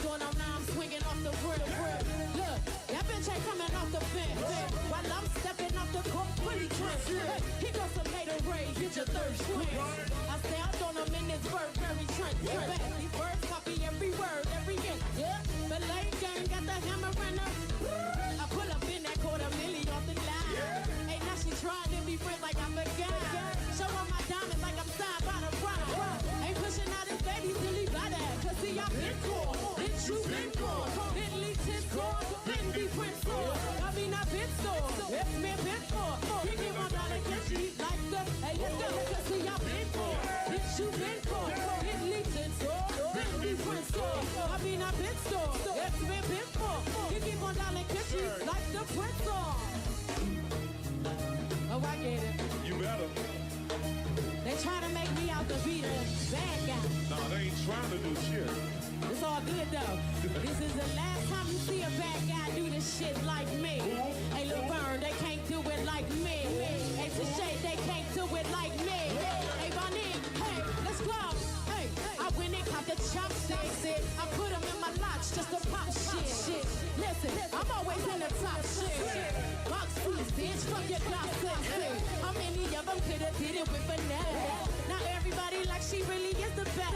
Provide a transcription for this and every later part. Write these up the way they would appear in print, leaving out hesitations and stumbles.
doing them now, I'm swinging off the grill. Look, that bitch ain't coming off the bench. While I'm stepping off the court, fully drenched. He got some Gatorade, get your thirst quenched. I stay out on them in this Burberry trench. These birds copy every word, every inch. Yeah, the late game got the hammer and I pull up in that $250,000 off the line. Hey, now she trying to be friends like I forgot. Show her my diamonds like I'm signed by the bride. Ain't pushing out his baby till he buy that. Cause see, I've been for it, you been for Bentley 10 stores, Bentley print stores. I mean, I've been store, X-Men been for. He give my dollar catchy like the, hey, let's go. Cause see, I've been for it, you been for Bentley 10 stores, Bentley print stores. I mean, I've been store, X-Men been for. He give my dollar catchy like the print store. Oh, I get it. You better. They try to make me out to be the bad guy. Nah, they ain't trying to do shit. It's all good though. This is the last time you see a bad guy do this shit like me. Hey, Lil Burn, they can't do it like me. Hey, Touché, they can't do it like me. Hey, Bonnie, hey, let's go. Hey, I went and caught the chopsticks. I put them in my locks just to pop shit. Listen, I'm always in the top shit. Box seats, bitch, fuck your gossip. How many of them could've did it with finesse? Now everybody like she really is the best.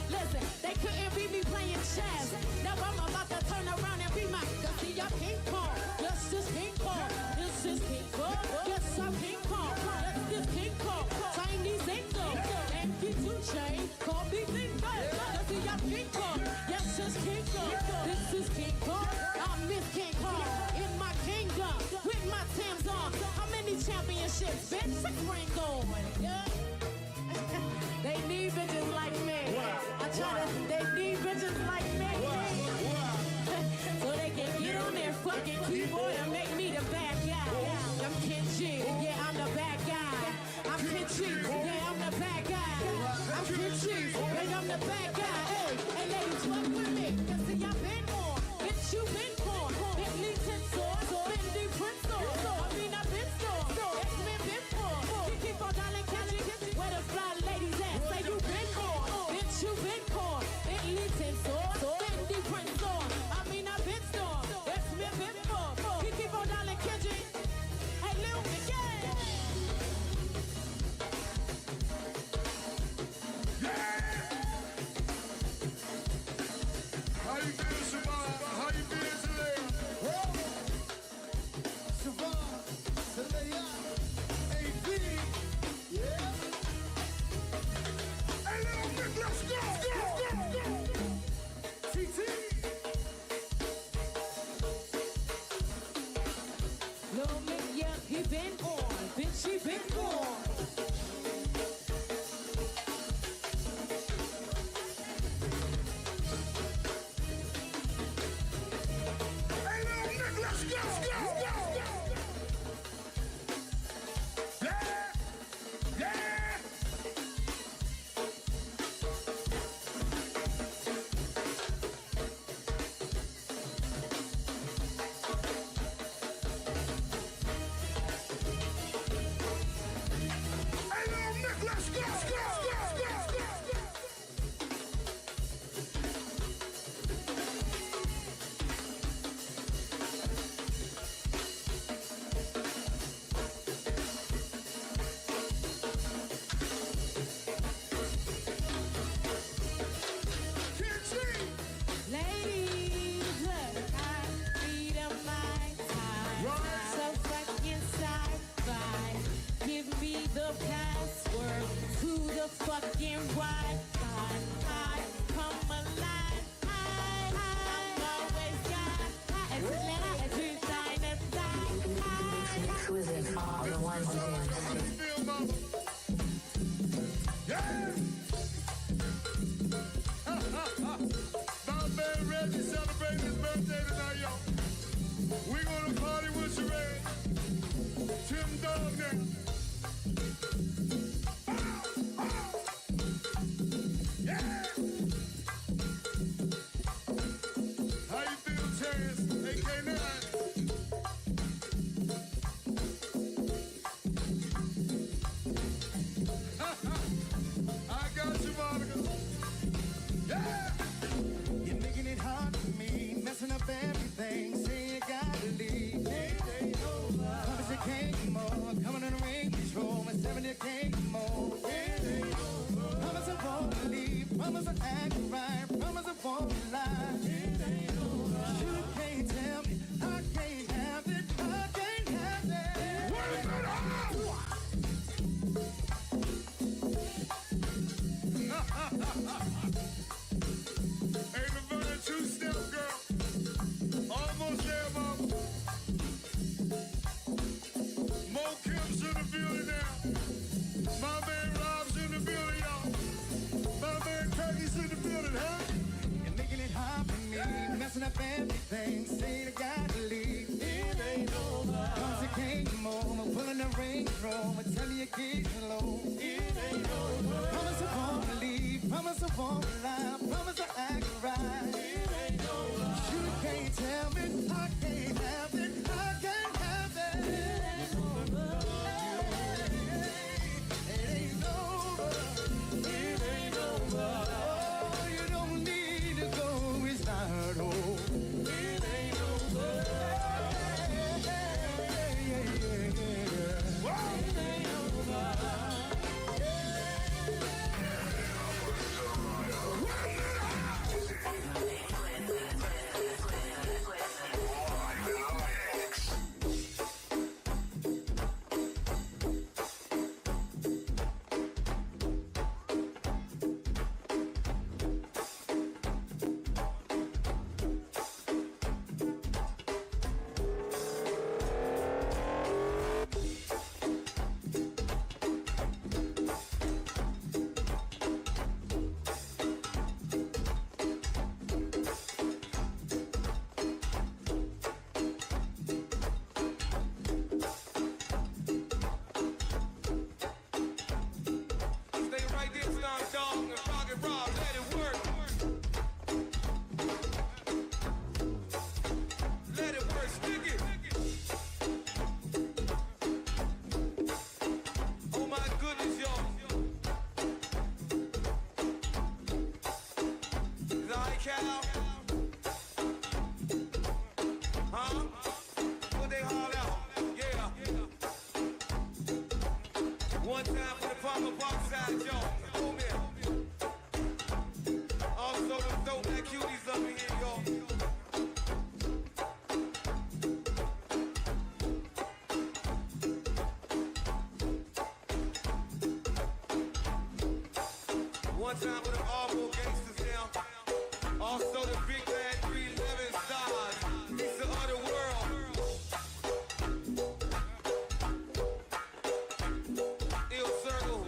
Listen, they couldn't beat me playing chess. Now I'm about to turn around and be my. Cause see, I'm King Kong. Yes, this King Kong. This is King Kong. Yes, I'm King Kong. Yes, this King Kong. Chinese angel. Yankee 2 Chain. Call me King Kong. Cause see, I'm King Kong. Yes, this King Kong. This is King Kong. I'm Miss King Kong. In my kingdom. With my Tim's on. How many championships? Bitch, 6 rings on. Yeah. They need bitches like me. They need bitches like me. So they can get on their fucking keyboard and make me the bad guy. I'm Kenji, yeah, I'm the bad guy. I'm Kenji, yeah, I'm the bad guy. I'm Kenji, yeah, I'm the bad guy. Hey, ladies, fuck with me. Cause see, I've been on. Bitch, you been on. Bentley 10 stores, Bentley print stores. I mean, I've been store. X-Men been for. You keep on dialing catchy. Where the fly ladies at? Say you been on. Bitch, you been on. Bentley 10 stores, Bentley print stores. I mean, I've been store. X-Men been for. You keep on dialing catchy. Hey, Lil Miguel. How you feel, Siobhan? How you feel today? Siobhan, Celia, AP, yeah. Hey, little Nick, let's go! TT. Lil Miguel, he been on. Bitch, he been on. Hey, little Nick, let's go! Yeah! Hey, little Nick, let's go! Ladies, I need a my time. So fucking sci-fi. Give me the password to the fucking Wi-Fi. I come alive. I'm always got Exquisite, all the ones Yeah! My man Reggie celebrating his birthday tonight, y'all. We gonna party with Sheree. Tim Dog now. Yeah! How you feel, Terrence? AK9. I got you, Monica. Yeah! You're making it hard promise to act right, promise I won't lie. It ain't over. You can't tell me I can't have it, I can't have it. What is it? Hey, Laverne, two-step girl. Almost there, mama. Mo Kim's in the building now. My man Rob's in the building, y'all. My man Kirky's in the building, huh? You're making it hard for me, messing up everything, saying I gotta leave. It ain't over. Cause it came home, I'm pulling the Range Rover, tell me you keep it low. It ain't over. Promise I won't leave, promise I won't lie, promise I act right. It ain't over. You can't tell me I can't have it, I can't have it. It ain't over. It ain't over. It ain't over. Oh, you don't need to go, it's not over. It ain't over. It ain't over. Stay right there, Stomp Dog and Rocket Rob, let it work. Let it work, stick it. Oh my goodness, y'all. Is that right, Cal? Huh? What they haul out? Yeah. One time for the Palmer Park side, y'all. Come here. Also, them dope black cuties up in here, y'all. One time for the Arbo gangsters now. Also, the big bad 311 stars. It's the other world. Ill Circle.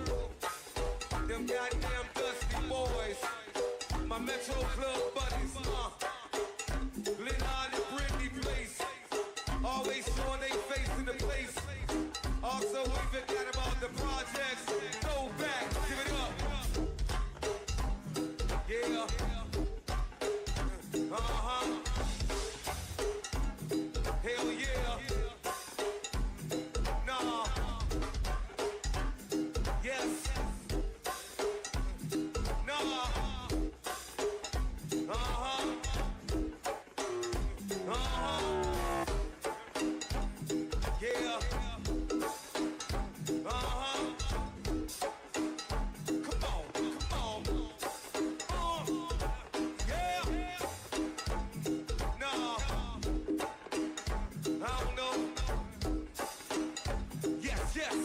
Them goddamn dusty boys. My Metro Club buddies. Leonard and Britney Place. Always showing they face in the place. Also, we forgot about the projects. Go back, give it up. Yeah. Uh-huh. Hell yeah. Nah. Yes. Nah. Uh-huh. Uh-huh. Yeah. Uh-huh. Come on, come on. Yeah. Nah. I don't know. Yes, yes.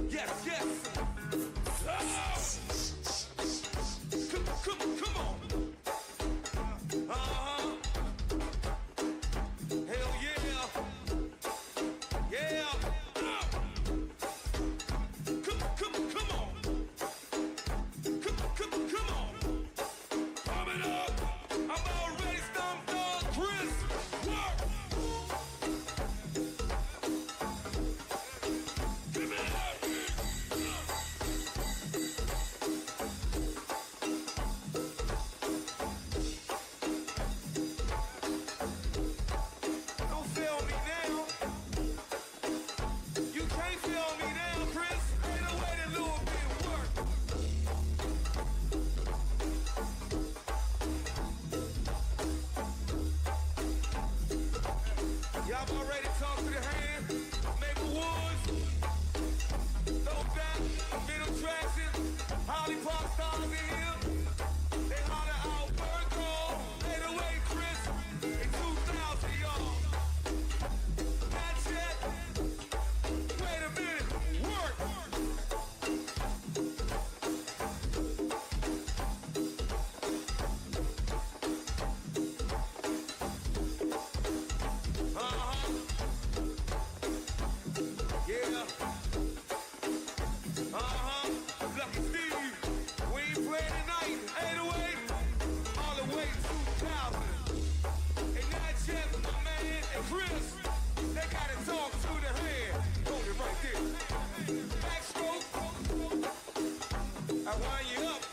Yes, yes. Come on. Uh-huh. Hell yeah. Yeah. Come on. Come on. Coming up. I'm already stumped on Chris. Work. Give it up. Don't feel me now. You can't feel me now, Chris. Ain't no way that little bit work. Y'all already talked to the hand. Maple Woods. No doubt. Middle Traction. Holly Park stars in here. gotta talk to the hand. Hold it right there. Backstroke. I wind you up.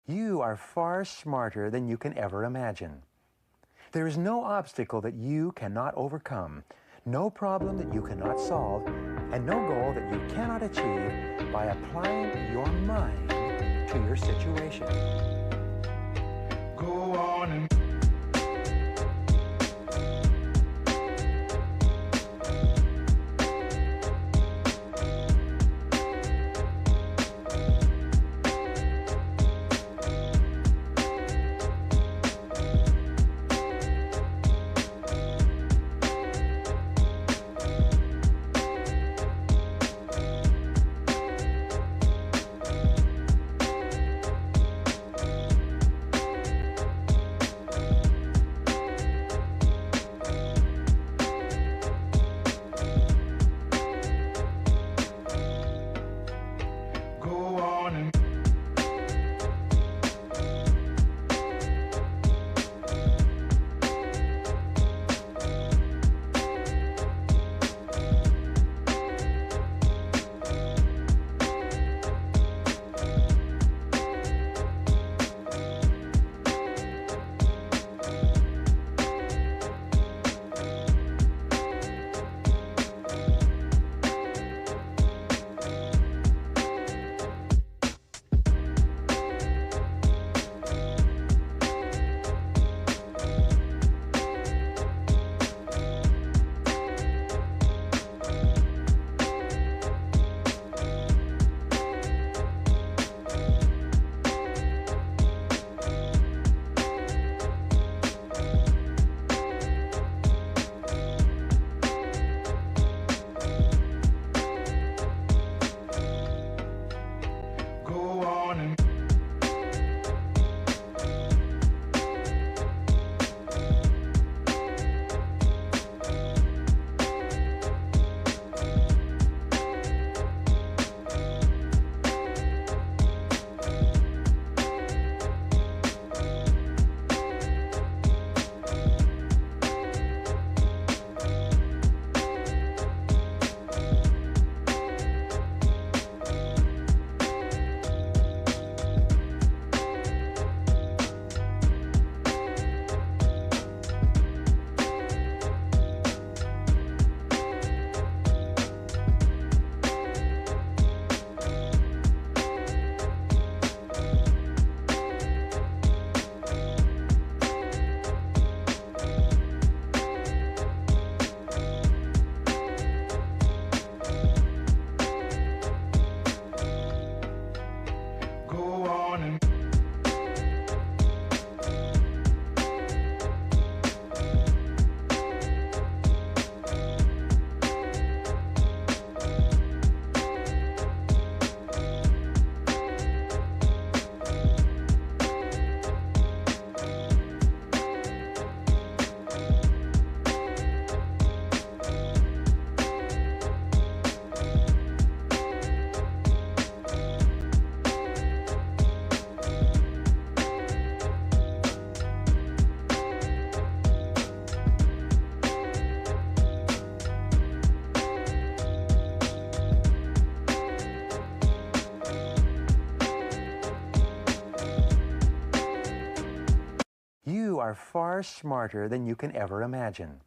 You are far smarter than you can ever imagine. There is no obstacle that you cannot overcome, no problem that you cannot solve, and no goal that you cannot achieve by applying your mind to your situation. Go on and are far smarter than you can ever imagine.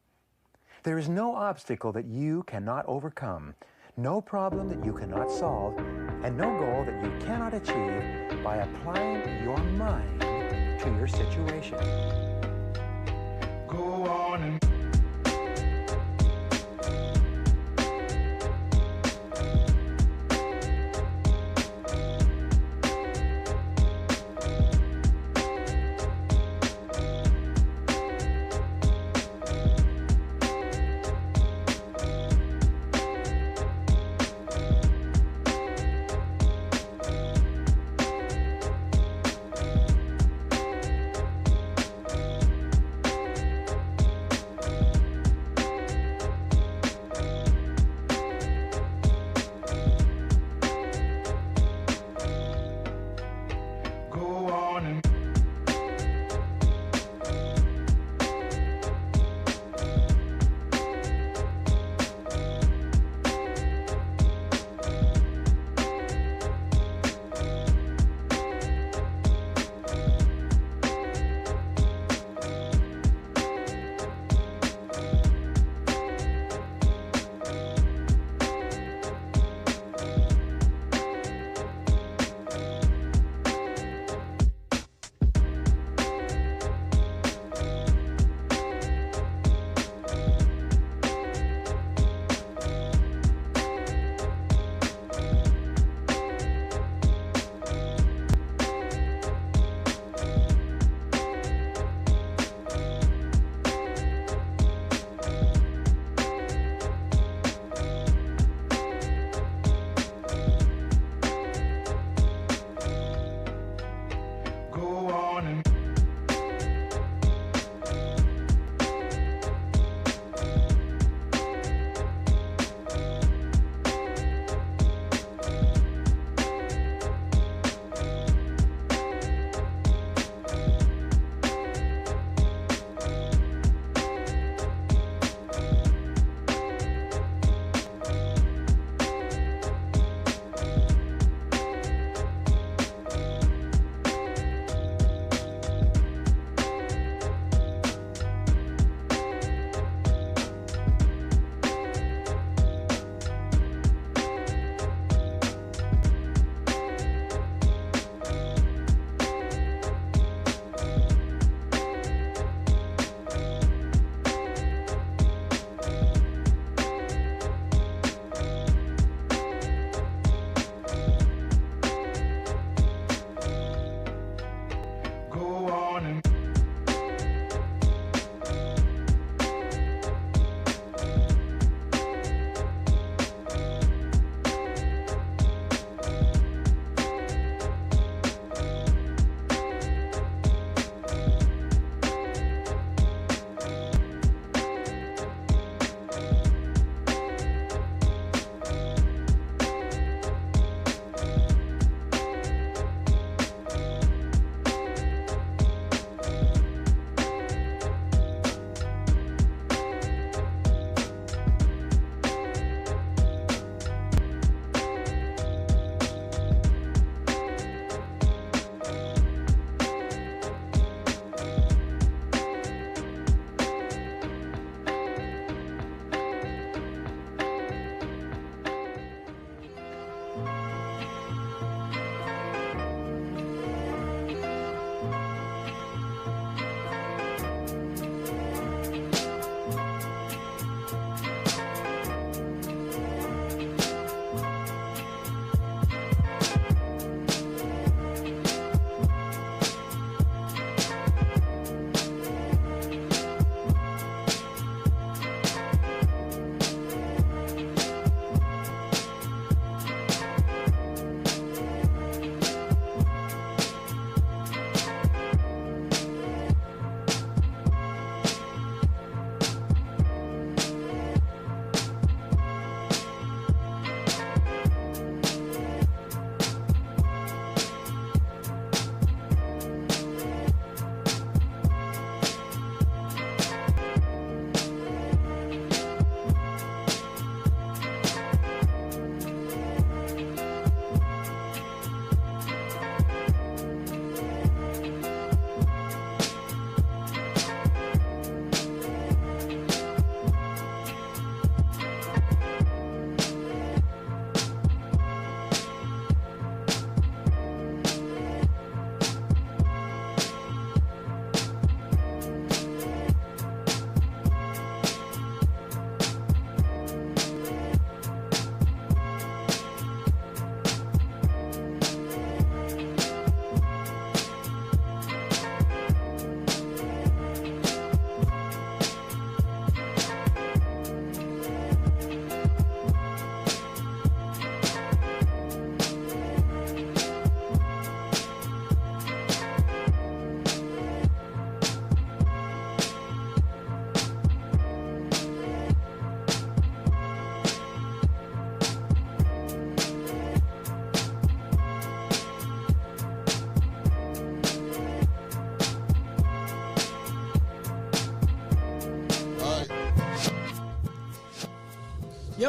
There is no obstacle that you cannot overcome, no problem that you cannot solve, and no goal that you cannot achieve by applying your mind to your situation. Go on and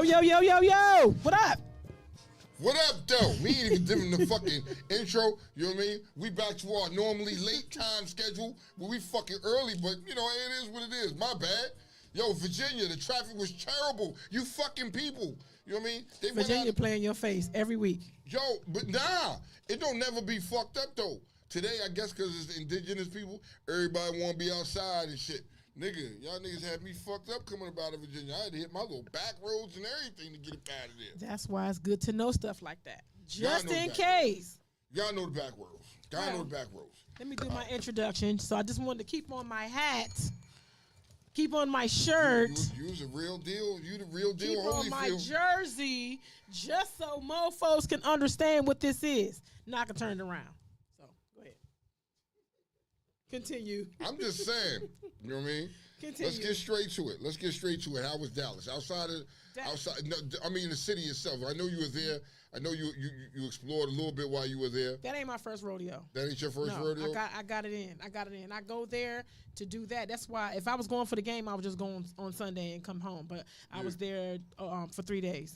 Yo. What up? What up, though? We ain't even doing the fucking intro. You know what I mean? We back to our normally late time schedule, but we fucking early, but, you know, it is what it is. My bad. Yo, Virginia, the traffic was terrible. You fucking people. You know what I mean? They Virginia play in your face every week. Yo, but nah, it don't never be fucked up, though. Today, I guess because it's indigenous people, everybody want to be outside and shit. Nigga, y'all niggas had me fucked up coming up out of Virginia. I had to hit my little back roads and everything to get it out of there. That's why it's good to know stuff like that. Just in case. Y'all know the back roads. Y'all know the back roads. Let me do my introduction. So I just wanted to keep on my hat, keep on my shirt. You was a real deal. You the real deal. Keep on my jersey, just so mofos can understand what this is. Now I can turn it around. So go ahead. Continue. I'm just saying. You know what I mean? Continue. Let's get straight to it. How was Dallas? Outside. No, I mean the city itself. I know you were there. I know you explored a little bit while you were there. That ain't my first rodeo. That ain't your first rodeo? I got it in. I go there to do that. That's why if I was going for the game, I would just go on Sunday and come home. But I was there for 3 days.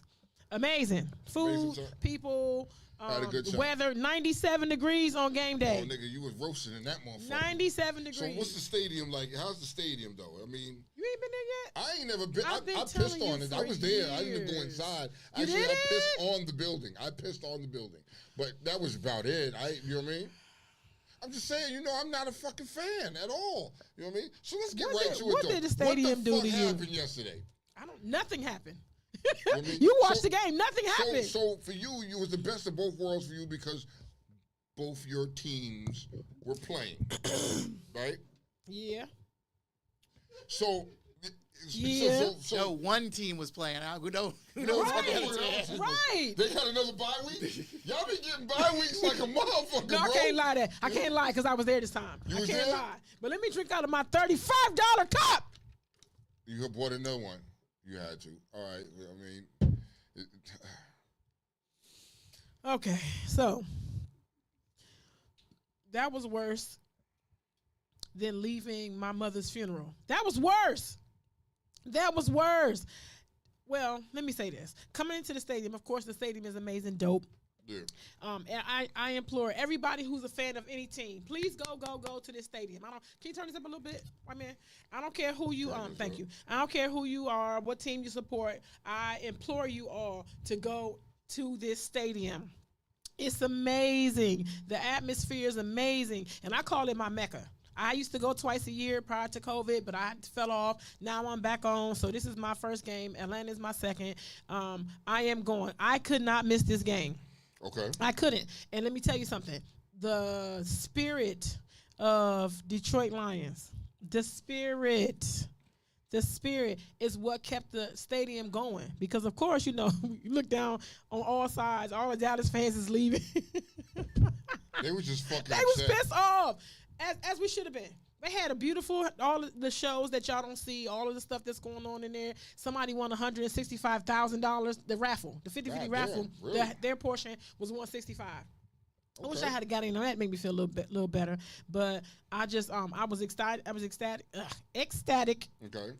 Amazing. Food, people, had a good time. weather, 97 degrees on game day. Oh, nigga, you was roasting in that motherfucker. 97 degrees. So what's the stadium like? How's the stadium, though? I mean... You ain't been there yet? I ain't never been. I pissed on it. I was there. I didn't go inside. Actually, I pissed on the building. But that was about it. You know what I mean? I'm just saying, you know, I'm not a fucking fan at all. You know what I mean? So let's get right to it, though. What did the stadium do to you? What the fuck happened yesterday? Nothing happened. You know what I mean? You watched the game. Nothing happened. So for you, it was the best of both worlds for you because both your teams were playing, right? Yeah. So one team was playing. Who knows? Right. They got another bye week? Y'all be getting bye weeks like a motherfucker, No, bro. I can't lie because I was there this time. You I was can't there? lie. But let me drink out of my $35 cup. You could bought another one. You had to. All right. I mean. Okay, so that was worse than leaving my mother's funeral. That was worse. Well, let me say this. Coming into the stadium, of course, the stadium is amazing, dope. Yeah. And I implore everybody who's a fan of any team, please go to this stadium. Can you turn this up a little bit? I don't care who you thank you. I don't care who you are, what team you support. I implore you all to go to this stadium. It's amazing. The atmosphere is amazing, and I call it my Mecca. I used to go twice a year prior to COVID, but I fell off. Now I'm back on, so this is my first game. Atlanta's my second. I am going. I could not miss this game. Okay. I couldn't. And let me tell you something. The spirit of Detroit Lions, the spirit is what kept the stadium going. Because, of course, you know, you look down on all sides, all the Dallas fans is leaving. They was just fucking They was pissed off, as we should have been. They had a beautiful, all of the shows that y'all don't see, all of the stuff that's going on in there. Somebody won $165,000, the raffle, the 50-50 raffle. Really? Their portion was $165,000. Okay. I wish I had got in on that. Make me feel a little better. But I just, I was ecstatic. Okay.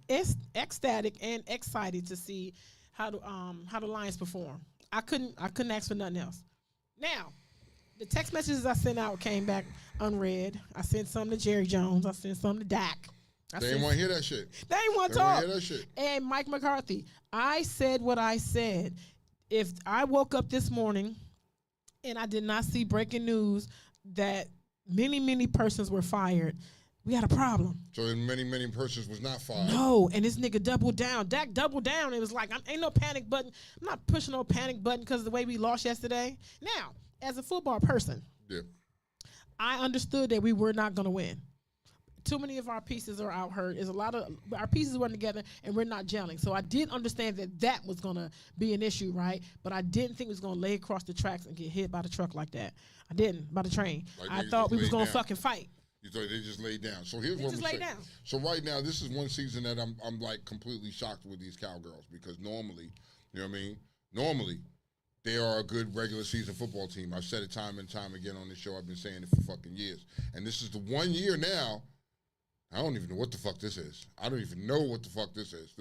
Ecstatic and excited to see how the Lions perform. I couldn't ask for nothing else. Now, the text messages I sent out came back unread. I sent some to Jerry Jones. I sent some to Dak. They didn't want to hear that shit. They didn't want to talk. Hear that shit. And Mike McCarthy, I said what I said. If I woke up this morning and I did not see breaking news that many persons were fired, we had a problem. So many persons was not fired. No, and this nigga doubled down. Dak doubled down. It was like, ain't no panic button. I'm not pushing no panic button because of the way we lost yesterday. Now, as a football person, yeah, I understood that we were not going to win. Too many of our pieces are out hurt. There's a lot of our pieces weren't together, and we're not gelling. So I did understand that was going to be an issue, right? But I didn't think it was going to lay across the tracks and get hit by the truck like that. I didn't, by the train. Like I thought we was going to fucking fight. You thought they just laid down. So here's what I'm saying. down. So right now, this is one season that I'm like completely shocked with these Cowgirls because normally, you know what I mean? Normally, they are a good regular season football team. I've said it time and time again on the show. I've been saying it for fucking years. And this is the 1 year now. I don't even know what the fuck this is. I don't even know what the fuck this is.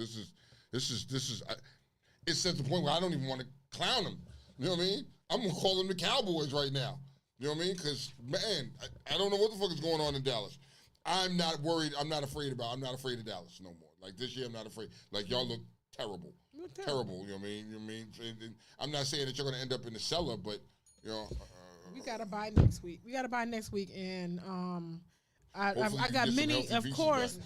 it's at the point where I don't even want to clown them. You know what I mean? I'm gonna call them the Cowboys right now. You know what I mean? Because man, I don't know what the fuck is going on in Dallas. I'm not worried. I'm not afraid of Dallas no more. Like this year, I'm not afraid. Like y'all look terrible. Terrible. You know what I mean? You know what I mean? I'm not saying that you're gonna end up in the cellar, but you know. We gotta buy next week. And I got many, of course.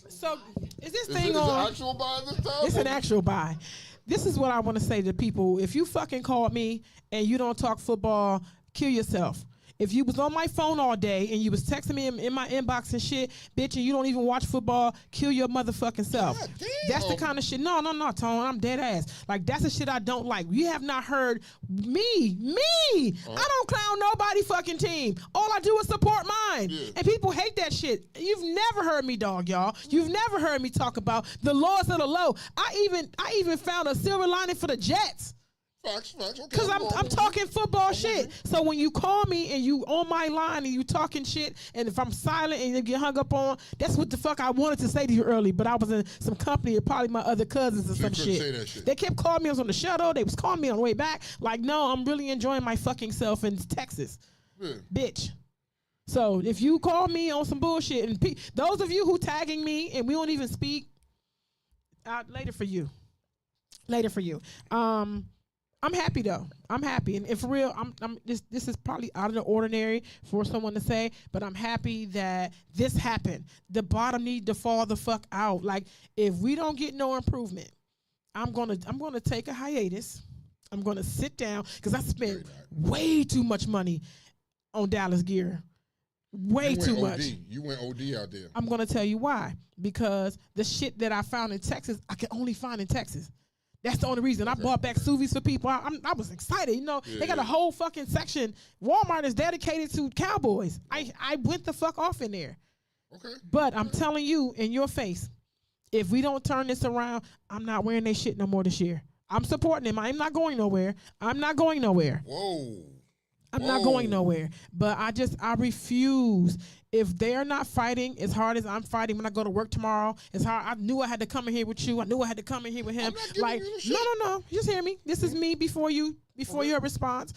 So is this thing on? Is it actual buy this time? It's an actual buy. This is what I want to say to people. If you fucking called me and you don't talk football, kill yourself. If you was on my phone all day and you was texting me in my inbox and shit, bitch, and you don't even watch football, kill your motherfucking self. God damn. That's the kind of shit. No, Tone. I'm dead ass. Like, that's the shit I don't like. You have not heard me. I don't clown nobody fucking team. All I do is support mine. Yeah. And people hate that shit. You've never heard me, dog, y'all. You've never heard me talk about the lowest of the low. I even found a silver lining for the Jets. Facts. Okay, Because I'm talking football shit. So when you call me and you on my line and you talking shit, and if I'm silent and you get hung up on, that's what the fuck I wanted to say to you early, but I was in some company of probably my other cousins or some shit. Say that shit. They kept calling me. I was on the shuttle. They was calling me on the way back. Like, no, I'm really enjoying my fucking self in Texas. Yeah. Bitch. So if you call me on some bullshit, and those of you who tagging me and we don't even speak, later for you. I'm happy though. I'm happy, and for real, this is probably out of the ordinary for someone to say, but I'm happy that this happened. The bottom need to fall the fuck out. Like, if we don't get no improvement, I'm gonna take a hiatus. I'm gonna sit down because I spent way too much money on Dallas gear. Way too much. You went OD out there. I'm gonna tell you why. Because the shit that I found in Texas, I can only find in Texas. That's the only reason. I bought back sous for people. I was excited. You know, they got a whole fucking section. Walmart is dedicated to Cowboys. I went the fuck off in there. Okay. But I'm telling you in your face, if we don't turn this around, I'm not wearing their shit no more this year. I'm supporting them. I'm not going nowhere. Whoa. I'm not going nowhere. But I refuse. If they're not fighting as hard as I'm fighting when I go to work tomorrow, it's hard. I knew I had to come in here with you. I knew I had to come in here with him. Like, no. Just hear me. This is me before your response.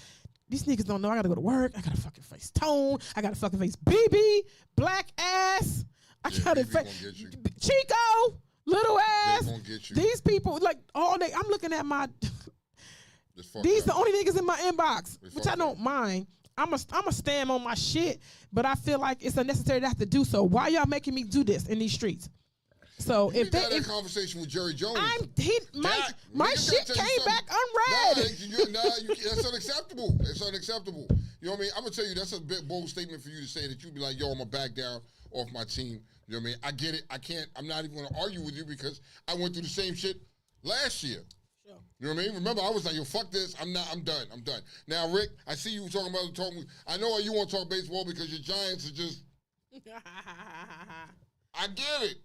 These niggas don't know I gotta go to work. I gotta fucking face Tone. I gotta fucking face BB, black ass. I gotta face Chico, little ass. These people, like, all day. I'm looking at my. These the only niggas in my inbox, which I don't mind. I'm a stand on my shit, but I feel like it's unnecessary to have to do so. Why y'all making me do this in these streets? So if they had that conversation with Jerry Jones, my shit came back unread. That's unacceptable. It's unacceptable. You know what I mean? I'm gonna tell you that's a bit bold statement for you to say that you'd be like, yo, I'm gonna back down off my team. You know what I mean? I get it. I'm not even gonna argue with you because I went through the same shit last year. You know what I mean? Remember, I was like, yo, fuck this. I'm done. Now, Rick, I see you talking. I know you want to talk baseball because your Giants are just. I get it.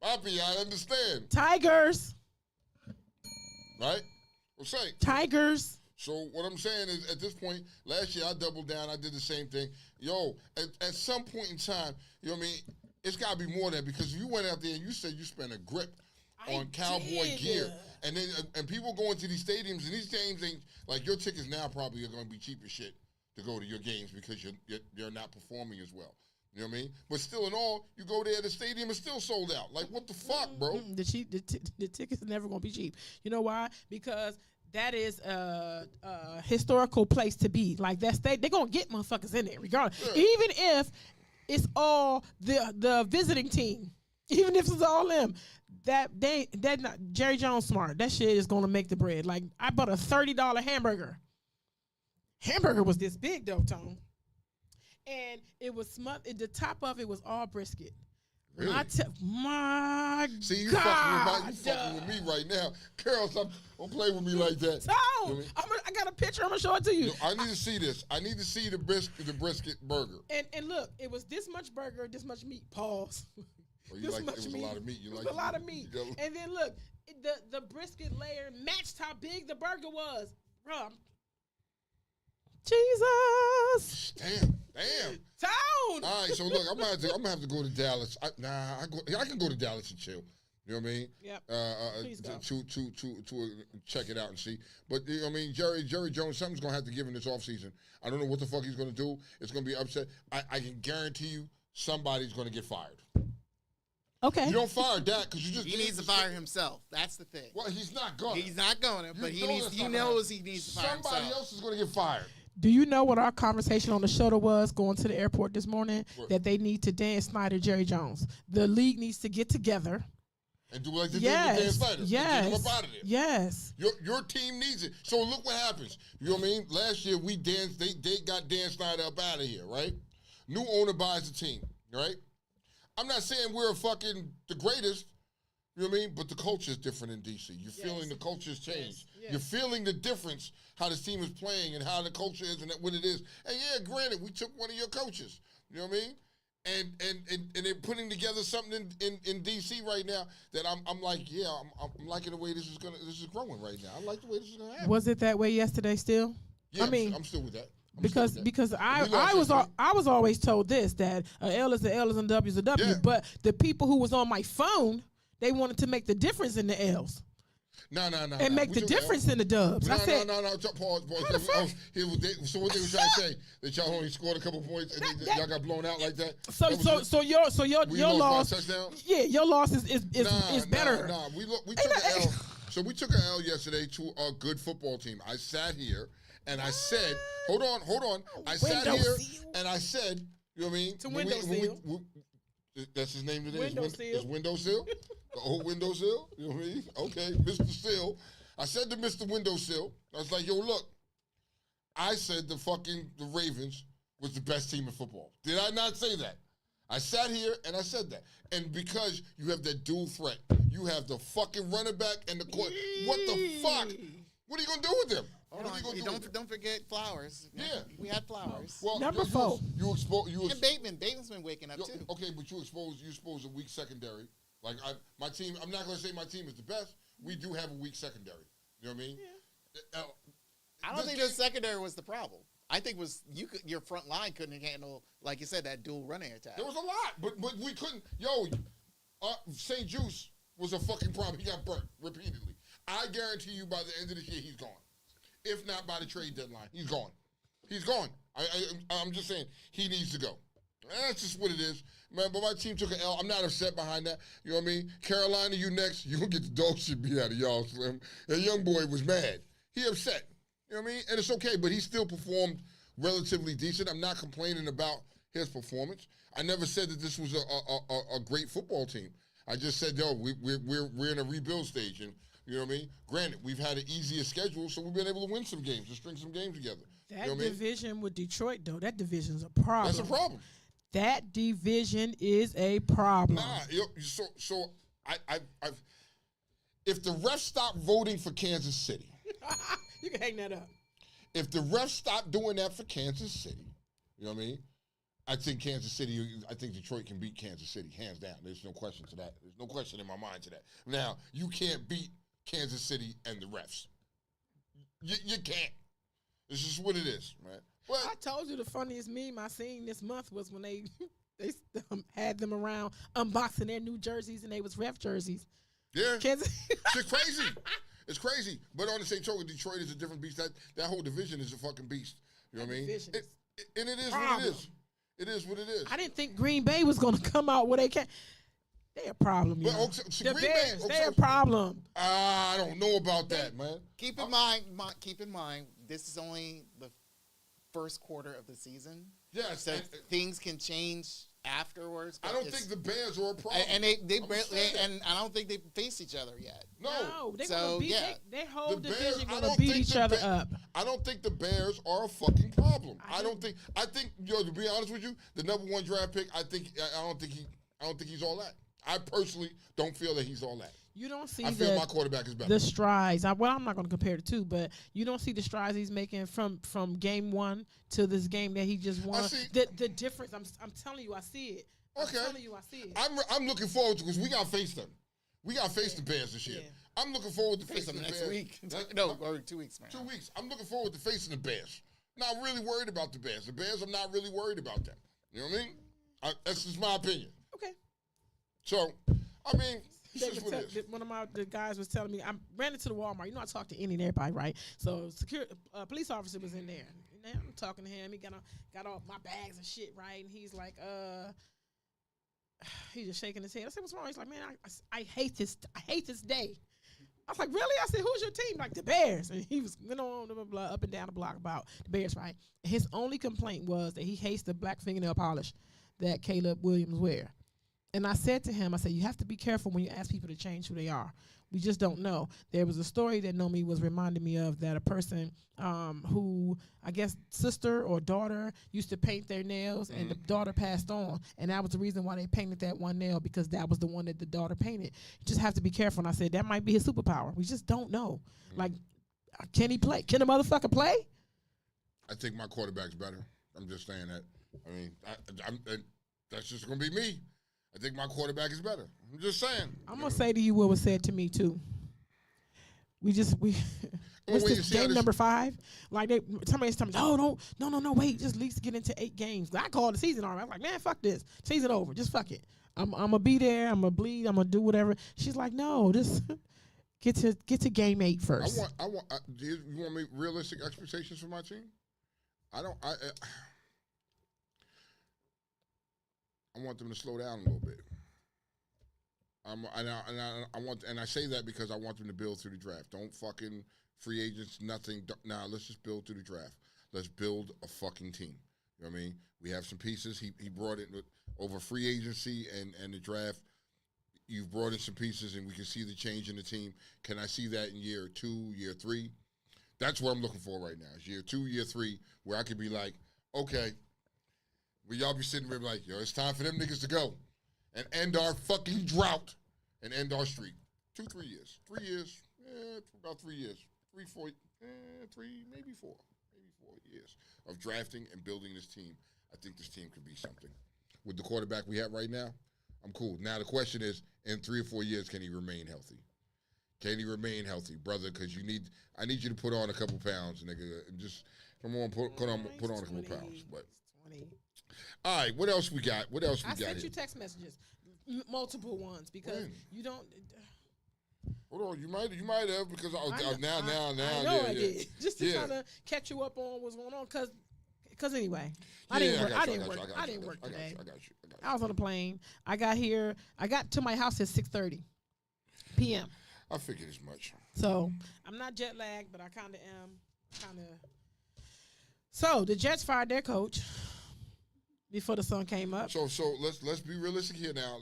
Papi, I understand. Tigers. Right? Well, say. Tigers. So what I'm saying is, at this point, last year I doubled down. I did the same thing. Yo, at some point in time, you know what I mean? It's got to be more than that because you went out there and you said you spent a grip on cowboy gear. And then people go into these stadiums, and these games ain't, like, your tickets now probably are going to be cheap as shit to go to your games because you're not performing as well. You know what I mean? But still in all, you go there, the stadium is still sold out. Like, what the fuck, bro? The tickets are never going to be cheap. You know why? Because that is a historical place to be. Like, that state, they're going to get motherfuckers in there regardless. Yeah. Even if it's all the visiting team. Even if it's all them. That not Jerry Jones smart. That shit is gonna make the bread. Like, I bought a $30 hamburger. Hamburger was this big though, Tone. And it was the top of it was all brisket. Really? My See, you God. fucking with me right now. Girls, don't play with me like that. Tone, you know I got a picture. I'm gonna show it to you. No, I need to see this. I need to see the brisket burger. And look, it was this much burger, this much meat. Pause. Well, it was a lot of meat. It was a lot of meat. And then look, the brisket layer matched how big the burger was. Bro, Jesus. Damn. Town. All right, so look, I'm gonna have to go to Dallas. I can go to Dallas and chill. You know what I mean? Yep. Please go. To check it out and see. But you know what I mean, Jerry Jones, something's gonna have to give in this offseason. I don't know what the fuck he's gonna do. It's gonna be upset. I can guarantee you somebody's gonna get fired. Okay. You don't fire Dak because you just He needs to fire himself. That's the thing. Well, he's not gonna. He's not going to, but he knows he needs to fire himself. Somebody else is gonna get fired. Do you know what our conversation on the shuttle was going to the airport this morning? What? That they need to Dan Snyder, Jerry Jones. The league needs to get together. And do like they did with Dan Snyder. Yes. Get him up out of there. Yes. Your team needs it. So look what happens. You know what I mean? Last year they got Dan Snyder up out of here, right? New owner buys the team, right? I'm not saying we're the greatest, you know what I mean? But the culture is different in DC. You're feeling the culture's changed. Yes. You're feeling the difference, how this team is playing and how the culture is and what it is. And yeah, granted, we took one of your coaches. You know what I mean? And they're putting together something in DC right now that I'm like, yeah, I'm liking the way this is growing right now. I like the way this is gonna happen. Was it that way yesterday still? Yeah, I mean, I'm still with that. Because I was always told this, that a L is a L and a W is a W. Yeah. But the people who was on my phone, they wanted to make the difference in the L's. No. And make the difference in the dubs. No, I said, Pause. So what they were trying to say, that y'all only scored a couple points and y'all got blown out like that? So your loss, touchdown? Yeah, your loss is better. Nah. We took an L. So we took an L yesterday to a good football team. I sat here and I said, hold on. I sat here and I said, you know what I mean? To Windowsill. That's his name today. Windowsill. Is Windowsill? The old Windowsill? You know what I mean? Okay, Mr. Sill. I said to Mr. Windowsill, I was like, yo, look, I said the Ravens was the best team in football. Did I not say that? I sat here and I said that. And because you have that dual threat, you have the fucking running back and the court. What the fuck? What are you going to do with them? Don't forget Flowers. Yeah. We had Flowers. Well, Number 4. And Bateman's been waking up too. Okay, but you expose a weak secondary. Like my team, I'm not going to say my team is the best. We do have a weak secondary. You know what I mean? Yeah. I don't think the secondary was the problem. I think your front line couldn't handle, like you said, that dual running attack. There was a lot, but we couldn't. Yo, St. Juice was a fucking problem. He got burnt repeatedly. I guarantee you by the end of this year, he's gone. If not by the trade deadline, he's gone. He's gone. I'm just saying, he needs to go. That's just what it is. Man, but my team took an L. I'm not upset behind that. You know what I mean? Carolina, you next. You're going to get the dog shit beat out of y'all, Slim. That young boy was mad. He upset. You know what I mean? And it's okay, but he still performed relatively decent. I'm not complaining about his performance. I never said that this was a great football team. I just said, yo, we're in a rebuild stage. And you know what I mean? Granted, we've had an easier schedule, so we've been able to win some games and string some games together. That you know division with Detroit, though, that division's a problem. That's a problem. That division is a problem. Nah, so if the refs stop voting for Kansas City, you can hang that up. If the refs stop doing that for Kansas City, you know what I mean? I think Detroit can beat Kansas City, hands down. There's no question to that. There's no question in my mind to that. Now, you can't beat Kansas City and the refs. You can't. It's just what it is, man. Well, I told you the funniest meme I seen this month was when they had them around unboxing their new jerseys and they was ref jerseys. Yeah. Kansas. It's crazy. It's crazy. But on the same token, Detroit is a different beast. That whole division is a fucking beast. You know what I mean? And it is what it is. It is what it is. I didn't think Green Bay was going to come out where they can. They a problem, you know. The Green Bears, Bay, they a problem. I don't know about that, man. Keep in mind, this is only the first quarter of the season. Yes, so things can change afterwards. I don't think the Bears are a problem. And I don't think they face each other yet. No, they're gonna beat. They whole division Bears, gonna beat each other up. I don't think the Bears are a fucking problem. I think to be honest with you, the number 1 draft pick. I don't think he's all that. I personally don't feel that he's all that. You don't see. I feel my quarterback is better. The strides. I'm not going to compare the two, but you don't see the strides he's making from game 1 to this game that he just won. The difference. I'm telling you, I see it. Okay. I'm telling you, I see it. I'm looking forward to because we got to face them. We got to face the Bears this year. Yeah. I'm looking forward to facing them the next Bears. week. No, or 2 weeks, man. 2 weeks. I'm looking forward to facing the Bears. Not really worried about the Bears. The Bears, I'm not really worried about them. You know what I mean? That's just my opinion. Okay. So, I mean, One of the guys was telling me, I ran into the Walmart. You know, I talk to any and everybody, right? So, police officer was in there. And I'm talking to him. He got all my bags and shit, right? And he's like, he's just shaking his head. I said, what's wrong? He's like, man, I hate this. I hate this day. I was like, really? I said, who's your team? Like, the Bears. And he went on blah, blah, blah, up and down the block about the Bears, right? And his only complaint was that he hates the black fingernail polish that Caleb Williams wear. And I said to him, I said, you have to be careful when you ask people to change who they are. We just don't know. There was a story that Nomi was reminding me of that a person who, I guess, sister or daughter used to paint their nails, and the daughter passed on. And that was the reason why they painted that one nail, because that was the one that the daughter painted. You just have to be careful. And I said, that might be his superpower. We just don't know. Like, can he play? Can a motherfucker play? I think my quarterback's better. I'm just saying that. I mean, that's just going to be me. I think my quarterback is better. I'm just saying. I'm going to say to you what was said to me, too. What's this, game number 5? Like, somebody's telling me, no, wait, just at least get into 8 games. I called the season already. I'm like, man, fuck this. Season over. Just fuck it. I'm going to be there. I'm going to bleed. I'm going to do whatever. She's like, no, just get to game 8 first. You want me realistic expectations for my team? I want them to slow down a little bit. I say that because I want them to build through the draft. Don't fucking free agents, nothing. Nah, let's just build through the draft. Let's build a fucking team. You know what I mean? We have some pieces. He brought it over free agency and the draft. You've brought in some pieces, and we can see the change in the team. Can I see that in year 2, year 3? That's what I'm looking for right now. It's year 2, year 3, where I could be like, okay. Will y'all be sitting there like, yo, it's time for them niggas to go and end our fucking drought and end our streak. 2, 3 years. 3 years. About 3 years. 3, 4, 3, maybe 4. Maybe 4 years of drafting and building this team. I think this team could be something. With the quarterback we have right now, I'm cool. Now the question is, in 3 or 4 years, can he remain healthy? Can he remain healthy, brother? Because I need you to put on a couple pounds, nigga. And just come on, put on a couple pounds. But 20. all right, what else we got? I sent you text messages, multiple ones, because you don't. Hold on, you might have, because now. I know I did. Just to kind of catch you up on what's going on, because anyway, I didn't work today. I got you. I was on a plane. I got to my house at 6:30 p.m. I figured as much. So I'm not jet lagged, but I kind of am. So the Jets fired their coach before the sun came up. So let's be realistic here now.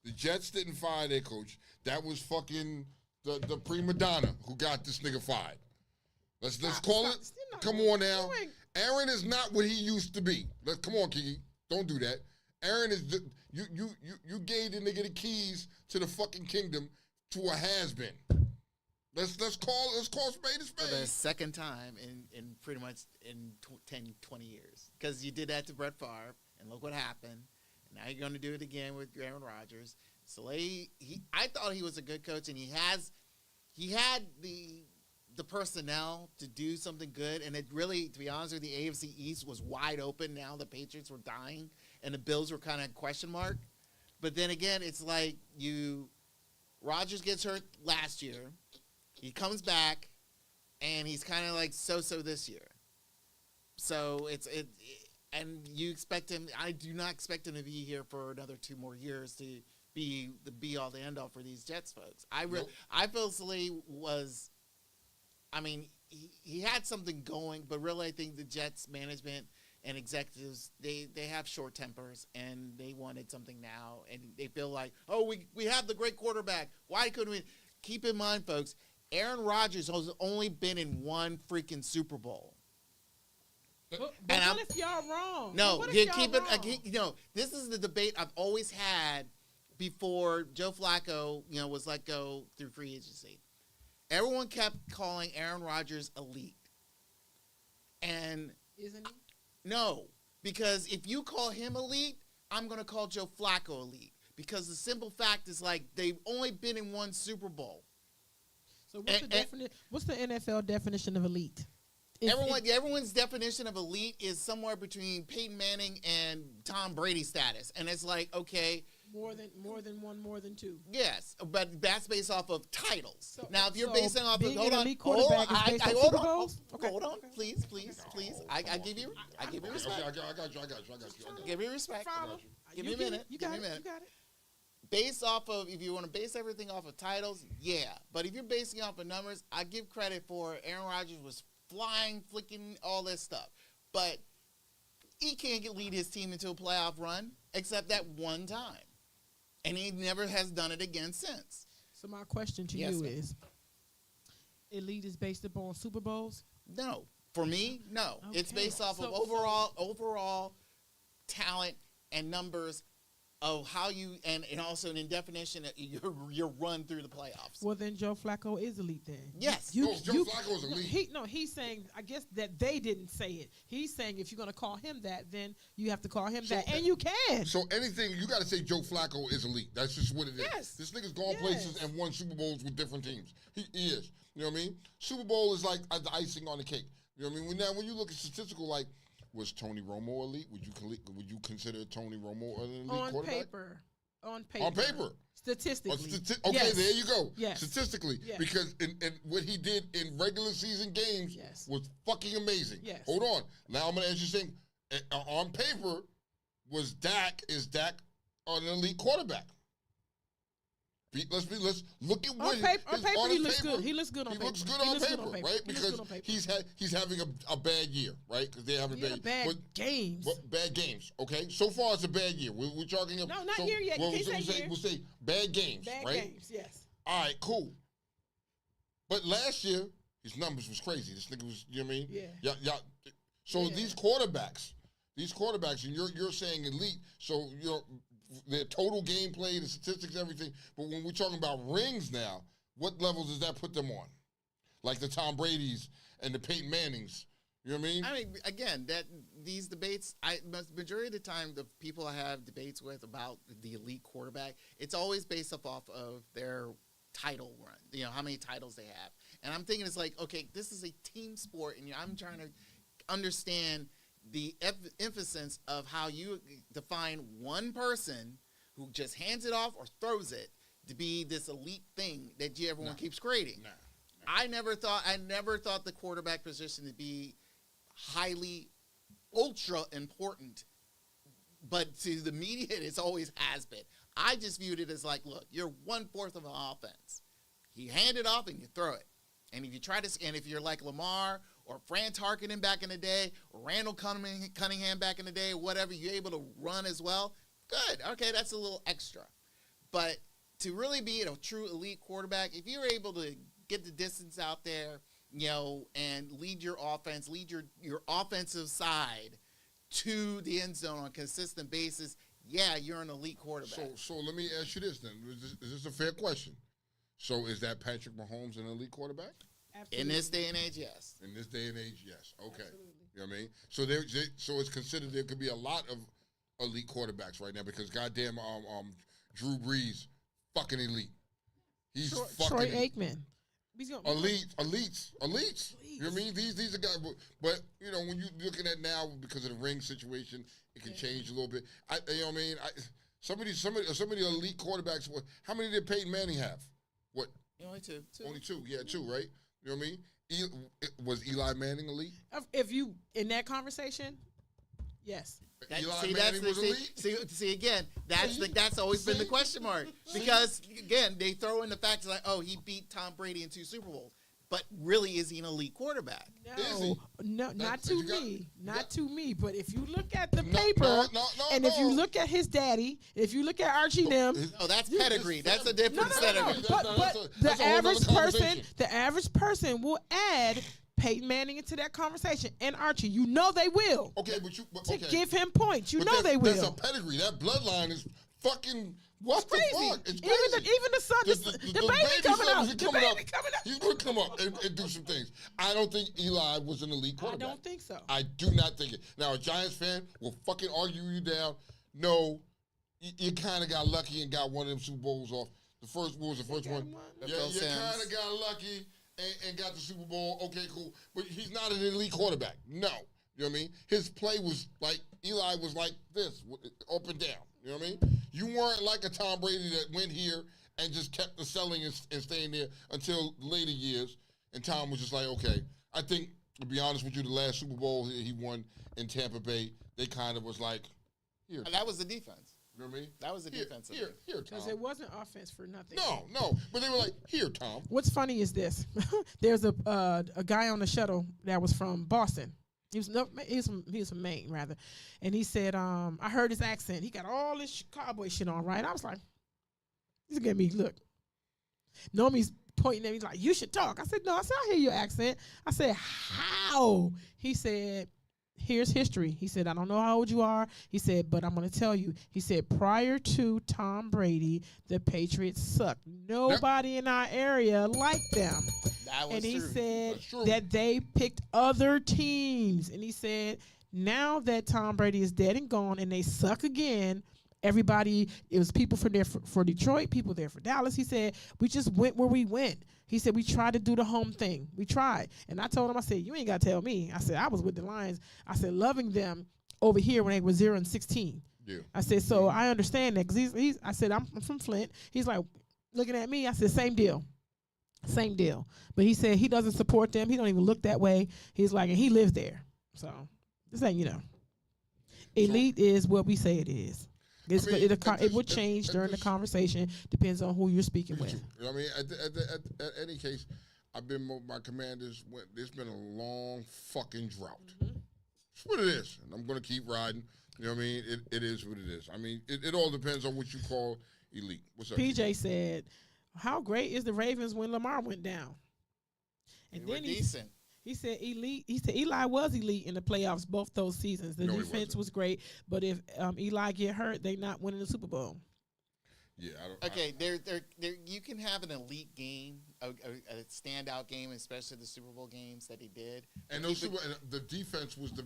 The Jets didn't fire their coach. That was fucking the prima donna who got this nigga fired. Let's call it. Come on now. Aaron is not what he used to be. Come on, Kiki. Don't do that. Aaron is you gave the nigga the keys to the fucking kingdom to a has-been. Let's call spade a spade. For the second time in pretty much in 10, 20 years. Because you did that to Brett Favre, and look what happened. And now you're going to do it again with Aaron Rodgers. Slay, I thought he was a good coach, and he had the personnel to do something good. And it really, to be honest with you, the AFC East was wide open. Now the Patriots were dying, and the Bills were kind of question mark. But then again, it's like Rodgers gets hurt last year. He comes back, and he's kind of like so-so this year. So and you expect him. I do not expect him to be here for another 2 more years to be the be-all, the end-all for these Jets folks. I feel Slay was. I mean, he had something going, but really, I think the Jets management and executives they have short tempers, and they wanted something now, and they feel like, oh, we have the great quarterback. Why couldn't we? Keep in mind, folks. Aaron Rodgers has only been in 1 freaking Super Bowl. But what if y'all wrong? No, this is the debate I've always had before Joe Flacco, was let go through free agency. Everyone kept calling Aaron Rodgers elite. And isn't he? No, because if you call him elite, I'm going to call Joe Flacco elite. Because the simple fact is, like, they've only been in 1 Super Bowl. So what's the NFL definition of elite? Everyone's definition of elite is somewhere between Peyton Manning and Tom Brady status. And it's like, okay, More than one, more than two. Yes, but that's based off of titles. So- Now, if you're so basing off of being hold an on, elite hold quarterback on, is based on hold Super on, Bowls? Okay. hold on, please. I give you respect. I got you. Give me respect. Problem. Give me a minute. You Give got me a it. minute. You got it. Based off of, if you want to base everything off of titles, yeah. But if you're basing off of numbers, I give credit for Aaron Rodgers was flying, flicking, all this stuff. But he can't lead his team into a playoff run except that one time. And he never has done it again since. So my question to Yes, you ma'am. is, elite is based upon Super Bowls? No. For me, no. It's Okay. based off of So- overall talent and numbers of how you, and also in definition of your run through the playoffs. Well, then Joe Flacco is elite then. Yes. No, Joe Flacco's elite. He's saying, I guess that they didn't say it. He's saying if you're going to call him that, then you have to call him that. And you can. So anything, you got to say Joe Flacco is elite. That's just what it is. Yes. This nigga's gone Yes. places and won Super Bowls with different teams. He is. You know what I mean? Super Bowl is like the icing on the cake. You know what I mean? Now, when you look at statistical, like, was Tony Romo elite? Would you consider Tony Romo an elite on quarterback? paper. On paper. On paper. Statistically. Okay, Yes. there you go. Yes. Statistically, Yes. because in what he did in regular season games Yes. was fucking amazing. Yes. Hold on. Now I'm gonna ask you something. On paper, is Dak an elite quarterback? Let's look at what On paper, on he his looks paper, good. He looks good on he paper. looks good He on looks good paper, on paper. right? He looks Because good on paper. he's having a bad year, right? Because they're having He had bad games. Bad games. Okay, so far it's a bad year. We're talking about No, not year yet. You can't say year. We'll say bad games, Bad right? games, yes. All right, cool. But last year, his numbers was crazy. This nigga was, you know what I mean? Yeah. Yeah. So Yeah. these quarterbacks, and you're saying elite, so their total gameplay, the statistics, everything. But when we're talking about rings now, what levels does that put them on? Like the Tom Brady's and the Peyton Mannings. You know what I mean? I mean, again, these debates, majority of the time, the people I have debates with about the elite quarterback, it's always based off of their title run. How many titles they have. And I'm thinking it's like, okay, this is a team sport, and I'm trying to understand the emphasis of how you define one person who just hands it off or throws it to be this elite thing that everyone keeps creating. Nah. I never thought the quarterback position to be highly, ultra important, but to the media, it's always has been. I just viewed it as like, look, you're 1/4 of an offense. You hand it off and you throw it. And if you if you're like Lamar or Fran Tarkenton back in the day, or Randall Cunningham back in the day, whatever, you're able to run as well, good. Okay, that's a little extra. But to really be a true elite quarterback, if you're able to get the distance out there, and lead your offense, lead your offensive side to the end zone on a consistent basis, yeah, you're an elite quarterback. So let me ask you this then. Is this a fair question? So is that Patrick Mahomes an elite quarterback? Absolutely. In this day and age, yes. In this day and age, yes. Okay. Absolutely. You know what I mean? So it's considered there could be a lot of elite quarterbacks right now because goddamn Drew Brees fucking elite. He's fucking Troy elite. Aikman. Elites. You know what I mean? These are guys, but when you're looking at now because of the ring situation, it can change a little bit. You know what I mean? Some of the elite quarterbacks. How many did Peyton Manning have? What? Only two. Only two. Yeah, two. Right? You know what I mean? Was Eli Manning elite? If you in that conversation, yes. Eli Manning was elite. See again. That's always been the question mark because again they throw in the fact like, oh, he beat Tom Brady in 2 Super Bowls, but really is he an elite quarterback? No, not to me, not to me. But if you look at the No, paper, no, and if you look at his daddy, if you look at Archie them, Oh, that's pedigree. That's a different pedigree. But That's the a whole nother average person will add Peyton Manning into that conversation and Archie. They will. Okay, To give him points, they will. That's a pedigree. That bloodline is fucking what the Crazy. fuck? It's crazy. Even the son, the baby coming out. The baby coming out. He's going to come up and do some things. I don't think Eli was an elite I quarterback. don't think so. I do not think it. Now, a Giants fan will fucking argue you down. No, you kind of got lucky and got one of them Super Bowls off. What was the first one? The Yeah, Phil you Simms. kind of got lucky and got the Super Bowl. Okay, cool. But he's not an elite quarterback. No. You know what I mean? His play was like, Eli was like this, up and down. You know what I mean? You weren't like a Tom Brady that went here and just kept excelling and staying there until later years. And Tom was just like, okay. I think, to be honest with you, the last Super Bowl he won in Tampa Bay, they kind of was like, here. And that was the defense. You know what I mean? That was the defense. Here, Tom. Because it wasn't offense for nothing. No. But they were like, here, Tom. What's funny is this. There's a guy on the shuttle that was from Boston. He was from Maine, rather. And he said, I heard his accent. He got all this cowboy shit on, right? I was like, he's giving me, look. Nomi's pointing at me. He's like, you should talk. I said, no. I said, I hear your accent. I said, how? He said, here's history. He said, I don't know how old you are. He said, but I'm going to tell you. He said, prior to Tom Brady, the Patriots sucked. Nobody in our area liked them. That was and he true. said that they picked other teams. And he said, now that Tom Brady is dead and gone and they suck again, everybody, it was people from there for Detroit, people there for Dallas. He said, we just went where we went. He said, we tried to do the home thing. We tried. And I told him, I said, you ain't got to tell me. I said, I was with the Lions. I said, loving them over here when they were 0-16. Yeah. I said, so I understand that. Because I said, I'm from Flint. He's like, looking at me. I said, same deal. Same deal. But he said he doesn't support them. He don't even look that way. He's like, and he lives there. So, just saying, elite is what we say it is. It would change during the conversation. Depends on who you're speaking with. I mean, at any case, I've been my commanders. There's been a long fucking drought. Mm-hmm. That's what it is, and I'm gonna keep riding. You know what I mean? It is what it is. I mean, it all depends on what you call elite. What's up? PJ said, "How great is the Ravens when Lamar went down?" And they were decent. He said elite. He said Eli was elite in the playoffs both those seasons. The defense was great, but if Eli get hurt, they not winning the Super Bowl. Yeah. Okay, you can have an elite game, a standout game, especially the Super Bowl games that he did. And the defense was the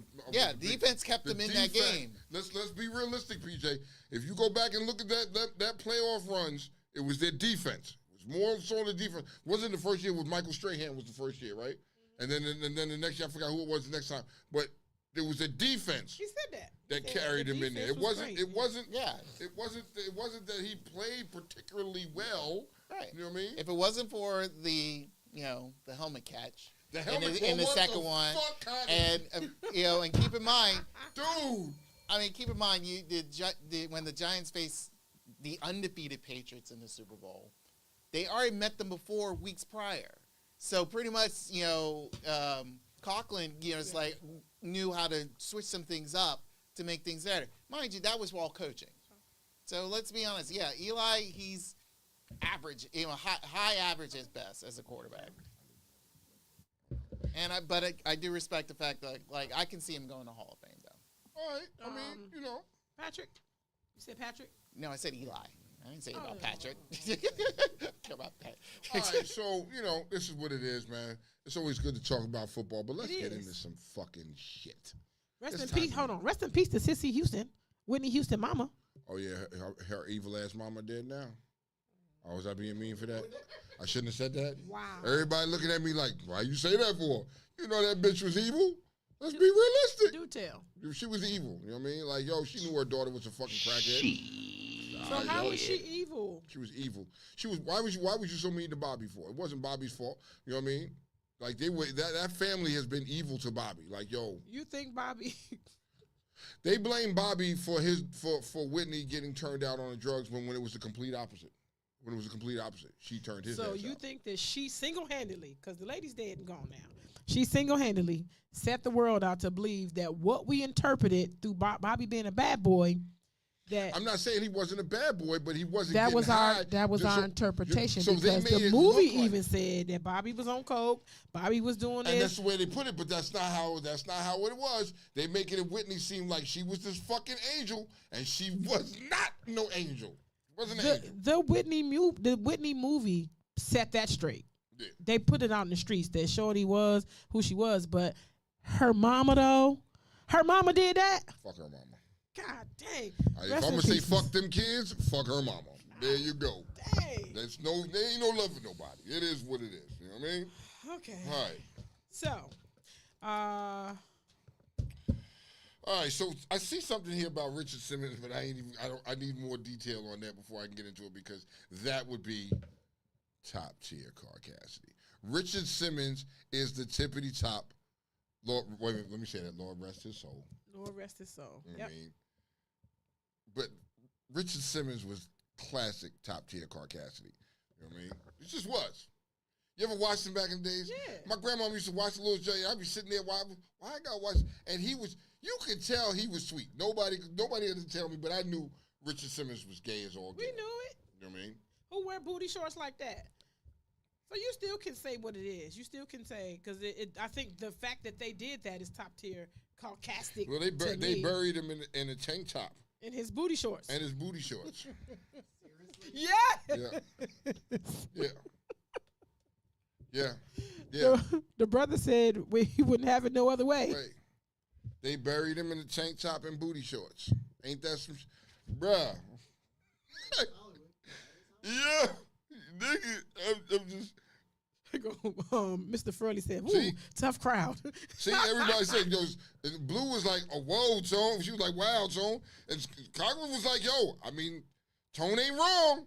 defense kept them in that game. Let's be realistic, PJ. If you go back and look at that playoff runs, it was their defense. It was more so the defense. Wasn't the first year with Michael Strahan was the first year, right? And then the next year, I forgot who it was the next time. But there was a defense. He said that carried him in there. It wasn't that he played particularly well. Right. You know what I mean? If it wasn't for the helmet catch. The helmet in the second one. And and keep in mind, dude. I mean, keep in mind when the Giants faced the undefeated Patriots in the Super Bowl, they already met them before weeks prior. So pretty much, Coughlin, it's like knew how to switch some things up to make things better. Mind you, that was while coaching. So let's be honest. Yeah, Eli, he's average, high average at best as a quarterback. And I do respect the fact that I can see him going to Hall of Fame though. All right. I mean, Patrick. You said Patrick? No, I said Eli. I didn't say about Patrick. Care about Pat. All right, so, this is what it is, man. It's always good to talk about football, but let's get into some fucking shit. Rest in peace. Hold on. Rest in peace to Sissy Houston, Whitney Houston mama. Oh, yeah, her evil-ass mama dead now. Oh, was I being mean for that? I shouldn't have said that? Wow. Everybody looking at me like, why you say that for? You know that bitch was evil? Let's be realistic. Do tell. She was evil, you know what I mean? Like, she knew her daughter was a fucking crackhead. So how was she evil? She was evil. Why was you so mean to Bobby for? It wasn't Bobby's fault. You know what I mean? Like that family has been evil to Bobby. Like, you think Bobby? They blame Bobby for Whitney getting turned out on the drugs when it was the complete opposite. When it was the complete opposite, she turned his. So ass you out. think that she single-handedly, because the lady's dead and gone now, she single-handedly set the world out to believe that what we interpreted through Bobby being a bad boy. I'm not saying he wasn't a bad boy, but he wasn't. That was our interpretation so because the movie even said that Bobby was on coke, Bobby was doing this, and that's the way they put it. But that's not how it was. They make it Whitney seem like she was this fucking angel, and she was not no angel. Wasn't an angel. The Whitney movie set that straight. Yeah. They put it out in the streets that Shorty was who she was, but her mama did that. Fuck her mama. God dang. If I'm gonna say fuck them kids, fuck her mama. There you go. Dang. There ain't no love for nobody. It is what it is. You know what I mean? Okay. All right. So, all All right, so I see something here about Richard Simmons, but I need more detail on that before I can get into it because that would be top tier Car Cassidy. Richard Simmons is the tippity top. Lord, wait a minute, let me say that. Lord rest his soul. Lord rest his soul. You know Yep. what I mean? But Richard Simmons was classic top tier Car Cassidy. You know what I mean? It just was. You ever watched him back in the days? Yeah. My grandma used to watch the little Johnny. I'd be sitting there, why I gotta watch? And he was, you could tell he was sweet. Nobody had to tell me, but I knew Richard Simmons was gay as all We get out. knew it. You know what I mean? Who wear booty shorts like that? So you still can say what it is. You still can say, because I think the fact that they did that is top tier Caucastic. Well, they buried him in a tank top in his booty shorts. and his booty shorts. Yeah. Yeah. Yeah. Yeah. Yeah. The brother said he wouldn't have it no other way. Right. They buried him in a tank top and booty shorts. Ain't that some, bruh? Yeah, nigga. I'm just. Mr. Furley said, "Ooh, See? tough crowd." See, everybody said, and Blue was like, oh, whoa, Tone. She was like, wow, Tone. And Congress was like, yo, I mean, Tone ain't wrong.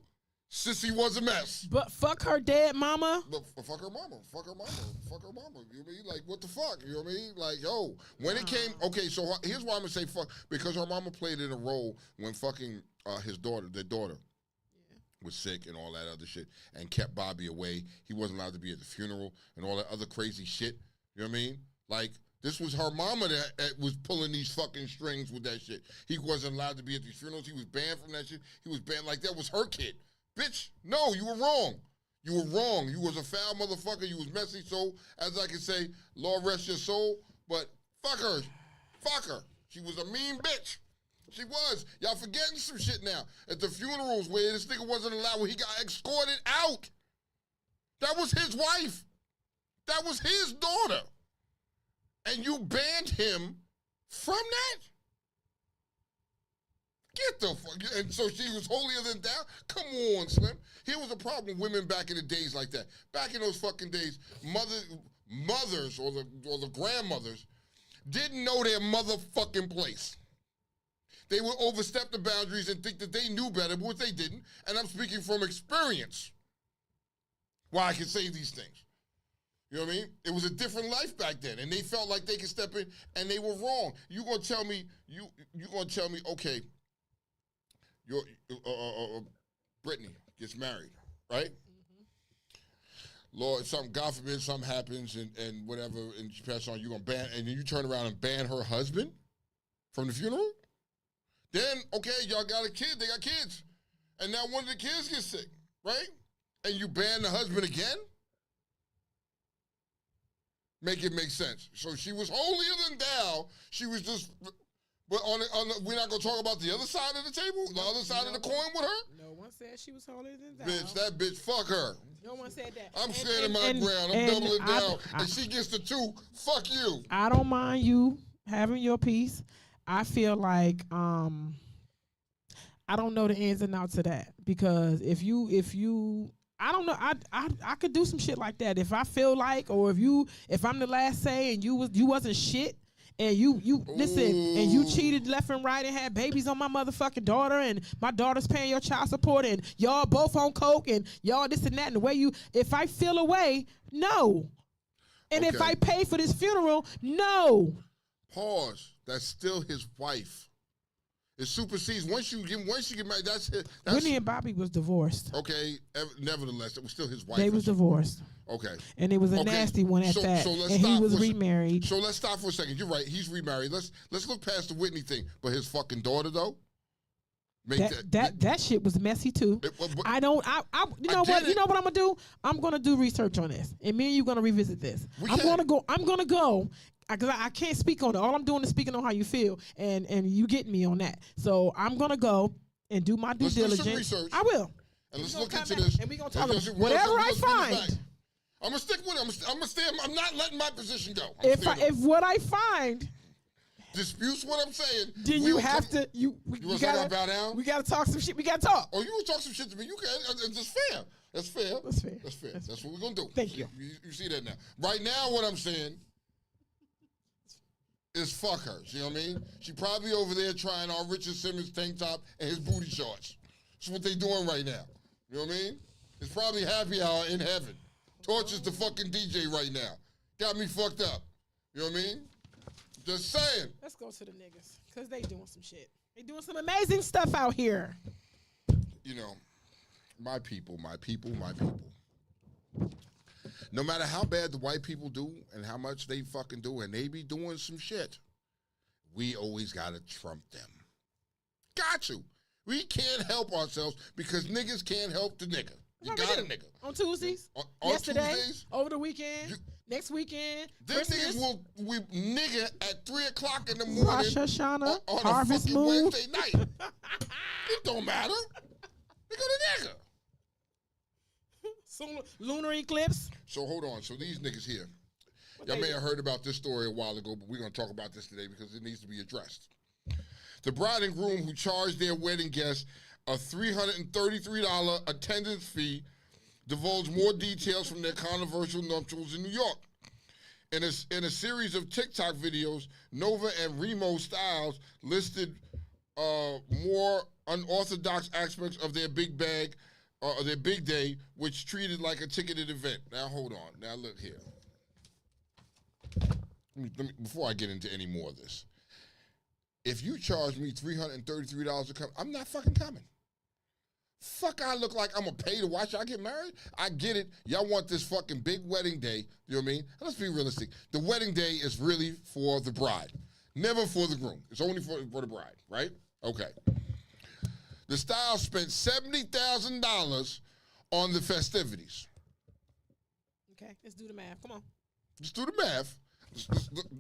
Sissy was a mess. But fuck her dead mama. But fuck her mama. Fuck her mama. Fuck her mama. You know what I mean? Like, what the fuck? You know what I mean? Like, yo, when it came, okay, so here's why I'm going to say fuck. Because her mama played in a role when fucking their daughter, was sick and all that other shit and kept Bobby away. He wasn't allowed to be at the funeral and all that other crazy shit. You know what I mean? Like, this was her mama that was pulling these fucking strings with that shit. He wasn't allowed to be at these funerals. He was banned from that shit. He was banned like that was her kid. Bitch, no, you were wrong. You were wrong. You was a foul motherfucker. You was messy. So, as I can say, Lord rest your soul, but fuck her. Fuck her. She was a mean bitch. She was. Y'all forgetting some shit now. At the funerals where this nigga wasn't allowed, where he got escorted out. That was his wife. That was his daughter. And you banned him from that? Get the fuck. And so she was holier than thou? Come on, Slim. Here was a problem with women back in the days like that. Back in those fucking days, mothers or the grandmothers didn't know their motherfucking place. They would overstep the boundaries and think that they knew better, but they didn't. And I'm speaking from experience. Why I can say these things. You know what I mean? It was a different life back then, and they felt like they could step in, and they were wrong. You gonna tell me? You gonna tell me? Okay, Brittany gets married, right? Mm-hmm. Lord, God forbid, something happens, and whatever, and she passes on. You gonna ban, and then you turn around and ban her husband from the funeral? Then, okay, y'all got a kid, they got kids. And now one of the kids gets sick, right? And you ban the husband again? Make it make sense. So she was holier than thou. She was just, but we're not going to talk about the other side of the table? The other side of the coin with her? No one said she was holier than thou. Bitch, that bitch, fuck her. No one said that. I'm standing my ground. I'm doubling down. And she gets the 2, fuck you. I don't mind you having your piece. I feel like I don't know the ins and outs of that, because if you I don't know, I could do some shit like that if I feel like, or if I'm the last say and you wasn't shit and you listen and you cheated left and right and had babies on my motherfucking daughter and my daughter's paying your child support and y'all both on coke and y'all this and that, and the way if I feel away, no. And if I pay for this funeral, no. Pause. That's still his wife. It supersedes once you get married. That's it. Whitney and Bobby was divorced. Okay. Nevertheless, it was still his wife. They was divorced. Okay. And it was a nasty one at that. And he was remarried. So let's stop for a second. You're right. He's remarried. Let's look past the Whitney thing. But his fucking daughter though. That shit was messy too. You know what I'm gonna do? I'm gonna do research on this, and me and you gonna revisit this. I'm gonna go because I can't speak on it. All I'm doing is speaking on how you feel, and you getting me on that. So I'm gonna go and do my due diligence. Do some research. I will. And let's look into this. And we gonna talk about whatever I find. I'm gonna stick with it. I'm gonna stay. I'm not letting my position go. If what I find disputes what I'm saying, then you have to. You gotta bow down. We gotta talk some shit. We gotta talk. Oh, you will talk some shit to me. You can. It's fair. That's fair. That's fair. That's fair. That's what we're gonna do. Thank you. You see that now. Right now, what I'm saying. is fuck her. You know what I mean? She probably over there trying on Richard Simmons tank top and his booty shorts. That's what they doing right now. You know what I mean? It's probably happy hour in heaven. Torch is the fucking DJ right now. Got me fucked up. You know what I mean? Just saying. Let's go to the niggas, because they doing some shit. They doing some amazing stuff out here. You know, my people. No matter how bad the white people do and how much they fucking do, and they be doing some shit, we always gotta trump them. Got to. We can't help ourselves because niggas can't help the nigga. You got a nigga. On Tuesdays, on yesterday, Tuesdays, over the weekend, next weekend, them Christmas, niggas will nigga at 3 o'clock in the morning Rosh Hashanah, on Harvest a fucking Moon. Wednesday night. It don't matter. Nigga the nigga. Lunar eclipse. So hold on. So these niggas here, What y'all they may do? have heard about this story a while ago, but we're going to talk about this today because it needs to be addressed. The bride and groom who charged their wedding guests a $333 attendance fee divulged more details from their controversial nuptials in New York. In a series of TikTok videos, Nova and Remo Styles listed more unorthodox aspects of their big bag, their big day, which treated like a ticketed event. Now, hold on. Now, look here. Before I get into any more of this, if you charge me $333 to come, I'm not fucking coming. Fuck, I look like I'm gonna pay to watch y'all get married? I get it. Y'all want this fucking big wedding day. You know what I mean? And let's be realistic. The wedding day is really for the bride, never for the groom. It's only for the bride, right? Okay. The Styles spent $70,000 on the festivities. Okay, let's do the math. Come on. Just do the math.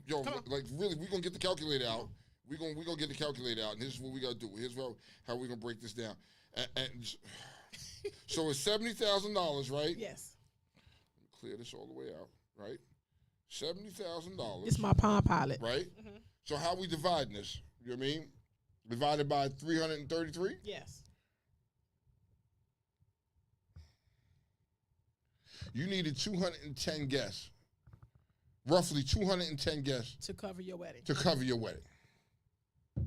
Yo, like really, we're gonna get the calculator out. We're gonna get the calculator out, and this is what we gotta do. Here's how we're gonna break this down. And so it's $70,000, right? Yes. Clear this all the way out, right? $70,000. This is my Palm Pilot. Right? Mm-hmm. So how we dividing this? You know what I mean? Divided by 333? Yes. You needed 210 guests. Roughly 210 guests. To cover your wedding. To cover your wedding.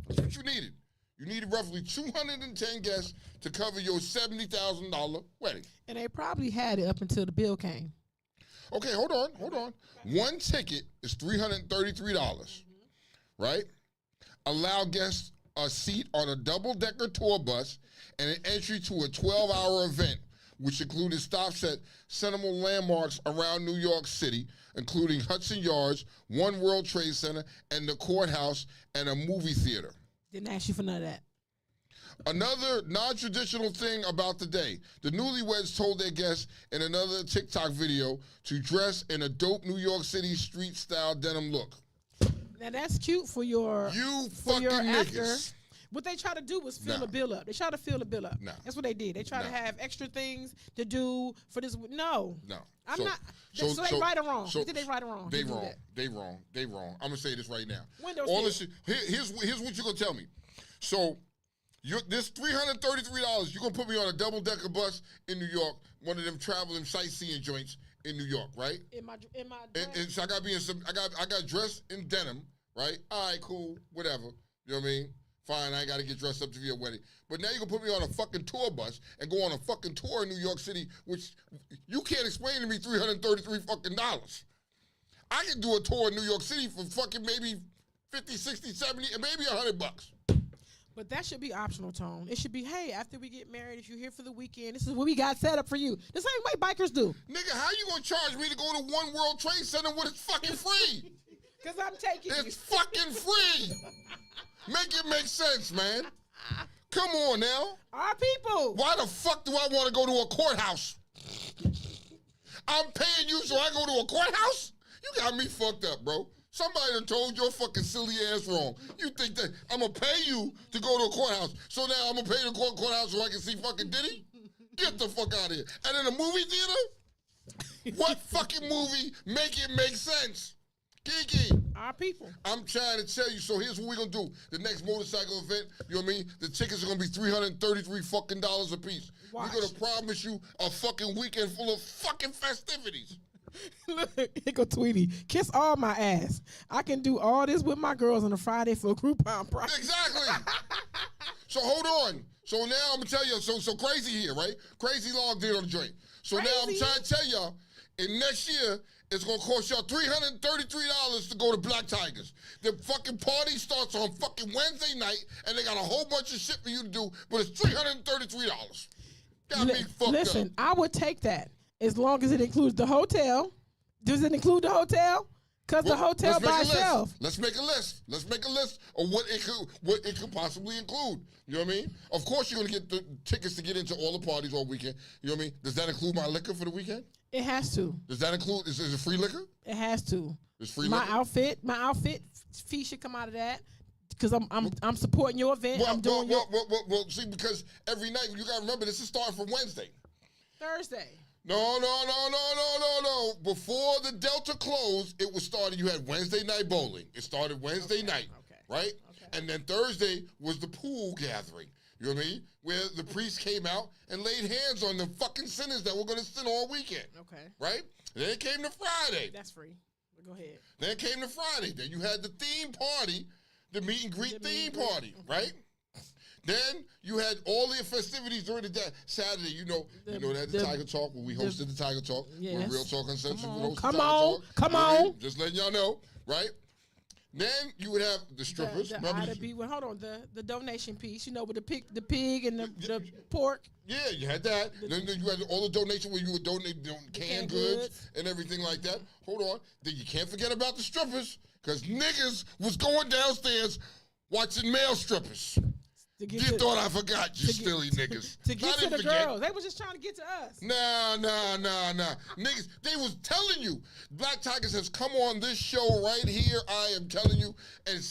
That's what you needed. You needed roughly 210 guests to cover your $70,000 wedding. And they probably had it up until the bill came. Okay, hold on. One ticket is $333, right? Allow guests a seat on a double-decker tour bus and an entry to a 12-hour event, which included stops at sentimental landmarks around New York City, including Hudson Yards, One World Trade Center, and the courthouse, and a movie theater. Didn't ask you for none of that. Another non-traditional thing about the day, the newlyweds told their guests in another TikTok video to dress in a dope New York City street-style denim look. Now that's cute for your niggas. after. What they try to do was fill the bill up. They try to fill the bill up. No. That's what they did. They try to have extra things to do for this. No. I'm not. So they right or wrong? So they right or wrong? They wrong. They wrong. They wrong. I'm gonna say this right now. Windows all this shit. Here's what you're gonna tell me. So this $333, you're gonna put me on a double-decker bus in New York, one of them traveling sightseeing joints in New York, right? In my and so I gotta be in some. I got dressed in denim, right? All right, cool, whatever. You know what I mean? Fine, I ain't got to get dressed up to be a wedding. But now you're going to put me on a fucking tour bus and go on a fucking tour in New York City, which you can't explain to me $333 fucking dollars. I can do a tour in New York City for fucking maybe 50, 60, 70, and maybe $100. But that should be optional, Tone. It should be, hey, after we get married, if you're here for the weekend, this is what we got set up for you. The same way bikers do. Nigga, how you going to charge me to go to One World Trade Center when it's fucking free? Because I'm taking you. It's fucking free. Make it make sense, man. Come on now. Our people. Why the fuck do I want to go to a courthouse? I'm paying you so I go to a courthouse? You got me fucked up, bro. Somebody done told your fucking silly ass wrong. You think that I'm going to pay you to go to a courthouse, so now I'm going to pay the courthouse so I can see fucking Diddy? Get the fuck out of here. And in a movie theater? What fucking movie make it make sense? Kiki. Our people. I'm trying to tell you, so here's what we're going to do. The next motorcycle event, you know what I mean? The tickets are going to be $333 fucking a piece. Watch. We're going to promise you a fucking weekend full of fucking festivities. Look, here go Tweety. Kiss all my ass. I can do all this with my girls on a Friday for a Groupon price. Exactly. So hold on. So now I'm gonna tell you. So Crazy here, right? Crazy logged in on the joint. So now I'm Crazy. trying to tell y'all, in next year, it's gonna cost y'all $333 to go to Black Tigers. The fucking party starts on fucking Wednesday night, and they got a whole bunch of shit for you to do, but it's $333. Got me fucked Listen, up. I would take that as long as it includes the hotel. Does it include the hotel? Because the hotel let's make by a list. itself. Let's make a list. Let's make a list of what it could possibly include. You know what I mean? Of course, you're gonna get the tickets to get into all the parties all weekend. You know what I mean? Does that include my liquor for the weekend? It has to. Does that include? Is it free liquor? It has to. It's free My liquor. outfit fee should come out of that because I'm supporting your event. I'm doing well, see, because every night you gotta remember this is starting from Wednesday. Thursday. No. Before the Delta closed, it was started. You had Wednesday night bowling. It started Wednesday night, right? Okay. And then Thursday was the pool gathering. You know what I mean? Where the priest came out and laid hands on the fucking sinners that were going to sin all weekend. Okay. Right? And then it came to Friday. That's free. Go ahead. Then it came to Friday. Then you had the theme party, the meet and greet theme party, right? Then you had all the festivities during the day. Saturday, you know, they had the Tiger Talk when we hosted the Tiger Talk. Yes. When Real Talk Uncensored. Come on. Just letting y'all know, right? Then you would have the strippers. Hold on, the donation piece, you know, with the pig and the pork. Yeah, you had that. Then you had all the donation where you would donate canned goods and everything like that. Hold on. Then you can't forget about the strippers, because niggas was going downstairs watching male strippers. You thought I forgot, you silly niggas. To get to the girls. They was just trying to get to us. Nah. Niggas, they was telling you. Black Tigers has come on this show right here, I am telling you. And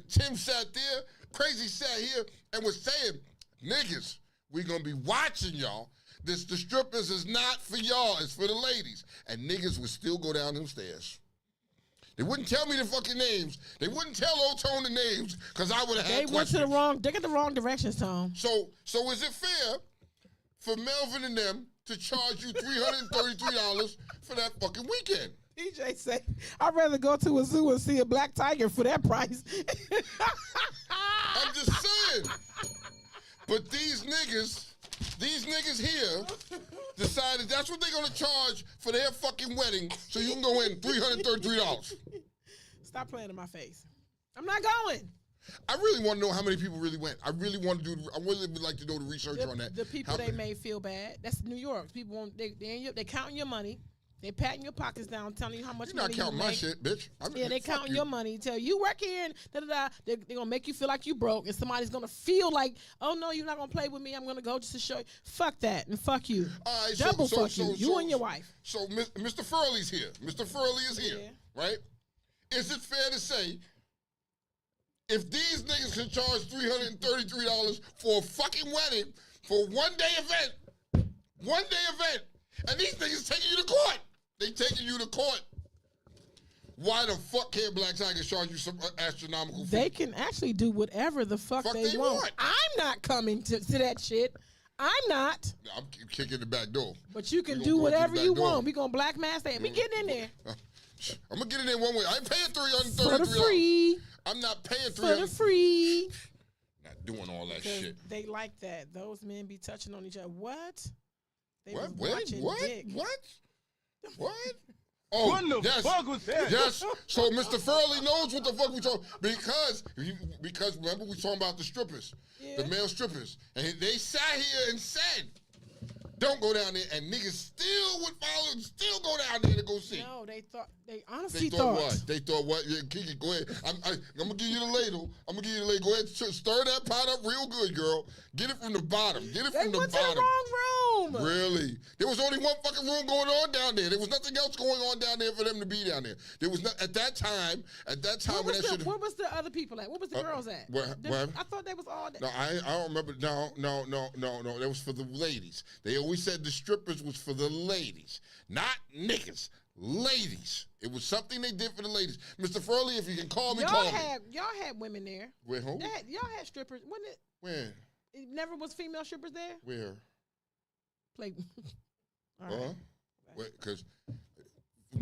Tim sat there, Crazy sat here, and was saying, niggas, we gonna be watching y'all. The strippers is not for y'all, it's for the ladies. And niggas would still go down them stairs. They wouldn't tell me the fucking names. They wouldn't tell O-Tone the names, because I would have had questions. They got the wrong directions, Tom. So is it fair for Melvin and them to charge you $333 for that fucking weekend? DJ say, I'd rather go to a zoo and see a black tiger for that price. I'm just saying. But these niggas here decided that's what they're going to charge for their fucking wedding, so you can go in $333. Stop playing in my face. I'm not going. I really want to know how many people really went. I really would like to know the research on that. The people they made feel bad. That's New York. People won't, they counting your money. They patting your pockets down, telling you how much money you make. You're not counting my shit, bitch. They counting your money. Tell you work here and da-da-da. They're going to make you feel like you broke, and somebody's going to feel like, oh, no, you're not going to play with me. I'm going to go just to show you. Fuck that, and fuck you. All right, Double fuck you. You and your wife. So Mr. Furley's here. Mr. Furley is here, right? Is it fair to say, if these niggas can charge $333 for a fucking wedding, for a one-day event, and these niggas taking you to court, they taking you to court, why the fuck can't Black Tigers charge you some astronomical fee? They can actually do whatever the fuck they want. I'm not coming to that shit. I'm not. I'm kicking the back door. But you can do whatever you want. We gonna black mass that. We getting in there. I'm gonna get in there one way. I ain't paying $333. For the free. I'm not paying $300. For the free. Not doing all that shit. They like that. Those men be touching on each other. What? They what? Was watching dick. What? Oh, what the fuck was that? Yes. So Mr. Furley knows what the fuck we talking because remember we talking about the strippers, the male strippers, and they sat here and said, "Don't go down there," and niggas still would follow, still go down there to go see. No, they honestly thought what? They thought what? Yeah, Kiki, go ahead. I'm gonna give you the ladle. Go ahead, stir that pot up real good, girl. Get it from the bottom. They went to the wrong room. Really? There was only one fucking room going on down there. There was nothing else going on down there for them to be down there. There was not at that time. Where was the other people at? Where was the girls at? I thought they was all there. No, I don't remember. No. That was for the ladies. They always said the strippers was for the ladies, not niggas. Ladies. It was something they did for the ladies. Mr. Furley, if you can call me, call me. Y'all had women there. With who? Y'all had strippers. Wasn't it? Where? It never was female strippers there? Where? Play. All right. Because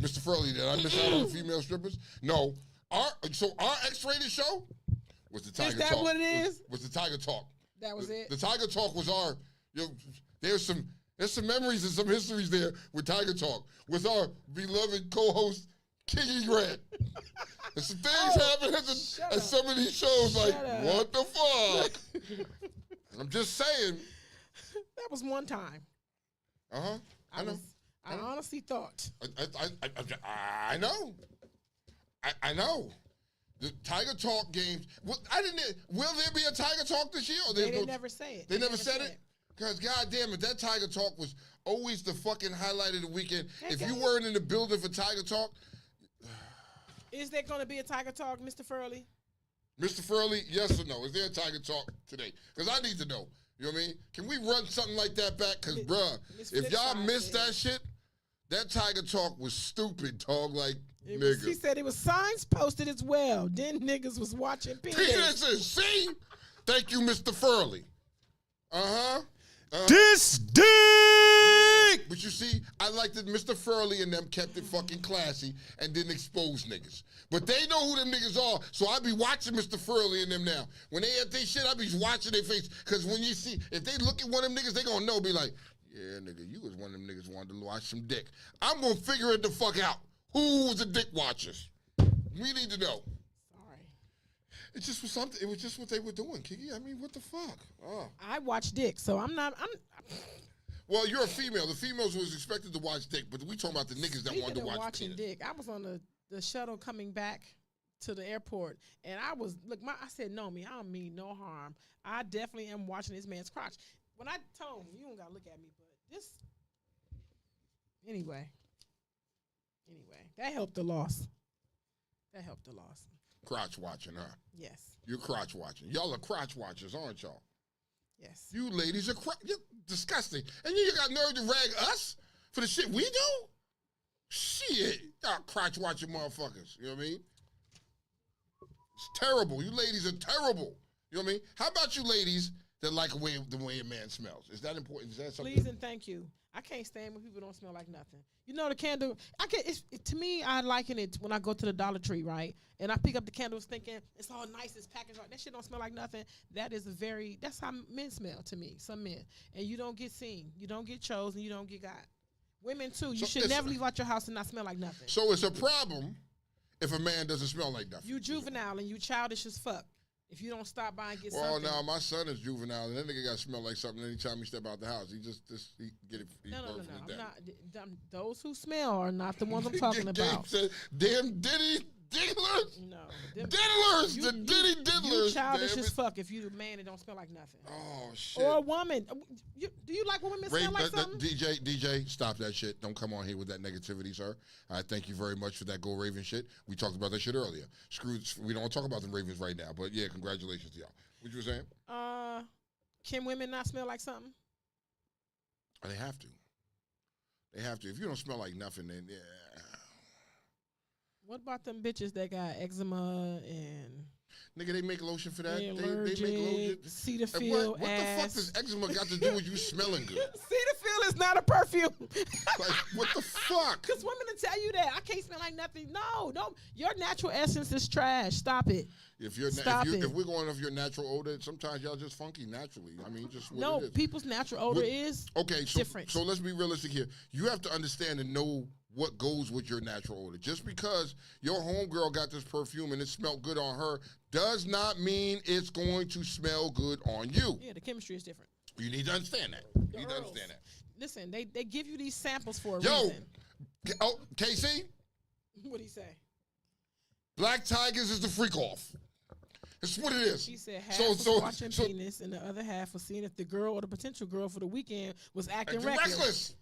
Mr. Furley, did I miss out on female strippers? No. Our X-rated show was the Tiger Talk. Is that what it is? Was the Tiger Talk. That was it? The Tiger Talk was our, there's some memories and some histories there with Tiger Talk, with our beloved co-host, Kingy Grant. And some things happen at some of these shows like, what the fuck? I'm just saying. That was one time. Uh-huh. I know. I honestly thought. I know. I know. The Tiger Talk games. Will there be a Tiger Talk this year? Or They didn't never say it. They never said it? Because, goddamn it, that Tiger Talk was always the fucking highlight of the weekend. If you weren't in the building for Tiger Talk. Is there going to be a Tiger Talk, Mr. Furley? Mr. Furley, yes or no? Is there a Tiger Talk today? Because I need to know. You know what I mean? Can we run something like that back? Because, bruh, if y'all missed that shit, that Tiger Talk was stupid, dog. Like, nigga. He said it was signs posted as well. Then niggas was watching penises. See? Thank you, Mr. Furley. This dick! But you see, I like that Mr. Furley and them kept it fucking classy and didn't expose niggas. But they know who them niggas are, so I be watching Mr. Furley and them now. When they at their shit, I be watching their face. Because when you see, if they look at one of them niggas, they gonna know, be like, yeah, nigga, you was one of them niggas wanted to watch some dick. I'm gonna figure it the fuck out. Who was the dick watchers? We need to know. Sorry. It just was something. It was just what they were doing, Kiki. I mean, what the fuck? Oh. I watch dick, so I'm not. Well, you're a female. The females was expected to watch dick, but we talking about the niggas that wanted to watch watching dick. I was on the shuttle coming back to the airport, and I was I said, no, me, I don't mean no harm. I definitely am watching this man's crotch. When I told him, you don't gotta look at me, but this. Anyway, that helped the loss. Crotch watching, huh? Yes. You're crotch watching. Y'all are crotch watchers, aren't y'all? Yes. You ladies are you're disgusting. And you got nerve to rag us for the shit we do? Shit. Y'all crotch watching motherfuckers. You know what I mean? It's terrible. You ladies are terrible. You know what I mean? How about you ladies that like the way a man smells? Is that important? Is that something? Please and thank you. I can't stand when people don't smell like nothing. You know the candle. To me, I liken it when I go to the Dollar Tree, right? And I pick up the candles thinking it's all nice, it's packaged right. That shit don't smell like nothing. That's how men smell to me. Some men, and you don't get seen, you don't get chosen, you don't get got. Women too. You should never leave out your house and not smell like nothing. So it's a problem if a man doesn't smell like nothing. You juvenile and you childish as fuck. If you don't stop by and get something. Well, now my son is juvenile, and that nigga got to smell like something anytime he step out the house. He get it. No. I'm not. Those who smell are not the ones I'm talking about. Said, damn Diddy diddlers. No. Diddlers. The Diddy diddlers. You childish as fuck if you a man that don't smell like nothing. Oh, shit. Or a woman. Do you like when women smell like something? DJ, stop that shit. Don't come on here with that negativity, sir. I thank you very much for that Go Raven shit. We talked about that shit earlier. We don't want to talk about the Ravens right now, but yeah, congratulations to y'all. What you were saying? Can women not smell like something? They have to. They have to. If you don't smell like nothing, then yeah. What about them bitches that got eczema and nigga, they make lotion for that. They make lotion. Cetaphil. What the fuck does eczema got to do with you smelling good? Cetaphil is not a perfume. Like, what the fuck? Because women will tell you that I can't smell like nothing. No, your natural essence is trash. Stop it. If we're going off your natural odor, sometimes y'all just funky naturally. I mean, just what it is. People's natural odor is different. So let's be realistic here. You have to understand and know what goes with your natural odor. Just because your homegirl got this perfume and it smelled good on her does not mean it's going to smell good on you. Yeah, the chemistry is different. You need to understand that. You need to understand that. Listen, they give you these samples for a reason. Oh, KC? What'd he say? Black Tigers is the freak off. That's what it is. She said half was watching penis and the other half was seeing if the girl or the potential girl for the weekend was acting reckless.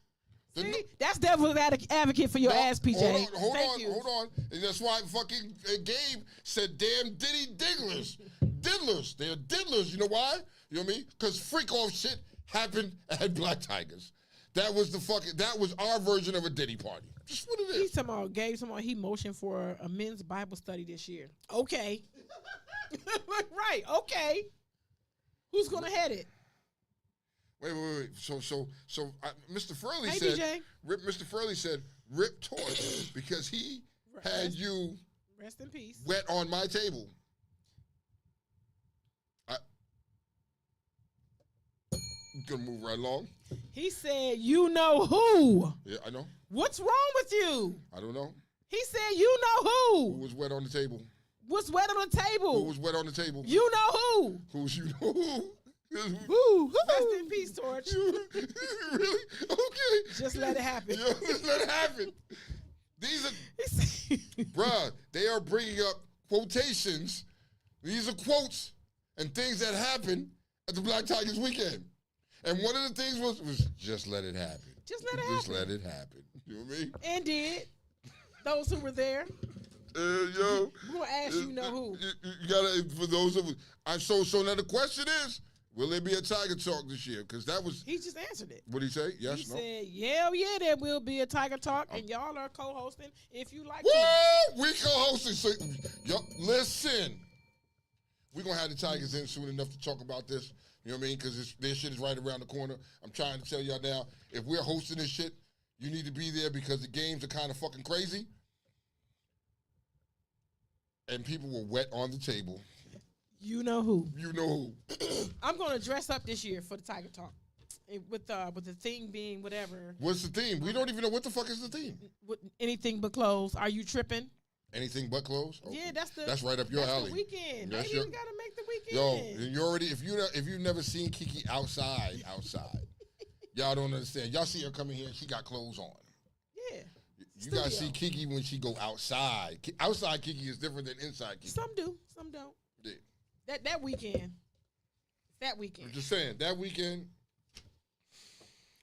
See, that's devil's advocate for your ass, PJ. Hold on. And that's why fucking Gabe said, damn Diddy Diddlers. Diddlers. They're diddlers. You know why? You know what I mean? Because freak off shit happened at Black Tigers. That was our version of a Diddy party. Just what it is. He's talking about Gabe, he motioned for a men's Bible study this year. Okay. Right, okay. Who's going to head it? Wait. So, Mr. Furley Hey, said, DJ. Mr. Furley said, Rip Torch because he had you Rest in peace. wet on my table. Gonna move right along. He said, "You know who? Yeah, I know. What's wrong with you?" I don't know. He said, "You know Who who? was wet on the table? What's wet on the Who table? was wet on the table? You know who? Who's you know who? Who? Rest in peace, Torch. Really? Okay. Just let it happen." Yo, just let it happen. These are, He said- bruh, they are bringing up quotations. These are quotes and things that happened at the Black Tigers weekend. And one of the things was just let it happen. Just let it Just happen. let it happen. You know what I mean? And did. Those who were there. Yo. We're gonna ask you know who. You gotta, for those of us. So now the question is, will there be a Tiger Talk this year? Because that was, He just answered it. what did he say? Yes, He no? said, "Yeah, there will be a Tiger Talk, and y'all are co-hosting if you like Woo! to." We co-hosting. So, yo, listen. We're going to have the Tigers in soon enough to talk about this. You know what I mean? Because this shit is right around the corner. I'm trying to tell y'all now, if we're hosting this shit, you need to be there because the games are kind of fucking crazy. And people were wet on the table. You know who. You know who. I'm gonna dress up this year for the Tiger Talk, with the theme being whatever. What's the theme? We don't even know what the fuck is the theme. With anything but clothes. Are you tripping? Anything but clothes? Oh, Yeah, that's right up your that's alley. The weekend. That's Maybe your- we gotta make the Yo, weekend. you already if you've never seen Kiki outside, y'all don't understand. Y'all see her coming here, she got clothes on. Yeah. You gotta see Studio. Kiki when she go outside. Outside Kiki is different than inside Kiki. Some do, some don't. Yeah. That weekend. That weekend. I'm just saying that weekend.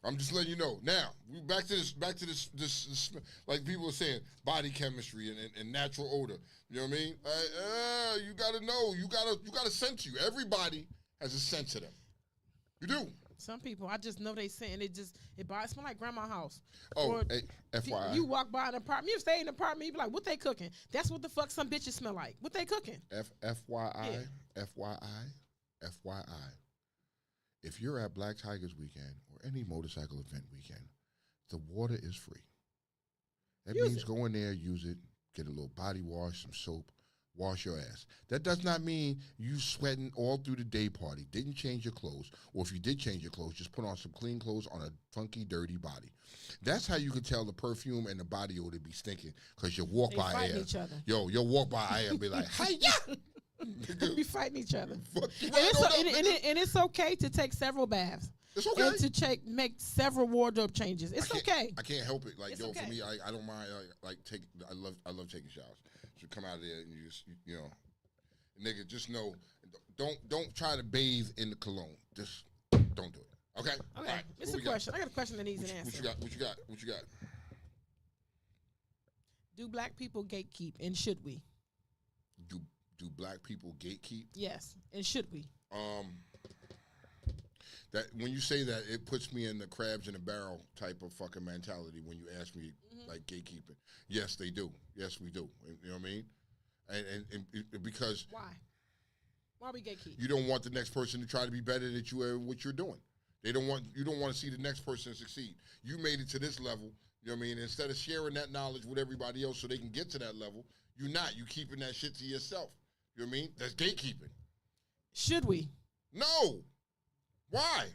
I'm just letting you know. Now we back to this like people are saying, body chemistry and natural odor. You know what I mean? You gotta know. You gotta sense you. Everybody has a sense of them. You do. Some people, I just know they saying it smell like grandma's house. Oh, Or hey, FYI. You walk by an apartment, you stay in an apartment, you be like, what they cooking? That's what the fuck some bitches smell like. What they cooking? FYI, Yeah. FYI. If you're at Black Tigers weekend or any motorcycle event weekend, the water is free. That Use means it. go in there, use it, get a little body wash, some soap, wash your ass. That does not mean you sweating all through the day party, didn't change your clothes, or if you did change your clothes, just put on some clean clothes on a funky, dirty body. That's how you can tell the perfume and the body odor be stinking, because you walk They by fighting air. each other. Yo, you'll walk by air and be like, hi-ya! They be fighting each other. Fuck you And right it's, on up, and, nigga. and it's okay to take several baths. It's okay. And to make several wardrobe changes. It's okay. I can't help it. Like, It's yo, okay. for me, I don't mind. I love taking showers. So come out of there and you just, you know, nigga, just know, don't try to bathe in the cologne. Just don't do it. Okay. Okay. All right, It's what a we got? question. I got a question that needs an What answer. you got? What you got? Do black people gatekeep, and should we? Do black people gatekeep? Yes, and should we? That when you say that, it puts me in the crabs in a barrel type of fucking mentality when you ask me like gatekeeping. Yes, they do. Yes, we do. You know what I mean? And because Why? Why we gatekeep? you don't want the next person to try to be better than you at what you're doing. You don't want to see the next person succeed. You made it to this level. You know what I mean? Instead of sharing that knowledge with everybody else so they can get to that level, you're not. You keeping that shit to yourself. You know what I mean? That's gatekeeping. Should we? No. Why?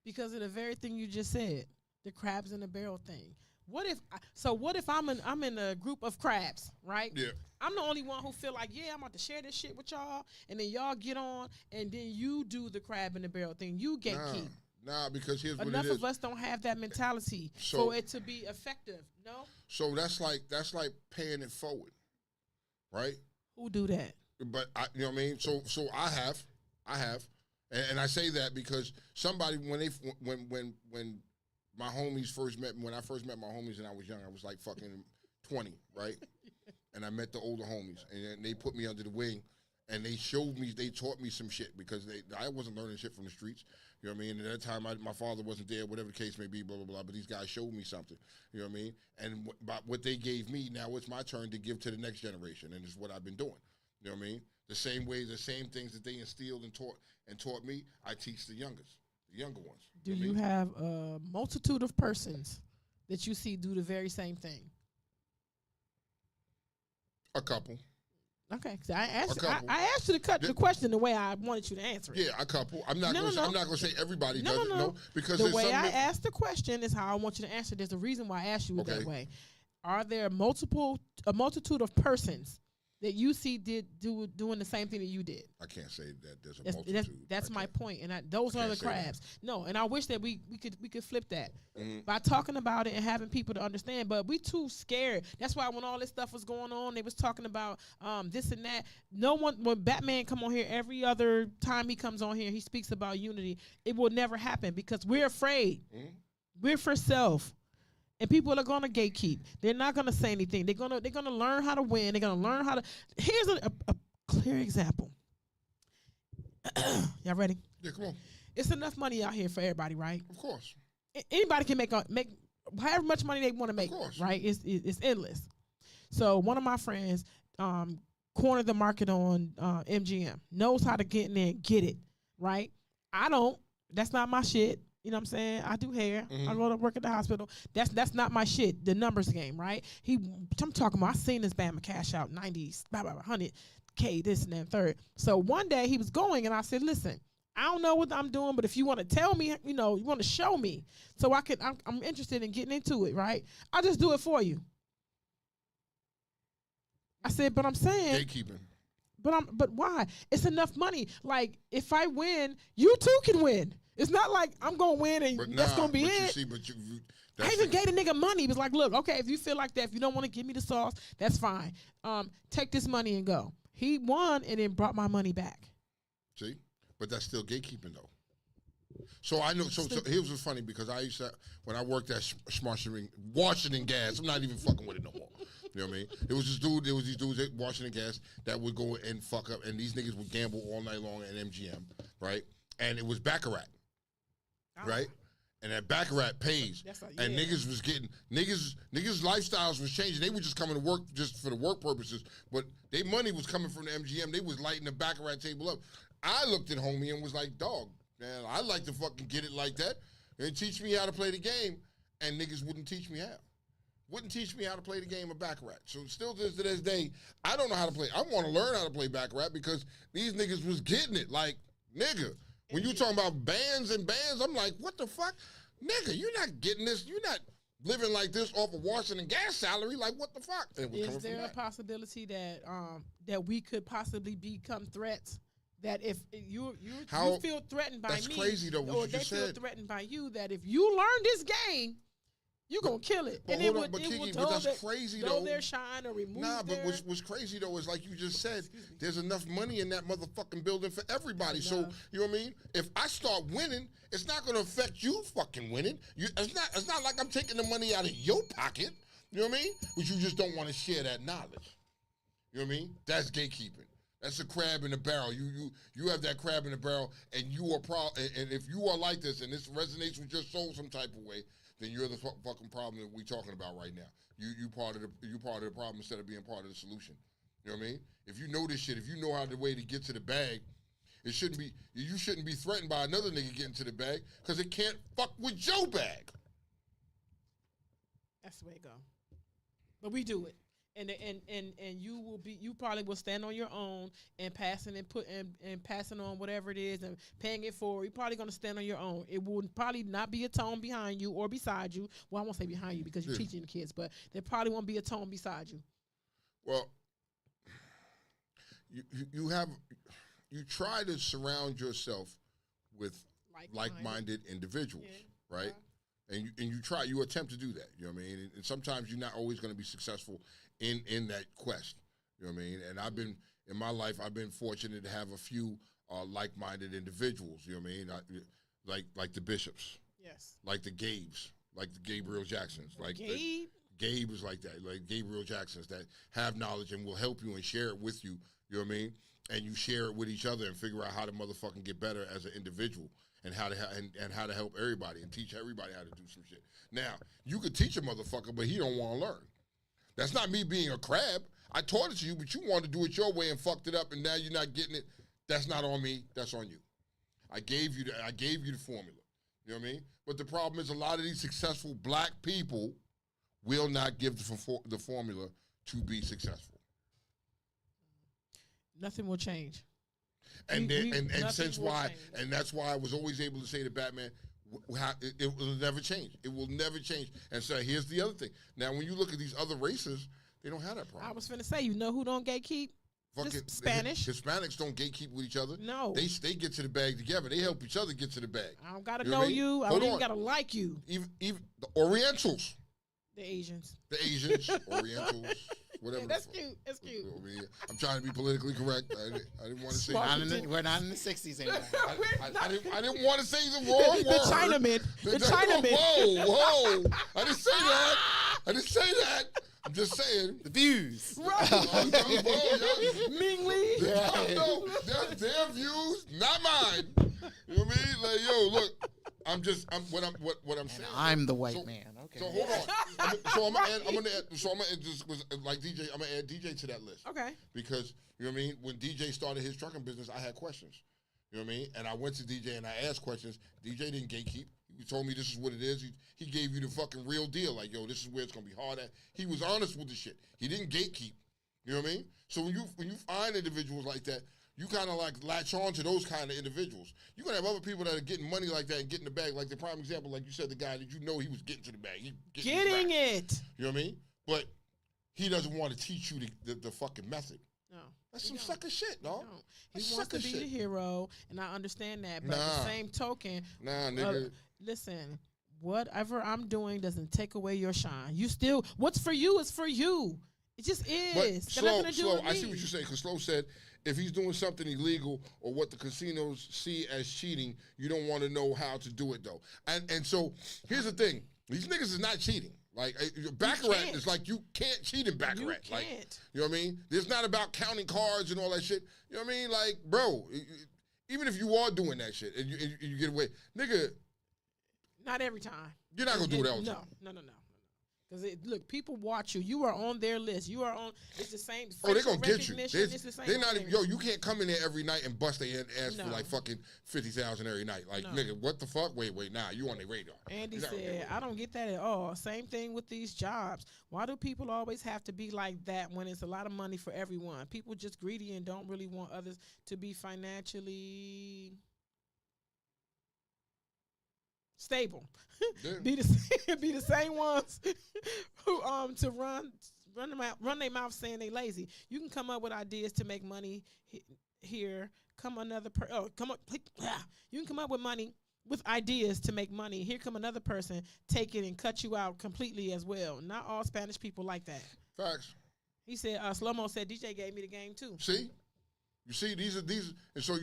Because of the very thing you just said, the crabs in the barrel thing. What if I'm in a group of crabs, right? Yeah. I'm the only one who feel like, yeah, I'm about to share this shit with y'all, and then y'all get on, and then you do the crab in the barrel thing. You gatekeep. Nah, because here's what Enough it is. of us don't have that mentality So- for it to be effective. No? So that's like paying it forward, right? Who do that? But you know what I mean. So I have, and I say that because somebody when my homies first met me, when I first met my homies and I was young, I was like fucking 20, right? And I met the older homies, and then they put me under the wing, and they taught me some shit because I wasn't learning shit from the streets. You know what I mean? At that time, my father wasn't there, whatever the case may be, blah, blah, blah. But these guys showed me something. You know what I mean? And by what they gave me, now it's my turn to give to the next generation, and it's what I've been doing. You know what I mean? The same way, the same things that they instilled and taught me, I teach the youngest. The younger ones. Do know what I you mean? have a multitude of persons that you see do the very same thing? A couple. Okay, 'cause I asked you, couple. I asked you to cut the question the way I wanted you to answer it. Yeah, a couple. I'm not No, going no, I'm not going to say everybody No, does it. no. No, because The there's way some I that- asked the question is how I want you to answer. There's a reason why I asked you it that Okay. way. Are there a multitude of persons that you see doing the same thing that you did? I can't say that there's a That's, multitude. that's I my can't. point, and those are can't the say that. crabs. No, and I wish that we could flip that Mhm. by talking about it and having people to understand. But we too scared. That's why when all this stuff was going on, they was talking about this and that. No one, when Batman come on here, every other time he comes on here, he speaks about unity. It will never happen because we're afraid. Mhm. We're for self. And people are gonna gatekeep. They're not gonna say anything. They're gonna learn how to win. They're gonna learn how to. Here's a clear example. Y'all ready? Yeah, come on. It's enough money out here for everybody, right? Of course. Anybody can make however much money they want to make, course. right? It's endless. So one of my friends cornered the market on MGM. Knows how to get in there and get it, right? I don't. That's not my shit. You know what I'm saying? I do hair. I go to work at the hospital. That's not my shit. The numbers game, right? I'm talking about. I seen this Bama cash out 90s, 100K, this and that, third. So one day he was going, and I said, "Listen, I don't know what I'm doing, but if you want to tell me, you want to show me, so I'm interested in getting into it, right? I'll just do it for you." I said, "But I'm saying, Gatekeeping. but why? It's enough money. Like if I win, you too can win. It's not like I'm gonna win and But that's gonna be but it." You see, but you I that's even the- gave the nigga money. He was like, "Look, okay, if you feel like that, if you don't want to give me the sauce, that's fine. Take this money and go." He won and then brought my money back. See, but that's still gatekeeping though. So I know. So here's what's funny because I used to when I worked at Washington Gas. I'm not even fucking with it no more. You know what I mean? There was this dude. There was these dudes at Washington Gas that would go and fuck up, and these niggas would gamble all night long at MGM, right? And it was baccarat, right? And that baccarat pays, and niggas was getting niggas lifestyles was changing. They were just coming to work just for the work purposes, but their money was coming from the MGM. They was lighting the baccarat table up. I looked at homie and was like, "Dog, man, I'd like to fucking get it like that and teach me how to play the game." And niggas wouldn't teach me how. Wouldn't teach me how to play the game of baccarat. So still to this day, I don't know how to play. I want to learn how to play baccarat because these niggas was getting it. Like, nigga, when you talking about bands and bands, I'm like, what the fuck? Nigga, you're not getting this. You're not living like this off of Washington Gas salary. Like, what the fuck? And it was Is coming there from a that. possibility that that we could possibly become threats? That if you How- feel threatened by that's me, crazy, though, what or you they just feel said. threatened by you, that if you learn this game, you gonna kill it, But and hold it on, would, but it Kiki, would but dull that's their, crazy, dull though. their shine or remove Nah, but their. what's crazy though is like you just said, there's enough money in that motherfucking building for everybody. So you know what I mean? If I start winning, it's not gonna affect you fucking winning. It's not like I'm taking the money out of your pocket. You know what I mean? But you just don't want to share that knowledge. You know what I mean? That's gatekeeping. That's a crab in the barrel. You have that crab in the barrel, and you are and if you are like this, and this resonates with your soul some type of way, then you're the fucking problem that we're talking about right now. You part of the problem instead of being part of the solution. You know what I mean? If you know this shit, if you know how the way to get to the bag, you shouldn't be threatened by another nigga getting to the bag because it can't fuck with your bag. That's the way it go. But we do it. And you probably will stand on your own and passing on whatever it is and paying it forward. You're probably gonna stand on your own. It will probably not be a tone behind you or beside you. Well, I won't say behind you because you're teaching the kids, but there probably won't be a tone beside you. Well, you try to surround yourself with like-minded individuals, right? And you attempt to do that. You know what I mean? And sometimes you're not always going to be successful in that quest. You know what I mean? And in my life, I've been fortunate to have a few like-minded individuals. You know what I mean? Like the Bishops. Yes. Like the Gabes. Like the Gabriel Jacksons. Like Gabe? Gabe is like that. Like Gabriel Jacksons that have knowledge and will help you and share it with you. You know what I mean? And you share it with each other and figure out how to motherfucking get better as an individual. And how to help everybody and teach everybody how to do some shit. Now, you could teach a motherfucker, but he don't want to learn. That's not me being a crab. I taught it to you, but you wanted to do it your way and fucked it up, and now you're not getting it. That's not on me. That's on you. I gave you the formula. You know what I mean? But the problem is a lot of these successful black people will not give the formula to be successful. Nothing will change. And since why, change. and that's why I was always able to say to Batman, it will never change. It will never change. And so here's the other thing. Now, when you look at these other races, they don't have that problem. I was finna say, you know who don't gatekeep? Just Spanish. Hispanics don't gatekeep with each other. No. They get to the bag together. They help each other get to the bag. I don't gotta You know know what I mean? you. I Hold don't even on. gotta like you. Even the Orientals, The Asians. the Asians, Orientals, whatever. Yeah, that's the fuck. cute. That's cute. I mean, I'm trying to be politically correct. I didn't want to say. Smart. We're not in the 60s anymore. I didn't want to say the wrong word. The Chinaman. The Chinaman. Whoa. I didn't say that. I didn't say that. I'm just saying. The views. Ming Lee. No, their views, not mine. You know what I mean? Like, yo, look, I'm And saying. I'm the white man. Okay. So hold on. I'm gonna add just like DJ. I'm gonna add DJ to that list. Okay. Because you know what I mean. When DJ started his trucking business, I had questions. You know what I mean? And I went to DJ and I asked questions. DJ didn't gatekeep. He told me this is what it is. He gave you the fucking real deal. Like, yo, this is where it's gonna be hard at. He was honest with the shit. He didn't gatekeep. You know what I mean? So when you find individuals like that, you kind of like latch on to those kind of individuals. You're gonna have other people that are getting money like that and getting the bag. Like the prime example, like you said, the guy that you know he was getting to the bag. Getting it. You know what I mean? But he doesn't want to teach you the fucking method. No. That's some sucker shit, dog. No. He That's wants to sucker be shit. the hero, and I understand that. But at Nah. the same token, Nah, nigga. listen, whatever I'm doing doesn't take away your shine. You still, what's for you is for you. It just is. But It's got nothing to do Slow, with I me. see what you're saying. Because Slow said, if he's doing something illegal or what the casinos see as cheating, you don't want to know how to do it though. And so here's the thing: these niggas is not cheating. Like Baccarat can't. is like you can't cheat in Baccarat. You Like can't. you know what I mean? It's not about counting cards and all that shit. You know what I mean? Like, bro, even if you are doing that shit and you get away, nigga, Not every time. you're not gonna do it all the time. No. Because look, people watch you. You are on their list. You are on. It's the same. Oh, they're facial gonna get you. recognition, It's the same. They're not even, thing. yo, you can't come in there every night and bust their ass for No. like fucking 50,000 every night. Like, No. nigga, what the fuck? Wait, nah, you on their radar. Andy You're not gonna said, do it. I don't get that at all. Same thing with these jobs. Why do people always have to be like that when it's a lot of money for everyone? People just greedy and don't really want others to be financially stable. Yeah. be the same ones who to run their mouth saying they lazy. You can come up with ideas to make money here. You can come up with money with ideas to make money. Here come another person, take it and cut you out completely as well. Not all Spanish people like that. Facts. He said, Slow-Mo said DJ gave me the game too. See? You see, these, and so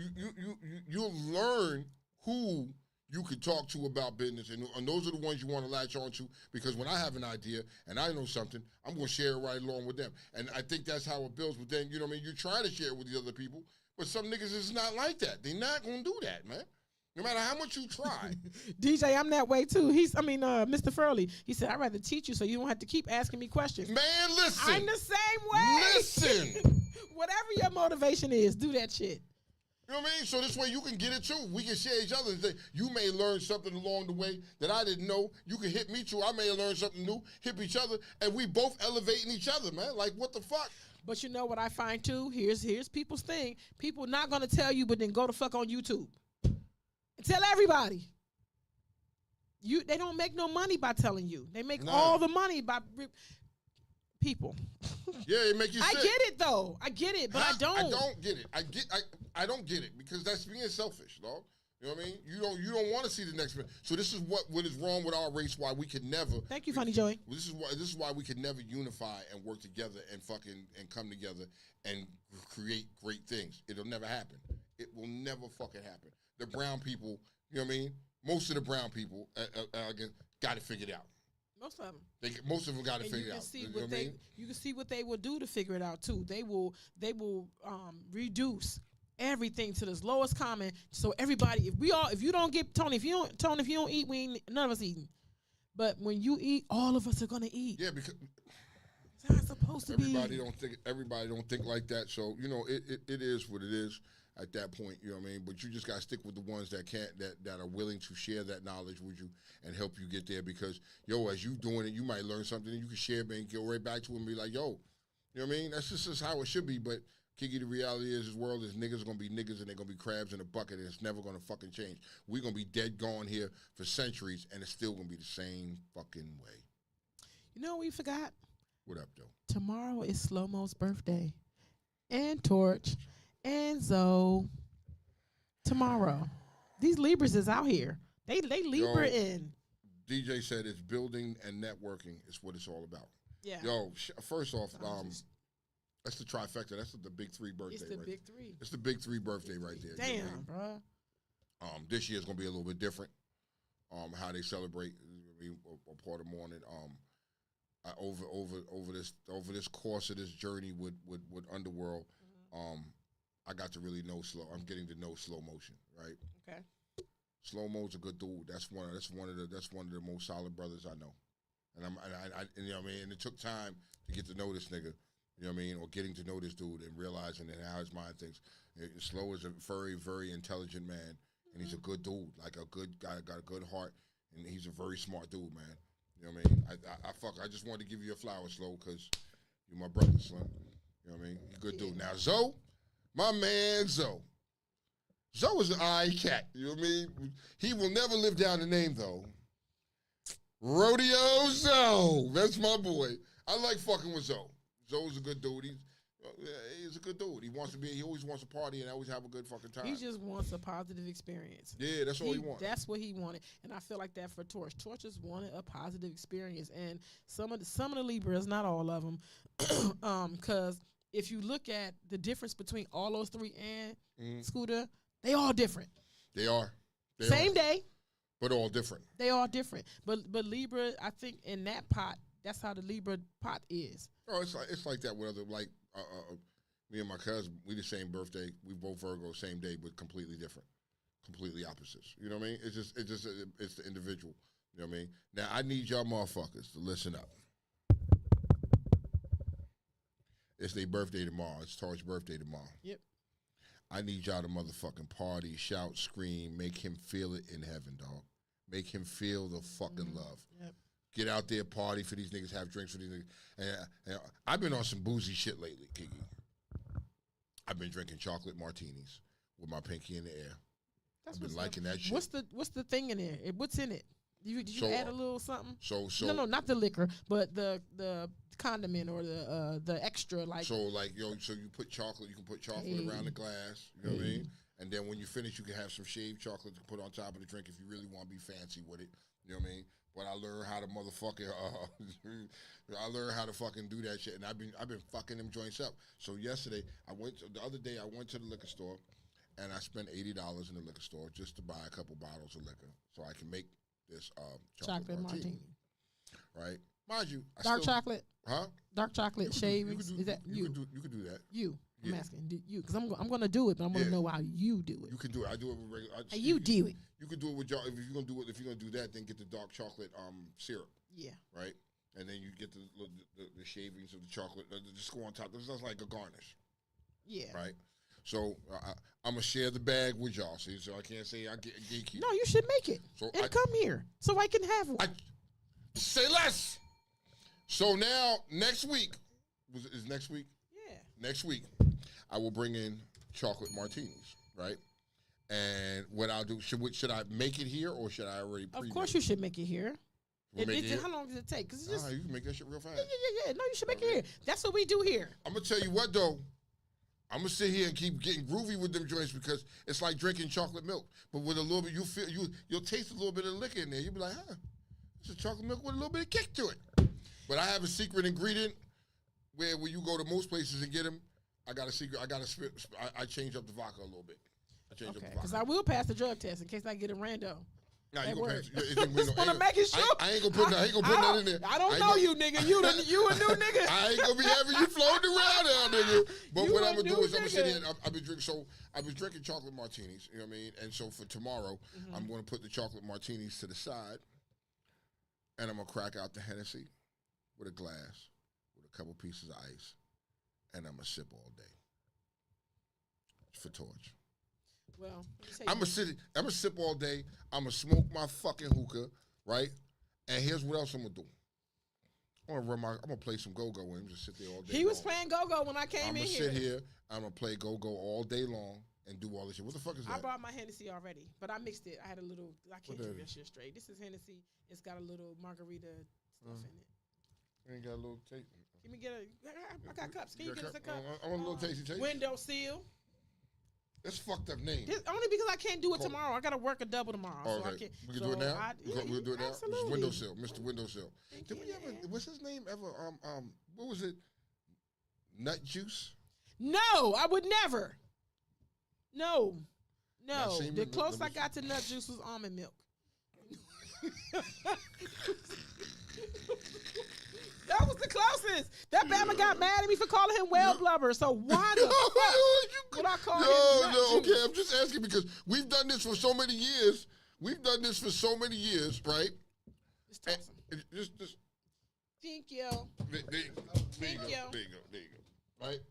you'll learn who you can talk to about business, and those are the ones you want to latch on to, because when I have an idea and I know something, I'm going to share it right along with them. And I think that's how it builds. But then, you know what I mean, you're trying to share it with the other people, but some niggas is not like that. They're not going to do that, man. No matter how much you try. DJ, I'm that way too. Mr. Furley. He said, I'd rather teach you so you don't have to keep asking me questions. Man, listen. I'm the same way. Listen. Whatever your motivation is, do that shit. You know what I mean? So this way you can get it too. We can share each other and say, you may learn something along the way that I didn't know. You can hit me too. I may have learned something new, hit each other, and we both elevating each other, man. Like, what the fuck? But you know what I find too? Here's people's thing. People not gonna tell you, but then go to fuck on YouTube. Tell everybody. They don't make no money by telling you. They make all the money by people. Yeah, it make you sick. I get it though. I get it, but I don't. I don't get it. I don't get it, because that's being selfish, dog. You know what I mean? You don't want to see the next man. So this is what is wrong with our race. Why we can never. Thank you, Funny Joey. This is why we can never unify and work together and come together and create great things. It'll never happen. It will never fucking happen. The brown people, you know what I mean? Most of the brown people, again, got it figured out. Most of them. Most of them got it figured out. See You know what what I mean? You can see what they will do to figure it out too. They will reduce everything to the lowest common. So everybody, if you don't get Tony, if you don't eat, none of us eating. But when you eat, all of us are gonna eat. Yeah, because it's not supposed to everybody be. Everybody don't think like that. So you know, it is what it is. at that point, you know what I mean? But you just gotta stick with the ones that that are willing to share that knowledge with you and help you get there because, yo, as you doing it, you might learn something and you can share it and go right back to them and be like, yo, you know what I mean? That's just how it should be, but Kiki, the reality is this world is niggas are gonna be niggas and they're gonna be crabs in a bucket and it's never gonna fucking change. We're gonna be dead gone here for centuries and it's still gonna be the same fucking way. You know what we forgot? What up, though? Tomorrow is Slow Mo's birthday. And Torch. And Zoe. Tomorrow. These Libras is out here. They Libra in. DJ said it's building and networking is what it's all about. Yeah. Yo, first off, that's the trifecta. That's the big three birthday. It's the right big there. three. It's the big three birthday right there. Damn, bro. This year's gonna be a little bit different. How they celebrate a part of the morning. Over this course of this journey with Underworld, I got to really know I'm getting to know Slow Motion, right? Okay. Slow Mo's a good dude. That's one of the most solid brothers I know, and I you know what I mean. And it took time to get to know this nigga, you know what I mean, or getting to know this dude and realizing that how his mind thinks. Slow is a very, very intelligent man, and he's a good dude, like a good guy, got a good heart, and he's a very smart dude, man. You know what I mean? I just wanted to give you a flower, Slow, because you're my brother, son. You know what I mean? You're a good dude. Now, Zoe, my man Zoe. Zoe is an eye cat. You know what I mean? He will never live down the name, though. Rodeo Zoe. That's my boy. I like fucking with Zoe. Zoe's a good dude. He's a good dude. He always wants to party and always have a good fucking time. He just wants a positive experience. Yeah, that's all he wants. That's what he wanted. And I feel like that for Torch. Torch just wanted a positive experience. And some of the Libras, not all of them, because if you look at the difference between all those three and Scooter, they all different. They are. Same day. But all different. They all different. But Libra, I think in that pot, that's how the Libra pot is. Oh, it's like that with other, like, me and my cousin, we the same birthday. We both Virgo, same day, but completely different. Completely opposites. You know what I mean? It's the individual. You know what I mean? Now, I need y'all motherfuckers to listen up. It's their birthday tomorrow. It's Torch's birthday tomorrow. Yep. I need y'all to motherfucking party, shout, scream, make him feel it in heaven, dog. Make him feel the fucking love. Yep. Get out there, party for these niggas, have drinks for these niggas. And I've been on some boozy shit lately, Kiki. I've been drinking chocolate martinis with my pinky in the air. I've been liking that shit. What's the thing in there? What's in it? Did you add a little something? So no, not the liquor, but the condiment or the extra like. So you put chocolate. You can put chocolate around the glass. You know what I mean? And then when you finish, you can have some shaved chocolate to put on top of the drink if you really want to be fancy with it. You know what I mean? But I learned how to motherfucking I learned how to fucking do that shit, and I've been fucking them joints up. So the other day I went to the liquor store, and I spent $80 in the liquor store just to buy a couple bottles of liquor so I can make this chocolate martini. Right, mind you, dark chocolate, huh? Dark chocolate shavings. Is that you? You could do that. I'm asking you because I'm gonna do it, but I'm gonna know how you do it. You can do it. I do it with regular. You do it. You can do it with y'all. If you're gonna do that, then get the dark chocolate syrup. Yeah. Right, and then you get the shavings of the chocolate. Just go on top. This is like a garnish. Yeah. Right. So I'm gonna share the bag with y'all. See, so I can't say I get geeky. No, you should make it and come here so I can have one. Say less. So now next week is next week. Yeah. Next week, I will bring in chocolate martinis, right? And what I'll do, should I make it here or should I already pre-make? Of course you should make it here. How long does it take? Cause it's just, you can make that shit real fast. Yeah. No, you should make it here. That's what we do here. I'm going to tell you what, though. I'm going to sit here and keep getting groovy with them joints because it's like drinking chocolate milk. But with a little bit, you'll taste a little bit of liquor in there. You'll be like, it's a chocolate milk with a little bit of kick to it. But I have a secret ingredient where when you go to most places and get them, I got a secret. I change up the vodka a little bit. Because I will pass the drug test in case I get a rando. Nah, you gonna pass. Just want to make it sure. I ain't gonna put that in there. I don't know you, nigga. You a new nigga. I ain't gonna be having you floating around now, nigga. But what I'm gonna do is I'm gonna sit here. I've been drinking. So I was drinking chocolate martinis. You know what I mean? And so for tomorrow, I'm gonna put the chocolate martinis to the side, and I'm gonna crack out the Hennessy with a glass with a couple pieces of ice, and I'm gonna sip all day. For Torch. Well, I'm gonna sip all day. I'm gonna smoke my fucking hookah, right? And here's what else I'm gonna do. I'm gonna play some go-go and just sit there all day. He was playing go-go when I came I'm in gonna here. sit here. I'm gonna play go-go all day long and do all this shit. What the fuck is that? I brought my Hennessy already, but I mixed it. I had a little. I can't drink that shit straight. This is Hennessy. It's got a little margarita stuff in it. Ain't got a little taste. Can we get I got cups. Can you get us a cup? I want a little tasty taste. Window seal. That's a fucked up name. Only because I can't do it tomorrow. I got to work a double tomorrow. Oh, So I okay. can't. We can do it now? We'll do it now? Absolutely. Windowsill. Mr. Windowsill. Did we ever, what's his name ever, what was it? Nut Juice? No, I would never. No. Now, see, The closest I got to nut juice was almond milk. That was the closest. That Bama got mad at me for calling him well blubber. So why the fuck would I call him nut juice? Okay, I'm just asking because we've done this for so many years. Right? Just toss him. Just Thank you. there you go. There you go. Right?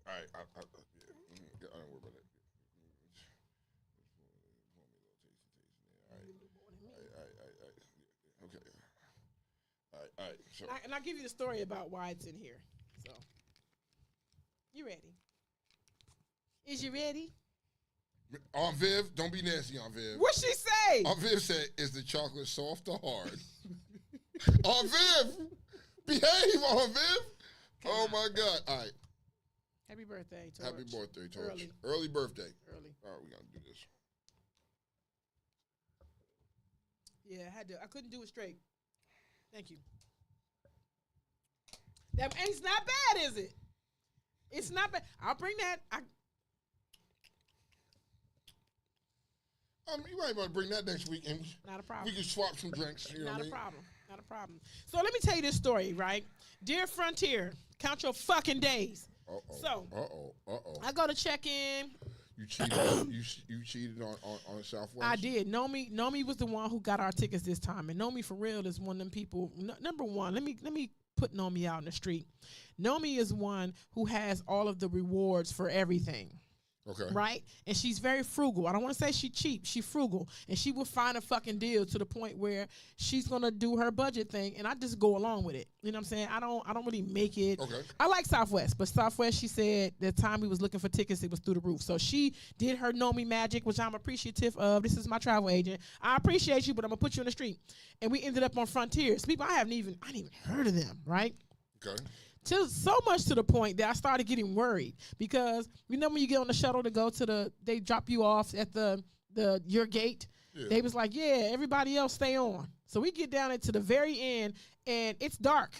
All right. I don't worry about that. Okay. All right. So. And I'll give you the story about why it's in here. So, you ready? Is you ready? Aunt Viv, don't be nasty, Aunt Viv. What she say? Aunt Viv said, "Is the chocolate soft or hard?" Aunt Viv, behave, Aunt Viv. Oh my God! All right. Happy birthday, Torch. Happy birthday, Torch. Early birthday. Early. All right, we gotta do this. Yeah, I couldn't do it straight. Thank you. It's not bad, is it? It's not bad. I'll bring that. You might want to bring that next week, and Not a problem. we can swap some drinks. You know Not what I a mean? problem. Not a problem. So let me tell you this story, right? Dear Frontier, count your fucking days. So, I go to check in. You cheated. you cheated on Southwest. I did. Nomi was the one who got our tickets this time, and Nomi for real is one of them people. Number one, let me put Nomi out in the street. Nomi is one who has all of the rewards for everything. Okay. Right? And she's very frugal. I don't want to say she's cheap. She's frugal. And she will find a fucking deal to the point where she's going to do her budget thing, and I just go along with it. You know what I'm saying? I don't really make it. Okay. I like Southwest, but Southwest, she said the time we was looking for tickets, it was through the roof. So she did her Know Me magic, which I'm appreciative of. This is my travel agent. I appreciate you, but I'm going to put you in the street. And we ended up on Frontiers. People I didn't even heard of them, right? Okay. So much to the point that I started getting worried because when you get on the shuttle to go to they drop you off at your gate. Yeah. They was like, yeah, everybody else stay on. So we get down into the very end and it's dark.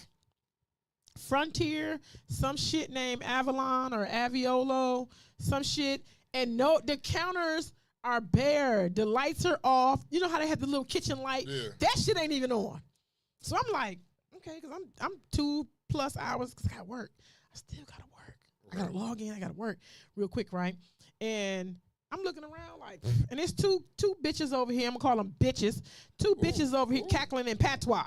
Frontier, some shit named Avalon or Aviolo, some shit, and the counters are bare. The lights are off. You know how they have the little kitchen light? Yeah. That shit ain't even on. So I'm like, okay, because I'm 2+ hours because I got to work. I still got to work. Okay. I got to log in. I got to work real quick, right? And I'm looking around like, and there's two bitches over here. I'm going to call them bitches. Two bitches over here cackling in patois.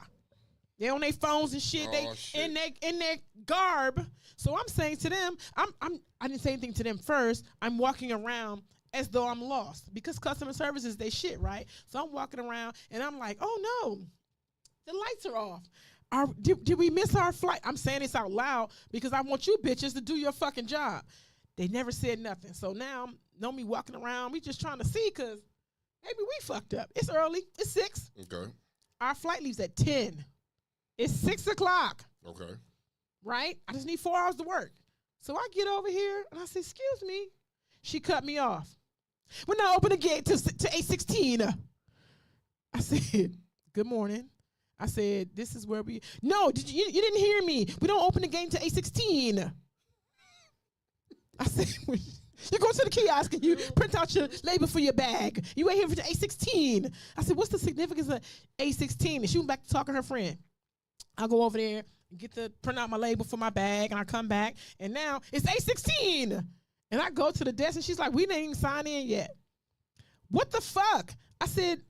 They on their phones and shit. Shit. In their garb. So I'm saying to them, I didn't say anything to them first. I'm walking around as though I'm lost because customer service is they shit, right? So I'm walking around and I'm like, oh no, the lights are off. Did we miss our flight? I'm saying this out loud because I want you bitches to do your fucking job. They never said nothing. So now, know me walking around. We just trying to see because maybe we fucked up. It's early. It's 6. Okay. Our flight leaves at 10. It's 6 o'clock. Okay. Right? I just need 4 hours to work. So I get over here and I say, excuse me. She cut me off. We're now open the gate to A16. I said, good morning. I said, this is where we... No, you didn't hear me. We don't open the gate to A16. I said, you go to the kiosk and you print out your label for your bag. You ain't here for the A16. I said, what's the significance of A16? And she went back to talking to her friend. I go over there and print out my label for my bag, and I come back, and now it's A16. And I go to the desk, and she's like, we didn't even sign in yet. What the fuck? I said,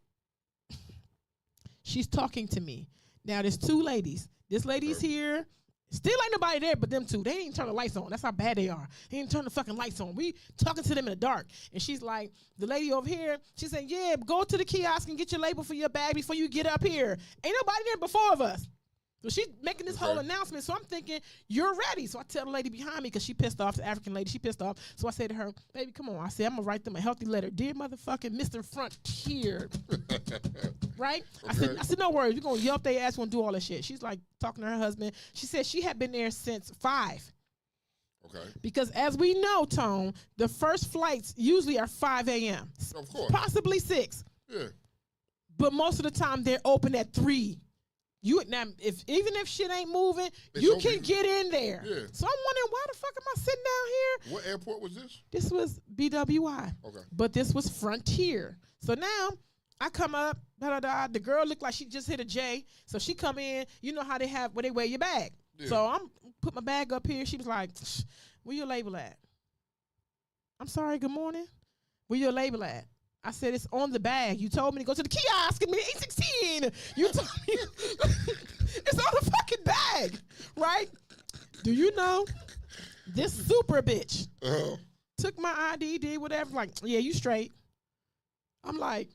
she's talking to me. Now, there's 2 ladies. This lady's here, Still ain't nobody there but them two. They ain't turn the lights on. That's how bad they are. They ain't turn the fucking lights on. We talking to them in the dark. And she's like, the lady over here, she said, yeah, go to the kiosk and get your label for your bag before you get up here. Ain't nobody there before of us. So she's making this whole announcement. So I'm thinking, you're ready. So I tell the lady behind me, because she pissed off, the African lady, she pissed off. So I said to her, baby, come on. I said, I'm going to write them a healthy letter. Dear motherfucking Mr. Frontier. Right? Okay. I said, no worries. We're going to yelp their ass, going to do all that shit. She's like talking to her husband. She said she had been there since 5. Okay. Because as we know, Tone, the first flights usually are 5 a.m. Of course. Possibly 6. Yeah. But most of the time, they're open at 3. You now, even if shit ain't moving, It's you open. can get in there. Yeah. So I'm wondering, why the fuck am I sitting down here? What airport was this? This was BWI. Okay. But this was Frontier. So now I come up, the girl looked like she just hit a J. So she come in, you know how they have where they wear your bag. Yeah. So I'm put my bag up here. She was like, where your label at? I'm sorry, good morning. Where your label at? I said, it's on the bag. You told me to go to the kiosk and be 816. You told me it's on the fucking bag, right? Do you know this super bitch took my ID, did whatever, like, yeah, you straight. I'm like,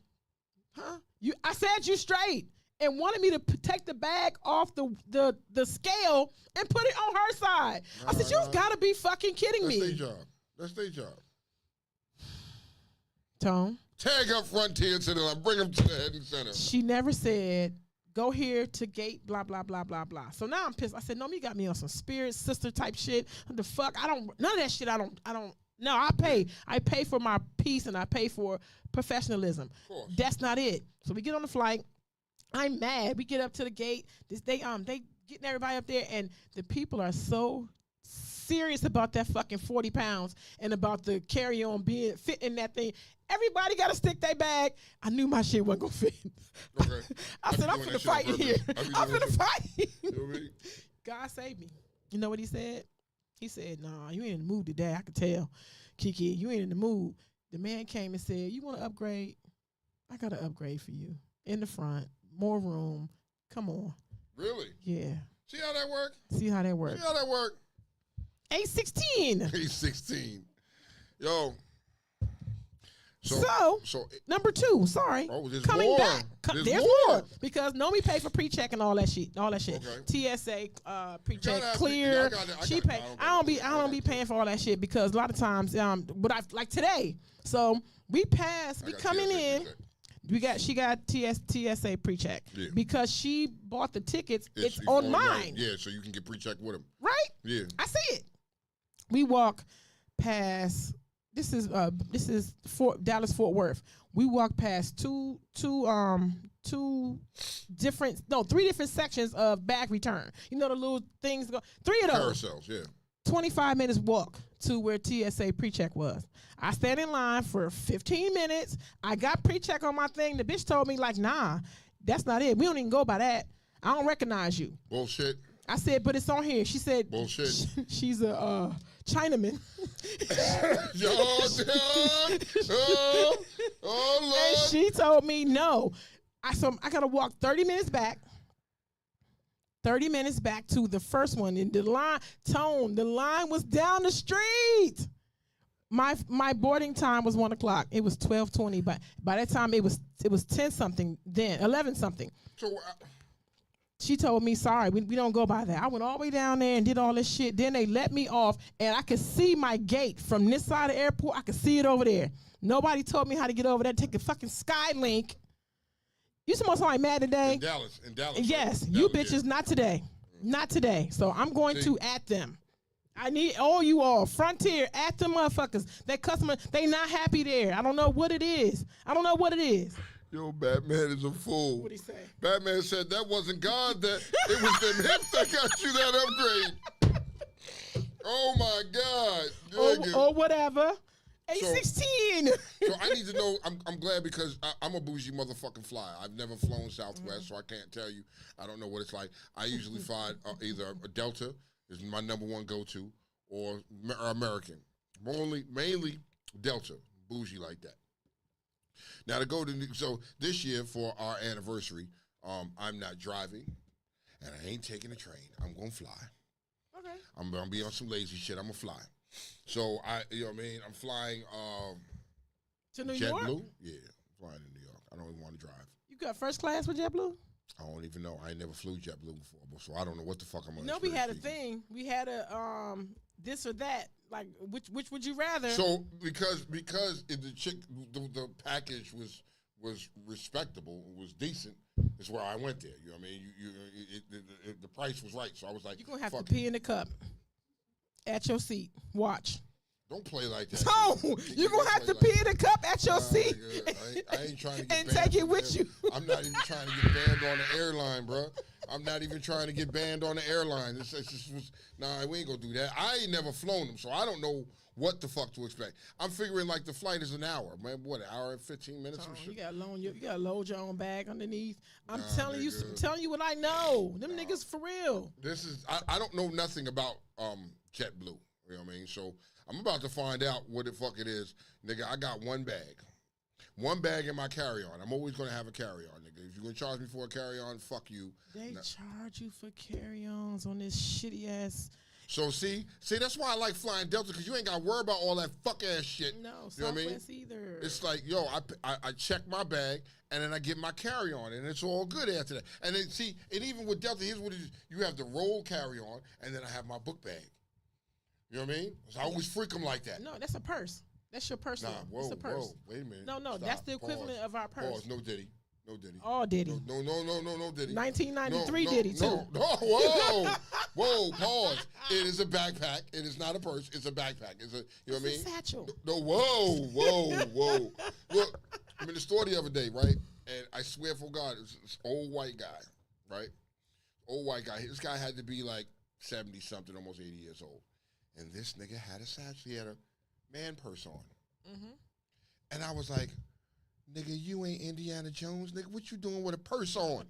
huh? I said you straight, and wanted me to take the bag off the scale and put it on her side. I said, you've got to be fucking kidding me. That's their job. That's their job. Tone. Tag up Frontier to the bring them to the head and center. She never said, go here to gate, blah, blah, blah, blah, blah. So now I'm pissed. I said, no, you got me on some spirit sister type shit. What the fuck? None of that shit, no, I pay. I pay for my peace and I pay for professionalism. Of course. That's not it. So we get on the flight. I'm mad. We get up to the gate. They getting everybody up there, and the people are so serious about that fucking 40 pounds and about the carry-on being fit in that thing. Everybody got to stick their bag. I knew my shit wasn't going to fit. Okay. I said, I'm doing finna that shit fight on here. purpose. I'm finna fight. You know what I mean? God save me. You know what he said? He said, nah, you ain't in the mood today. I could tell. Kiki, you ain't in the mood. The man came and said, you want to upgrade? I got to upgrade for you. In the front. More room. Come on. Really? Yeah. See how that work? See how that works. See how that work? 816. He's 16. Yo. So number 2, sorry. Oh, there's coming more. back. There's more. Because Nomi paid for pre-check and all that shit. Okay. TSA pre-check, gotta have clear. she Pay. I don't be paying for all that shit because a lot of times but I like today. So we passed, we coming in. She got TSA pre-check. Yeah. Because she bought the tickets, it's online. Yeah, so you can get pre-check with them. Right? Yeah. I see it. We walk past. This is Dallas Fort Worth. We walk past three different sections of bag return. You know the little things go. 3 of those. Carousels, yeah. 25 minutes walk to where TSA pre-check was. I stand in line for 15 minutes. I got pre-check on my thing. The bitch told me like, nah, that's not it. We don't even go by that. I don't recognize you. Bullshit. I said, but it's on here. She said, bullshit. She's a Chinaman. Oh, Lord. And she told me no. I gotta walk 30 minutes back. 30 minutes back to the first one. And the line was down the street. My boarding time was 1 o'clock. It was 12:20. But by that time it was 10 something then, 11 something. So she told me, sorry, we don't go by that. I went all the way down there and did all this shit. Then they let me off, and I could see my gate from this side of the airport. I could see it over there. Nobody told me how to get over there. Take the fucking Skylink. You supposed to be mad today? In Dallas. Yes, right? you Dallas, bitches, yeah. not today. Not today. So I'm going to at them. I need all you all. Frontier, at them motherfuckers. That customer, they not happy there. I don't know what it is. Yo, Batman is a fool. What'd he say? Batman said that wasn't God, that it was them hips that got you that upgrade. Oh, my God. Or whatever. 816. So I need to know, I'm glad because I'm a bougie motherfucking flyer. I've never flown Southwest, so I can't tell you. I don't know what it's like. I usually fly either a Delta is my number one go-to, or American. Mainly Delta, bougie like that. Now so this year for our anniversary, I'm not driving, and I ain't taking a train. I'm gonna fly. Okay. I'm gonna be on some lazy shit. I'm gonna fly. So you know what I mean? I'm flying To New York? JetBlue. Yeah, I'm flying to New York. I don't even want to drive. You got first class with JetBlue? I don't even know. I ain't never flew JetBlue before, so I don't know what the fuck I'm gonna. No, we had a thing. We had a this or that. Like which would you rather? So because if the package was respectable, was decent, is where I went there. You know what I mean? The price was right, so I was like, you're gonna have fuck to pee in the cup at your seat. Watch. Don't play like that. So you're gonna have to pee in the cup at your seat. I ain't trying to get and banned take it with you. I'm not even trying to get banned on the airline, bro. I'm not even trying to get banned on the airline. Nah, we ain't gonna do that. I ain't never flown them, so I don't know what the fuck to expect. I'm figuring like the flight is an hour, man. What, an hour and 15 minutes? Or shit? You gotta load your own bag underneath. I'm telling you what I know. Them niggas for real. This is I don't know nothing about JetBlue. You know what I mean? So I'm about to find out what the fuck it is. Nigga, I got one bag. One bag in my carry-on. I'm always going to have a carry-on, nigga. If you're going to charge me for a carry-on, fuck you. They charge you for carry-ons on this shitty-ass... So, see, that's why I like flying Delta, because you ain't got to worry about all that fuck-ass shit. No, you know what I mean? either. It's like, yo, I check my bag, and then I get my carry-on, and it's all good after that. And then, see, and even with Delta, here's what it is. You have the roll carry-on, and then I have my book bag. You know what I mean? So I always freak them like that. No, that's a purse. That's your personal. Nah, whoa, it's a purse. whoa, wait a minute. No, Stop. that's the equivalent of our purse. Pause, no Diddy. No Diddy. All Diddy. No Diddy. 1993 Diddy, too. No, whoa. Whoa, pause. It is a backpack. It is not a purse. It's a backpack. You know what I mean? It's a satchel. No, whoa. Look, I'm in the store the other day, right? And I swear for God, it's this old white guy, right? Old white guy. This guy had to be like 70-something, almost 80 years old. And this nigga had a satchel. He had a man purse on. Mm-hmm. And I was like, nigga, you ain't Indiana Jones, nigga. What you doing with a purse on?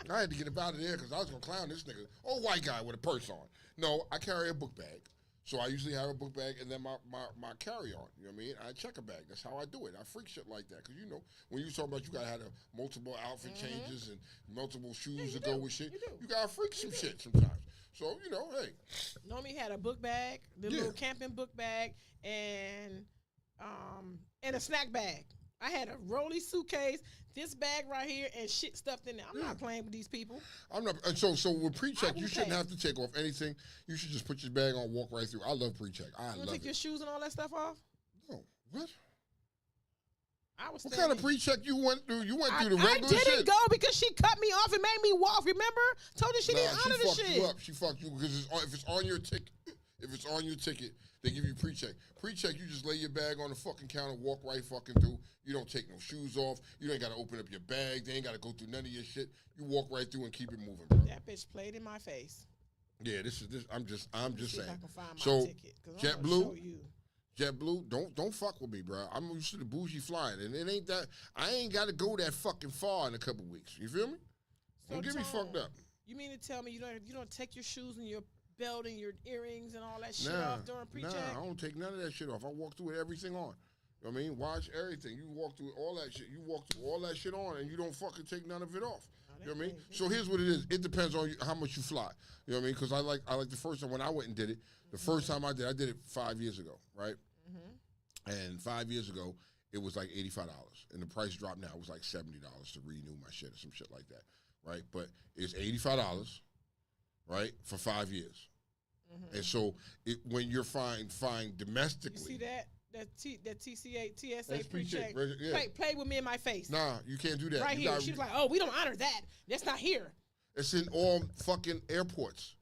I had to get up out of there because I was going to clown this nigga. Old white guy with a purse on. No, I carry a book bag. So I usually have a book bag and then my carry-on. You know what I mean? I check a bag. That's how I do it. I freak shit like that. Because, you know, when you talking about you got to have multiple outfit changes and multiple shoes to go with shit, you got to freak some shit sometimes. So, you know, hey. Normie had a book bag, the little camping book bag, and a snack bag. I had a rolly suitcase, this bag right here, and shit stuffed in there. I'm not playing with these people. I'm not. And so with pre-check, you shouldn't have to take off anything. You should just put your bag on, walk right through. I love pre-check. I love it. Take your shoes and all that stuff off? No. What? What kind of pre-check you went through? You went through the regular shit. I didn't go because she cut me off and made me walk. Remember? Told you she didn't honor the shit. You up. She fucked you because if it's on your ticket, they give you pre-check. Pre-check, you just lay your bag on the fucking counter, walk right fucking through. You don't take no shoes off. You ain't got to open up your bag. They ain't got to go through none of your shit. You walk right through and keep it moving, bro. That bitch played in my face. Yeah, this. I'm just saying. If I can find my ticket, JetBlue, don't fuck with me, bro. I'm used to the bougie flying, and it ain't that. I ain't got to go that fucking far in a couple weeks. You feel me? So don't get me fucked up. You mean to tell me you don't take your shoes and your belt and your earrings and all that shit off during pre-check? Nah, I don't take none of that shit off. I walk through with everything on. You know what I mean? Watch everything. You walk through all that shit. You walk through all that shit on, and you don't fucking take none of it off. You know what I mean? So here's what it is. It depends on how much you fly. You know what I mean? Because I like the first time when I went and did it. The first time I did it 5 years ago, right? Mm-hmm. And 5 years ago, it was like $85, and the price dropped now. It was like $70 to renew my shit or some shit like that, right? But it's $85, right, for 5 years. Mm-hmm. And so when you're flying domestically, you see that TSA pre-check. Yeah. Play with me in my face. Nah, you can't do that. Right here. She was like, oh, we don't honor that. That's not here. It's in all fucking airports.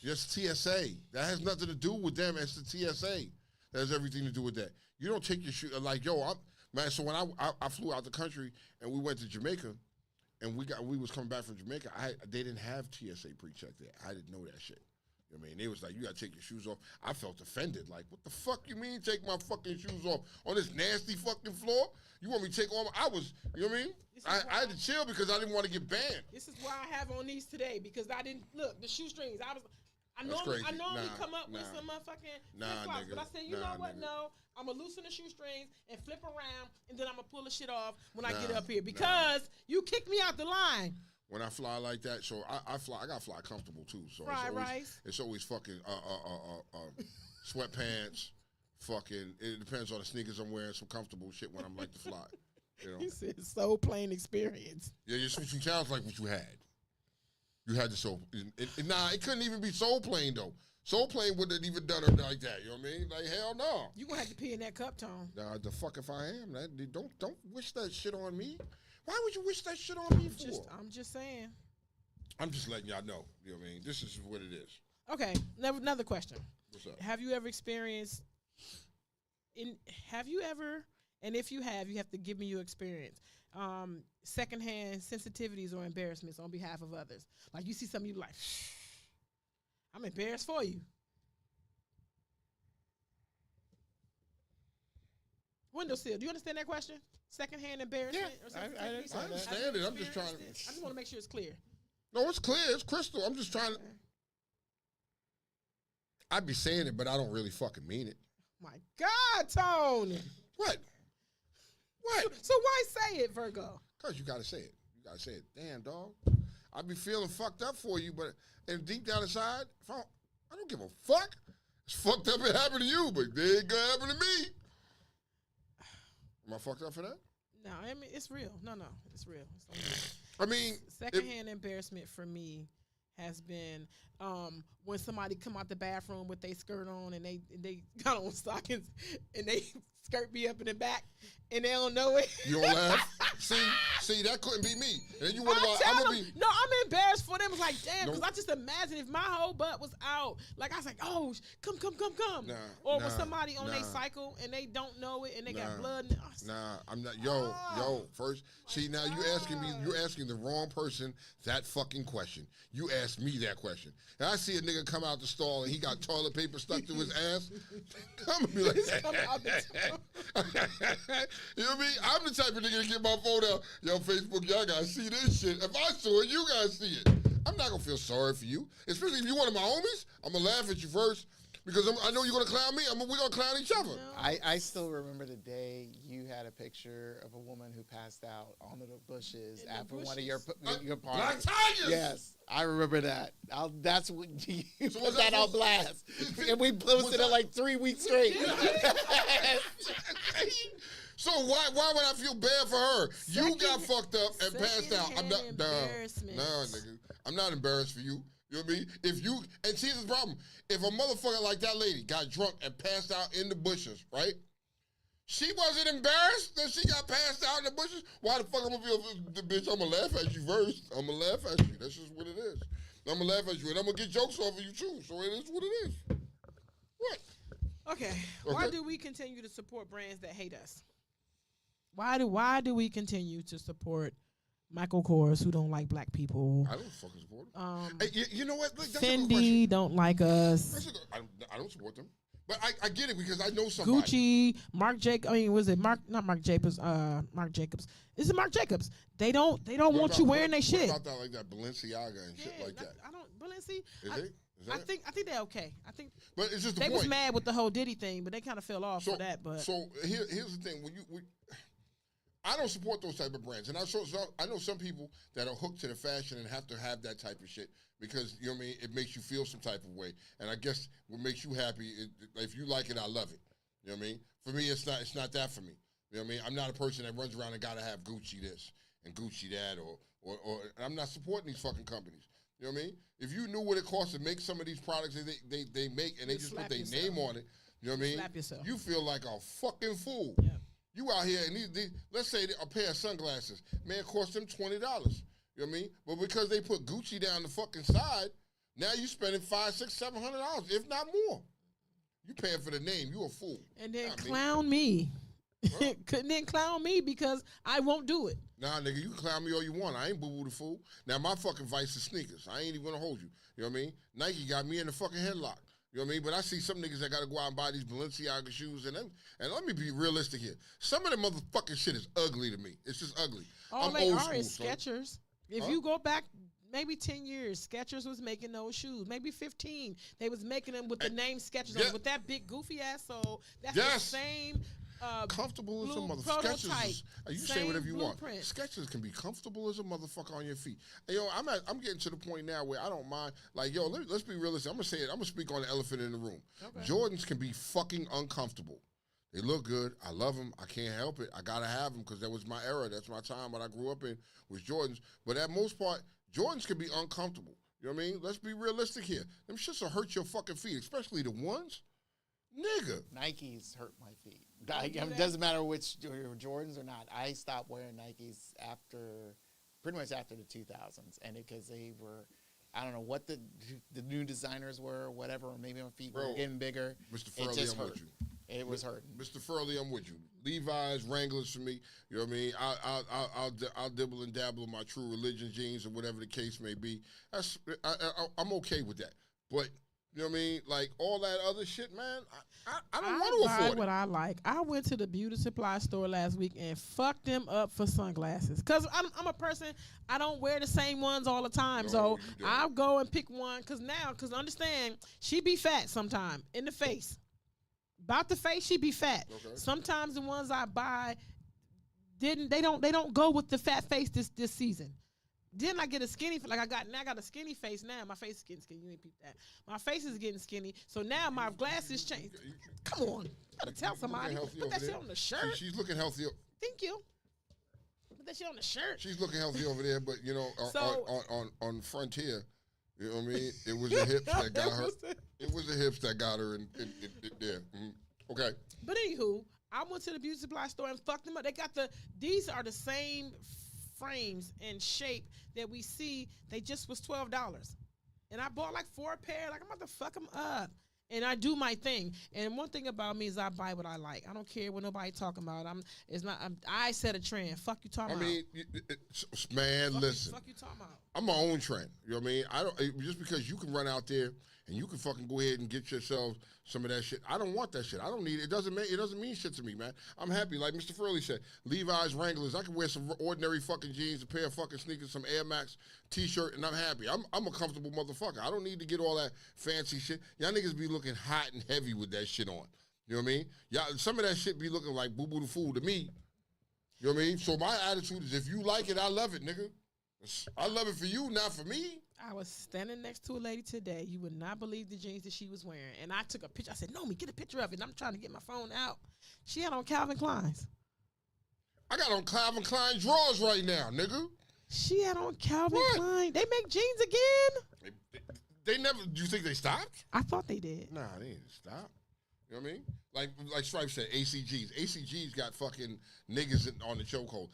Just TSA. That has nothing to do with them. It's the TSA. That has everything to do with that. You don't take your shoe like, yo, so when I flew out the country and we went to Jamaica and we was coming back from Jamaica, they didn't have TSA pre-check there. I didn't know that shit. You know what I mean? They was like, you got to take your shoes off. I felt offended. Like, what the fuck you mean take my fucking shoes off on this nasty fucking floor? You want me to take all you know what I mean? I had to chill because I didn't want to get banned. This is why I have on these today because I didn't, look, the shoestrings. I normally come up with some motherfucking flip-flops, but I said, you know what? Nigga. No, I'm going to loosen the shoestrings and flip around, and then I'm going to pull the shit off when I get up here because you kicked me out the line. when I fly like that. So I fly. I gotta fly comfortable too. So Fried rice. It's always fucking sweatpants. Fucking. It depends on the sneakers I'm wearing. Some comfortable shit when I'm like to fly. You know. He said soul plane experience. Yeah, your switching sounds like what you had. You had the soul. Nah, it couldn't even be Soul Plane though. Soul Plane wouldn't have even done it like that. You know what I mean? Like hell no. You gonna have to pee in that cup, Tone. Nah, the fuck if I am. Don't wish that shit on me. Why would you wish that shit on me for? I'm just saying. I'm just letting y'all know. You know what I mean? This is what it is. Okay, another question. What's up? Have you ever experienced? Have you ever? And if you have to give me your experience. Secondhand sensitivities or embarrassments on behalf of others. Like you see something, you like, I'm embarrassed for you. Windowsill, do you understand that question? Secondhand embarrassment or something? I understand it. I'm just trying to. I just want to make sure it's clear. No, it's clear. It's crystal. I'm just trying to. I'd be saying it, but I don't really fucking mean it. My God, Tone. What? What? So why say it, Virgo? Because you got to say it. You got to say it. Damn, dog. I be feeling fucked up for you, but and deep down inside, I don't give a fuck. It's fucked up it happened to you, but they ain't gonna happen to me. Am I fucked up for that? No, I mean, it's real. No, it's real. I mean, secondhand embarrassment for me has been when somebody come out the bathroom with their skirt on and they got on stockings and they skirt be up in the back and they don't know it. You don't laugh? See, that couldn't be me. And then you wonder why I'm gonna be. No, I'm embarrassed for them. It's like, damn, because I just imagine if my whole butt was out. Like I was like, oh, come. Nah, or with somebody on their cycle and they don't know it and they got blood. Nah, I'm not. Yo. First, see now you're asking the wrong person that fucking question. You asked me that question. And I see a nigga come out the stall and he got toilet paper stuck to his ass. I'm gonna be like, you know what I mean? I'm the type of nigga to get my phone out. Yo, Facebook, y'all gotta see this shit. If I saw it, you gotta see it. I'm not gonna feel sorry for you, especially if you one of my homies. I'm gonna laugh at you first because I know you're gonna clown me. We're gonna clown each other. I still remember the day you had a picture of a woman who passed out on the bushes after one of your parties. Black Tigers. Yes, I remember that. That's what you put that on blast, and we posted it like 3 weeks straight. So why would I feel bad for her? You got fucked up and passed out. I'm not nigga. I'm not embarrassed for you. You know what I mean? If you and see the problem, if a motherfucker like that lady got drunk and passed out in the bushes, right? She wasn't embarrassed that she got passed out in the bushes. Why the fuck I'm gonna feel the bitch? I'm gonna laugh at you first. I'm gonna laugh at you. That's just what it is. I'm gonna laugh at you and I'm gonna get jokes off of you too. So it is what it is. What? Okay. Why do we continue to support brands that hate us? Why do we continue to support Michael Kors who don't like black people? I don't fucking support them. Hey, you know what? Look, that's Fendi don't like us. I don't support them. But I get it because I know somebody. Gucci, Marc Jacobs. I mean, was it Marc? Not Marc Jacobs. Marc Jacobs. Is it Marc Jacobs? They don't want you wearing their shit. What about that like that Balenciaga and shit like that? I don't. Balenci. I think they're okay. I think. But it's just the they point. was mad with the whole Diddy thing, but they kind of fell off for that. But so here's the thing: I don't support those type of brands, and I know some people that are hooked to the fashion and have to have that type of shit because you know what I mean. It makes you feel some type of way, and I guess what makes you happy, if you like it, I love it. You know what I mean? For me, it's not that for me. You know what I mean? I'm not a person that runs around and gotta have Gucci this and Gucci that, or I'm not supporting these fucking companies. You know what I mean? If you knew what it costs to make some of these products that they make and they just put their name on it, you know what I mean? Slap yourself. You feel like a fucking fool. Yeah. You out here and let's say a pair of sunglasses, man, cost them $20. You know what I mean? But because they put Gucci down the fucking side, now you spending $500, $600, $700, if not more. You paying for the name. You a fool. And then clown me. Huh? Couldn't then clown me because I won't do it. Nah, nigga, you can clown me all you want. I ain't boo-boo the fool. Now, my fucking vice is sneakers. I ain't even gonna hold you. You know what I mean? Nike got me in the fucking headlock. You know what I mean? But I see some niggas that gotta go out and buy these Balenciaga shoes, and let me be realistic here. Some of the motherfucking shit is ugly to me. It's just ugly. All I'm they old are school, is Skechers. If you go back maybe 10 years, Skechers was making those shoes. Maybe 15. They was making them with the name Skechers on it, with that big goofy ass sole. That's the same. comfortable as a blue motherfucker. prototype. You say Same whatever you want. blueprint. Skechers can be comfortable as a motherfucker on your feet. Hey, yo, I'm getting to the point now where I don't mind. Like, yo, let's be realistic. I'm gonna say it. I'm gonna speak on the elephant in the room. Okay. Jordans can be fucking uncomfortable. They look good. I love them. I can't help it. I gotta have them because that was my era. That's my time. What I grew up in was Jordans. But at most part, Jordans can be uncomfortable. You know what I mean? Let's be realistic here. Them shits will hurt your fucking feet, especially the ones. Nigga. Nikes hurt my feet. do that. Doesn't matter which Jordans or not. I stopped wearing Nikes pretty much after the 2000s, and because they were, I don't know what the new designers were, or whatever, or maybe my feet were getting bigger. Mr. It Furley, just I'm hurt. with you. It was hurting. Mr. Furley, I'm with you. Levi's, Wranglers for me. You know what I mean? I'll dibble and dabble in my true religion jeans or whatever the case may be. I'm okay with that. But you know what I mean? Like all that other shit, man. I don't want to afford what it. I like. I went to the beauty supply store last week and fucked them up for sunglasses. Cause I'm a person, I don't wear the same ones all the time. No, So you don't. I'll go and pick one. Cause understand, she be fat sometime in the face. About the face, she be fat. Okay. Sometimes the ones I buy they don't go with the fat face this season. Then I get a skinny, like I got a skinny face now. My face is getting skinny. You ain't peep that. My face is getting skinny. So now my glasses change. Come on, gotta tell somebody. Put that shit on the shirt. She's looking healthy. Thank you. Put that shit on the shirt. She's looking healthy over there, but you know, So- on Frontier, you know what I mean? It was the hips that got her. It was the hips that got her in there. Mhm. Okay. But anywho, I went to the beauty supply store and fucked them up. They got these are the same frames and shape that we see. They just was $12. And I bought like 4 pair. Like, I'm about to fuck them up. And I do my thing. And one thing about me is I buy what I like. I don't care what nobody talking about. I set a trend. Fuck you talking about. Man, listen. Fuck you talking about. I'm my own trend. You know what I mean? I don't just because you can run out there and you can fucking go ahead and get yourself some of that shit. I don't want that shit. I don't need it. It doesn't mean shit to me, man. I'm happy. Like Mr. Furley said, Levi's, Wranglers. I can wear some ordinary fucking jeans, a pair of fucking sneakers, some Air Max t-shirt, and I'm happy. I'm a comfortable motherfucker. I don't need to get all that fancy shit. Y'all niggas be looking hot and heavy with that shit on. You know what I mean? Y'all, some of that shit be looking like boo-boo the fool to me. You know what I mean? So my attitude is if you like it, I love it, nigga. I love it for you, not for me. I was standing next to a lady today. You would not believe the jeans that she was wearing. And I took a picture. I said, Nomi, get a picture of it. And I'm trying to get my phone out. She had on Calvin Klein's. I got on Calvin Klein drawers right now, nigga. She had on Calvin What? Klein. They make jeans again? They never, do you think they stopped? I thought they did. Nah, they didn't stop. You know what I mean? Like Stripe said, ACGs. ACGs got fucking niggas on the chokehold.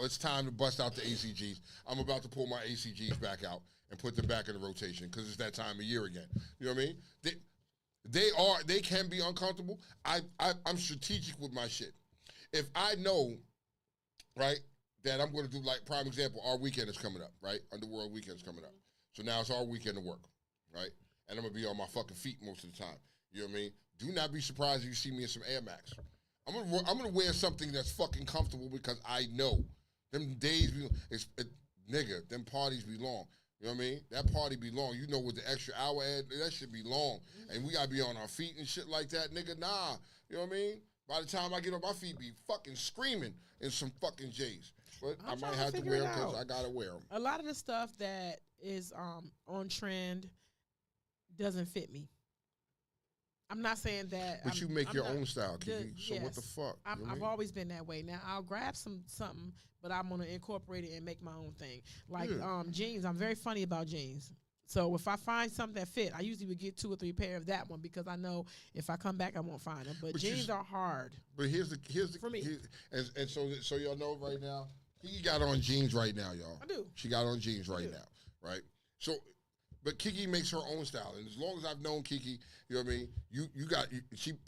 It's time to bust out the ACGs. I'm about to pull my ACGs back out and put them back in the rotation because it's that time of year again. You know what I mean? They can be uncomfortable. I'm strategic with my shit. If I know, right, that I'm going to do, like, prime example, our weekend is coming up, right? Underworld weekend is coming up. So now it's our weekend to work, right? And I'm going to be on my fucking feet most of the time. You know what I mean? Do not be surprised if you see me in some Air Max. I'm gonna wear something that's fucking comfortable because I know them days nigga, them parties be long. You know what I mean? That party be long. You know, with the extra hour ad, that shit be long. And we gotta be on our feet and shit like that, nigga. Nah. You know what I mean? By the time I get on my feet, be fucking screaming in some fucking J's. But I might have to wear them because I gotta wear them. A lot of the stuff that is on trend doesn't fit me. I'm not saying that. But you make your own style, Kiki. So yes. what the fuck? I've always been that way. Now I'll grab something, but I'm gonna incorporate it and make my own thing. Like jeans, I'm very funny about jeans. So if I find something that fit, I usually would get 2 or 3 pair of that one because I know if I come back, I won't find them. But jeans are hard. But here's the for me. And so y'all know right now, Kiki got on jeans right now, y'all. I do. She got on jeans right now, right? So. But Kiki makes her own style, and as long as I've known Kiki, you know what I mean.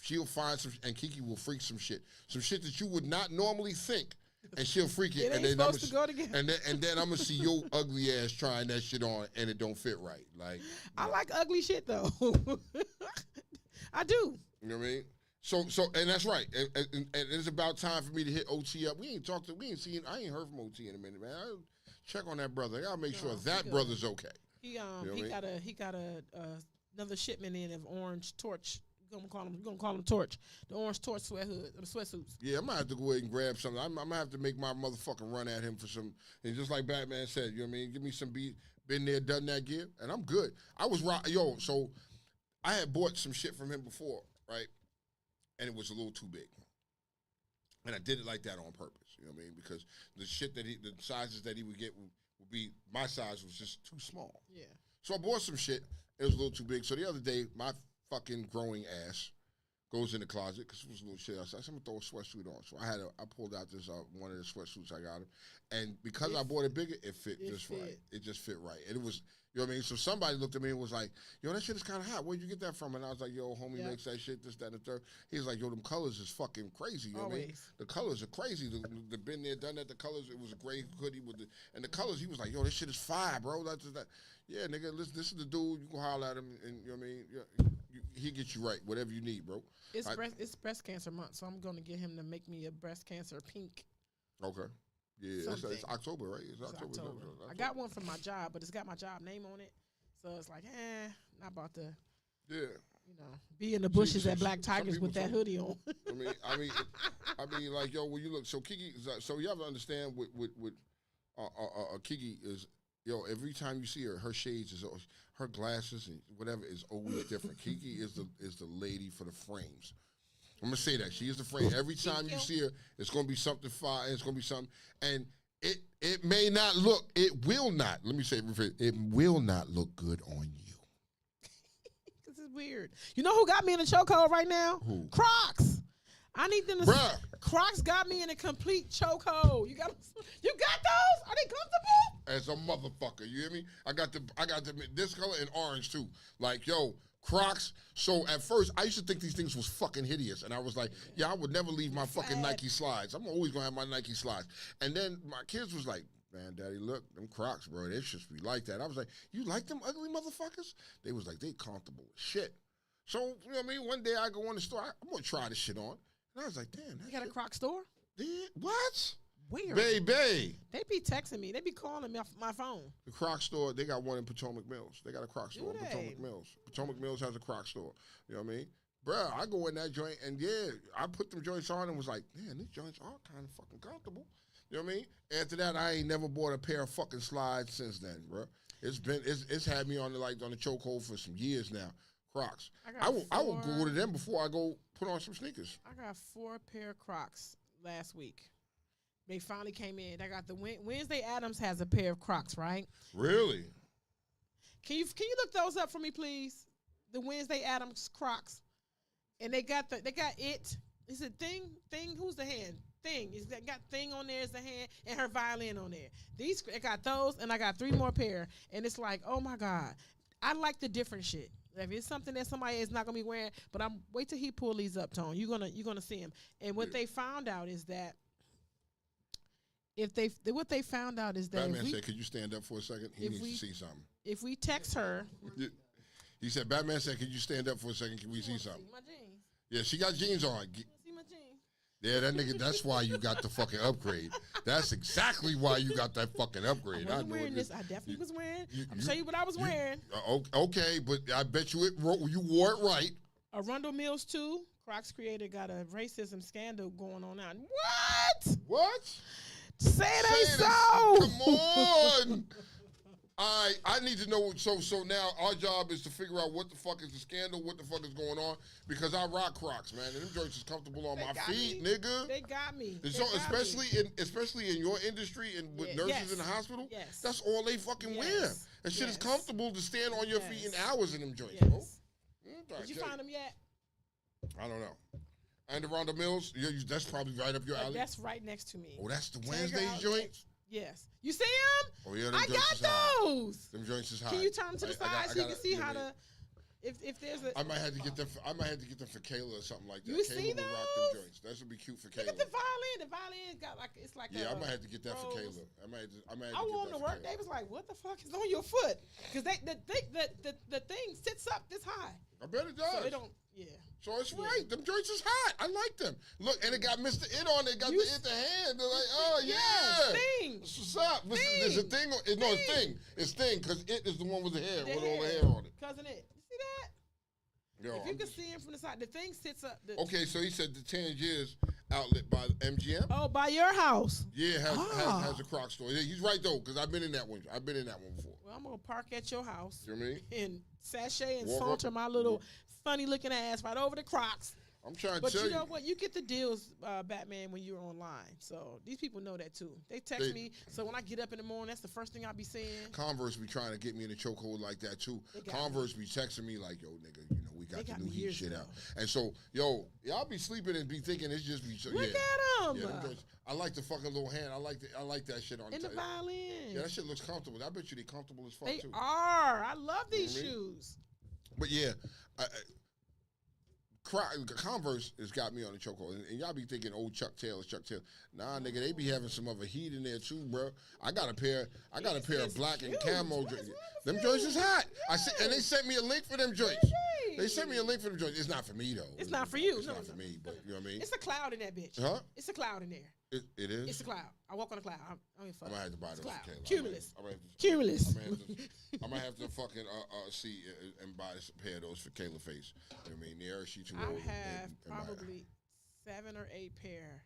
She'll find some, and Kiki will freak some shit that you would not normally think, and she'll freak it. It ain't supposed to go together. And then I'm gonna see your ugly ass trying that shit on, and it don't fit right. Like I like ugly shit though. I do. You know what I mean? So, and that's right. And it's about time for me to hit OT up. I ain't heard from OT in a minute, man. I'll check on that brother. I gotta make sure that brother's okay. He got another shipment in of orange torch We're gonna call them Torch, the orange Torch sweatsuits. Yeah, I'm gonna have to go ahead and grab something. I'm gonna have to make my motherfucking run at him for some. And just like Batman said, you know what I mean? Give me some been there, done that gear, and I'm good. I was so I had bought some shit from him before, right? And it was a little too big. And I did it like that on purpose, you know what I mean? Because the shit the sizes that he would get would be, my size was just too small. Yeah. So I bought some shit. It was a little too big. So the other day, my fucking growing ass goes in the closet because it was a little shit outside. So I'm gonna throw a sweatsuit on. So I pulled out this one of the sweatsuits I got him, and because I bought it bigger, it fit just right. It just fit right, and it was, you know what I mean. So somebody looked at me and was like, "Yo, that shit is kind of hot. Where'd you get that from?" And I was like, "Yo, homie makes that shit, this, that, and the third." He was like, "Yo, them colors is fucking crazy." You know what I mean? The colors are crazy. The been there, done that. The colors. It was a gray hoodie with and the colors. He was like, "Yo, this shit is fire, bro." That's that. Yeah, nigga, listen, this is the dude. You can holler at him, and you know what I mean. He gets you right, whatever you need, bro. It's breast cancer month, so I'm gonna get him to make me a breast cancer pink. Okay. Yeah, it's October, right? It's October. I got one from my job, but it's got my job name on it, so it's like, not about to. Yeah. You know, be in the bushes at Black Tigers with that hoodie on. I mean, like, yo, when you look, so Kiki, so you have to understand with Kiki is, yo, every time you see her shades is her glasses and whatever is always different. Kiki is the lady for the frames. I'm gonna say that she is the frame. Every time you see her, it's gonna be something fire. It's gonna be something, and it may not look. It will not. Let me say it will not look good on you. This is weird. You know who got me in a chokehold right now? Who? Crocs. I need them to. Bruh. Crocs got me in a complete chokehold. You got those? Are they comfortable? As a motherfucker, you hear me? I got this color and orange too. Like, yo, Crocs. So at first, I used to think these things was fucking hideous, and I was like, yeah, I would never leave my fucking Nike slides. I'm always gonna have my Nike slides. And then my kids was like, man, Daddy, look, them Crocs, bro, they should be like that. I was like, you like them ugly motherfuckers? They was like, they comfortable as shit. So, you know what I mean? One day I go in the store, I'm gonna try this shit on. And I was like, damn. You got a Croc store? What? Weird. Baby. They be texting me. They be calling me off my phone. The Croc store, they got one in Potomac Mills. They got a Croc store in Potomac Mills. Potomac Mills has a Croc store. You know what I mean? Bruh, I go in that joint, and yeah, I put them joints on and was like, man, these joints are kind of fucking comfortable. You know what I mean? After that, I ain't never bought a pair of fucking slides since then, bruh. It's had me on the chokehold for some years now. Crocs. I will go to them before I go put on some sneakers. I got 4 pair of Crocs last week. They finally came in. I got the Wednesday Addams has a pair of Crocs, right? Really? Can you look those up for me, please? The Wednesday Addams Crocs, and they got it. Is it Thing? Who's the hand? Thing. It's got Thing on there as the hand and her violin on there. I got those, and I got 3 more pair, and it's like, oh my God, I like the different shit. If it's something that somebody is not gonna be wearing, but wait till he pull these up, Tone. You're gonna see him. And what they found out is that Batman said, "Could you stand up for a second? He needs to see something." If we text her, he said, "Batman said, could you stand up for a second? Can we see something?" See my jeans. Yeah, she got jeans on. See my jeans. Yeah, that nigga. That's why you got the fucking upgrade. That's exactly why you got that fucking upgrade. I wasn't wearing this. I definitely was wearing. I'm show you what I was wearing. Okay, but I bet you you wore it right. Arundel Mills 2, Crocs creator, got a racism scandal going on now. What? Say it ain't so. Come on. I need to know. So now our job is to figure out what the fuck is the scandal, what the fuck is going on, because I rock Crocs, man, and them joints is comfortable on my feet, nigga. They got me. And so especially in your industry and with nurses in the hospital, that's all they fucking wear. That shit is comfortable to stand on your feet in hours in them joints, bro. Did you find them yet? I don't know. And around the Mills, that's probably right up your alley. That's right next to me. Oh, that's the Wednesday joints? Yes. You see them? Oh, yeah, I got those. Them joints is high. Can you turn them to the side so you can see how to... If there's a... I might have to get them for Kayla or something like that. You Kayla see would rock them joints. That would be cute for Kayla. Look at the violin. The violin got it's like I might have to get that for Kayla. I wore them to work. They was like, what the fuck is on your foot? Because the thing sits up this high. I bet it does. So it don't... Yeah. So it's right. Them joints is hot. I like them. Look, and it got Mr. It on it. Got the hand. They're like, oh, yeah. Thing. What's up? There's a thing. No, it's Thing. It's Thing because It is the one with the hair, with all the hair on it. Cousin It. You see that? Yo, if you I'm can just- see him from the side, the thing sits up. Okay, so he said the Tangiers outlet by MGM. Oh, by your house. Yeah, Ah. has a Croc store. Yeah, he's right though, because I've been in that one. I've been in that one before. Well, I'm gonna park at your house. You know what I mean? And sashay and Walk up. saunter my little funny looking ass right over the Crocs. I'm trying to But tell you know what? You get the deals, Batman, when you're online. So these people know that too. They text me. So when I get up in the morning, that's the first thing I be saying. Converse be trying to get me in a chokehold like that too. They got Converse be texting me like, yo, nigga, you know, we got They the got new me Heat years shit ago. out. And so, yo, y'all be sleeping and be thinking it's just me. Look yeah. at Yeah, them. them joints. I like the fucking little hand. I like that shit on And the t- violin. Yeah, that shit looks comfortable. I bet you they comfortable as fuck They too. are. I love these You know what I mean? shoes. But yeah, Converse has got me on the chokehold, and y'all be thinking, "Oh, Chuck Taylor." Nah, nigga, they be having some other heat in there too, bro. I got a pair of black and cute. camo What's joints. wrong with Them you? joints is hot. And they sent me a link for them joints. Right. They sent me a link for them joints. It's not for me though. It's not for you. It's No, not no. for me, but you know what I mean. It's a cloud in that bitch. Huh? It's a cloud in there. It is. It's a cloud. I walk on a cloud. I don't fuck. I'm gonna have to buy It's those. a cloud. for Kayla. Cumulus. I'm gonna have to- Cumulus. I'm gonna have to fucking see and buy a pair of those for Kayla face. You know what I mean, there she too I old. have and buy her. probably 7 or 8 pair.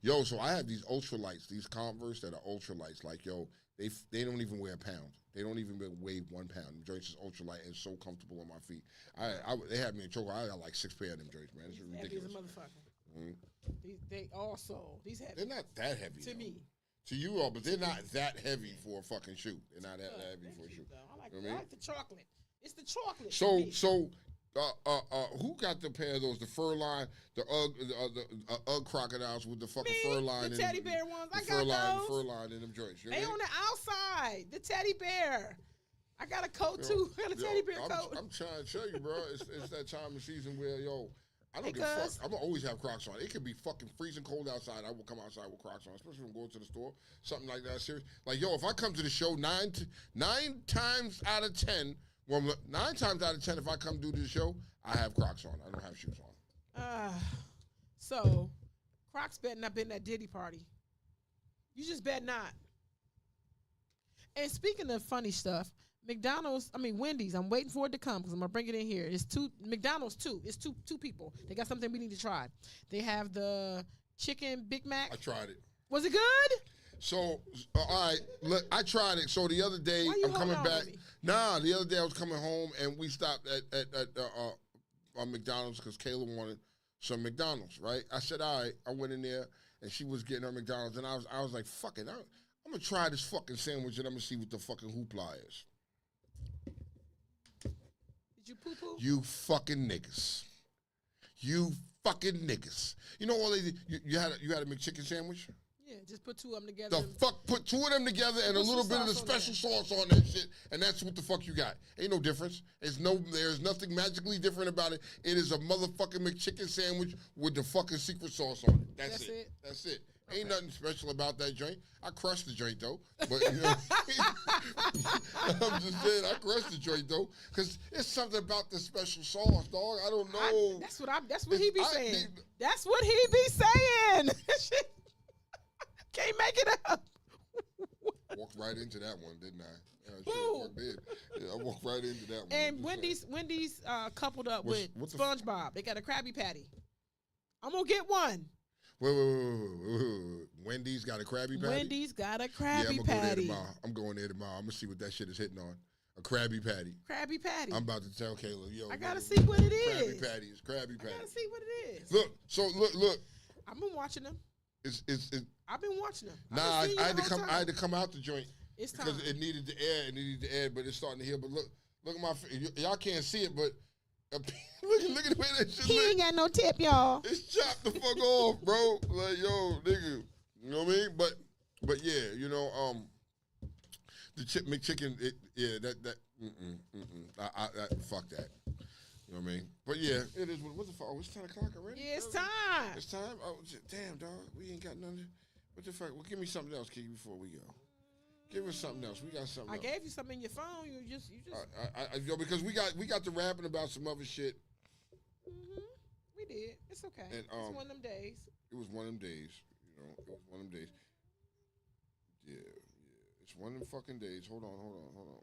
Yo, so I have these ultralights, these Converse that are ultralights. Like, yo, they don't even weigh a pound. They don't even weigh 1 pound. Them joints is ultralight and so comfortable on my feet. They had me in choke. I got like 6 pair of them joints, man. It's Heavy as a ridiculous. motherfucker. Mhm. They also these heavy They're not that heavy. to though. me. To you all, but they're not that heavy for a fucking shoe. They're not that heavy They're for a cute, shoe. though. I like, You know what I I mean? like the chocolate. It's the chocolate. So, for me. who got the pair of those? The fur line, the Ugg crocodiles with the fucking Me, fur line. the teddy bear ones. I the got fur line, those. The fur line in them joints. You know They what I on mean? the outside. The teddy bear. I got a coat too. I got a teddy bear coat. I'm trying to tell you, bro. It's that time of season where, yo, I don't give a Because- fuck. I'm gonna always have Crocs on. It could be fucking freezing cold outside. I will come outside with Crocs on, especially if I'm going to the store, something like that. Serious. Like, yo, if I come to the show nine times out of 10, well, 9 times out of 10, if I come do the show, I have Crocs on. I don't have shoes on. So Crocs better not been that Diddy party. You just bet not. And speaking of funny stuff, Wendy's, I'm waiting for it to come because I'm gonna bring it in here. It's McDonald's too. It's two people. They got something we need to try. They have the chicken Big Mac. I tried it. Was it good? So, all right, look, I tried it. So the other day, Why you I'm coming holding on back. to me? Nah, the other day I was coming home and we stopped at McDonald's because Kayla wanted some McDonald's, right? I said, all right. I went in there and she was getting her McDonald's and I was like, fuck it, I'm gonna try this fucking sandwich and I'm gonna see what the fucking hoopla is. Did you poo poo? You fucking niggas. You fucking niggas. You know all they did? You had a McChicken sandwich? Yeah, just put 2 of them together. The fuck, put 2 of them together and a Put some little bit of the sauce on special sauce on that shit, and that's what the fuck you got. Ain't no difference. There's nothing magically different about it. It is a motherfucking McChicken sandwich with the fucking secret sauce on it. That's it. That's it. Ain't nothing special about that joint. I crushed the joint though, but you know, I'm just saying I crushed the joint though, cause it's something about the special sauce, dog. I don't know. That's what he be I- saying. they- That's what he be saying. Can't make it up. Walked right into that one, didn't I? Yeah, Boo. I did. Yeah, I walked right into that one. And I'm just saying. Wendy's coupled up What's with the SpongeBob. They got a Krabby Patty. I'm gonna get one. Wait. Wendy's got a Krabby Patty? Wendy's got a Yeah, Krabby I'm gonna go there Patty. tomorrow. I'm going there tomorrow. I'm gonna see what that shit is hitting on. A Krabby Patty. Krabby Patty. I'm about to tell Kayla, yo. I gotta nigga, see what it Krabby is. Patty is Krabby I Patty. gotta see what it is. Look. I've been watching them. It's I've been watching them. nah. I had to come out the joint It's time. because it needed to air. It needed to air, but it's starting to heal. But look at my face. Y'all can't see it, but look at the way that shit He look. ain't got no tip, y'all. It's chopped the fuck off, bro. Like, yo, nigga. You know what I mean? But yeah, you know, the McChicken, fuck that. You know what I mean? But yeah, it is. What's the fuck? Oh, it's 10 o'clock already? Yeah, it's time. It's time? Oh, damn, dog. We ain't got nothing. What the fuck? Well, give me something else, Kiki, before we go. Give us something else. We got something I else. gave you something in your phone. You just. Yo, because we got to rapping about some other shit. We did. It's okay. And, it's one of them days. It was one of them days. You know, it was one of them days. Yeah. It's one of them fucking days. Hold on.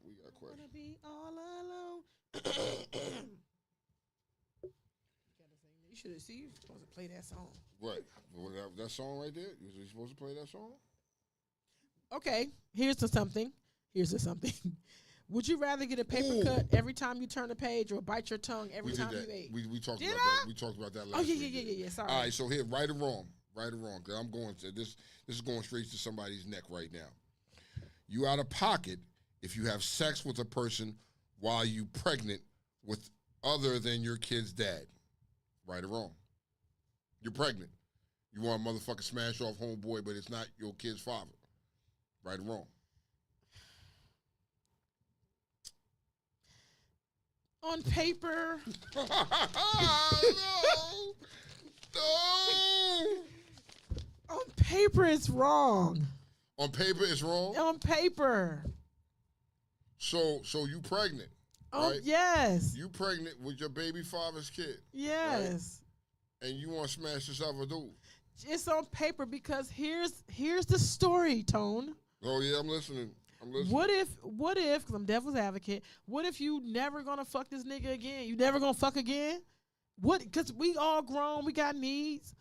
We got a question. Wanna be all alone. should have. See, you supposed to play that song. What? That song right there? You supposed to play that song? Okay, here's to something. Would you rather get a paper cut every time you turn a page or bite your tongue every time you ate? We talked Did about I? that. We talked about that last Oh, week. yeah. Sorry. All right, so here, right or wrong. Cause I'm going to this is going straight to somebody's neck right now. You out of pocket if you have sex with a person while you pregnant with other than your kid's dad. Right or wrong? You're pregnant. You want a motherfucker smash off homeboy, but it's not your kid's father. Right or wrong? On paper. No. On paper, it's wrong. On paper, it's wrong. On paper. So you pregnant? Oh, right? yes. You pregnant with your baby father's kid? Yes. Right? And you want to smash this other dude? It's on paper because here's the story, Tone. Oh yeah, I'm listening. What if, because I'm devil's advocate, what if you never gonna fuck this nigga again? You never gonna fuck again? What? Because we all grown, we got needs.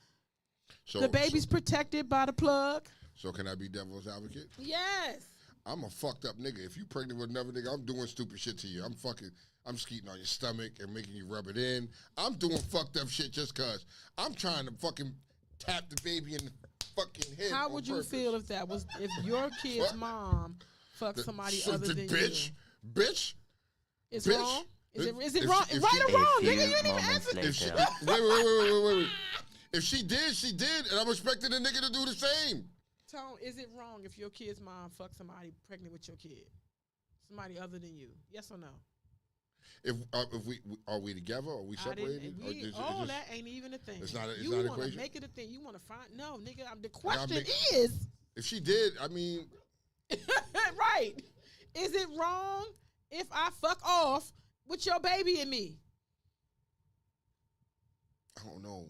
So, the baby's protected by the plug. So can I be devil's advocate? Yes. I'm a fucked up nigga. If you pregnant with another nigga, I'm doing stupid shit to you. I'm skeeting on your stomach and making you rub it in. I'm doing fucked up shit just cause I'm trying to fucking tap the baby in the fucking head. How would you feel if your kid's mom fucked somebody other than bitch? you? Bitch? It's bitch? wrong? Is it If wrong? she- if Right she- or wrong? A few Nigga, you didn't even moments answer. If she, later. wait. If she did, and I'm expecting the nigga to do the same. Tone, is it wrong if your kid's mom fucked somebody pregnant with your kid? Somebody other than you? Yes or no? If we are we together? Are we separated? Or is it just- That ain't even a thing. It's not. You not an want to equation. make it a thing. You want to find no, nigga. The question make- is If she did, I mean, right. Is it wrong if I fuck off with your baby and me? I don't know.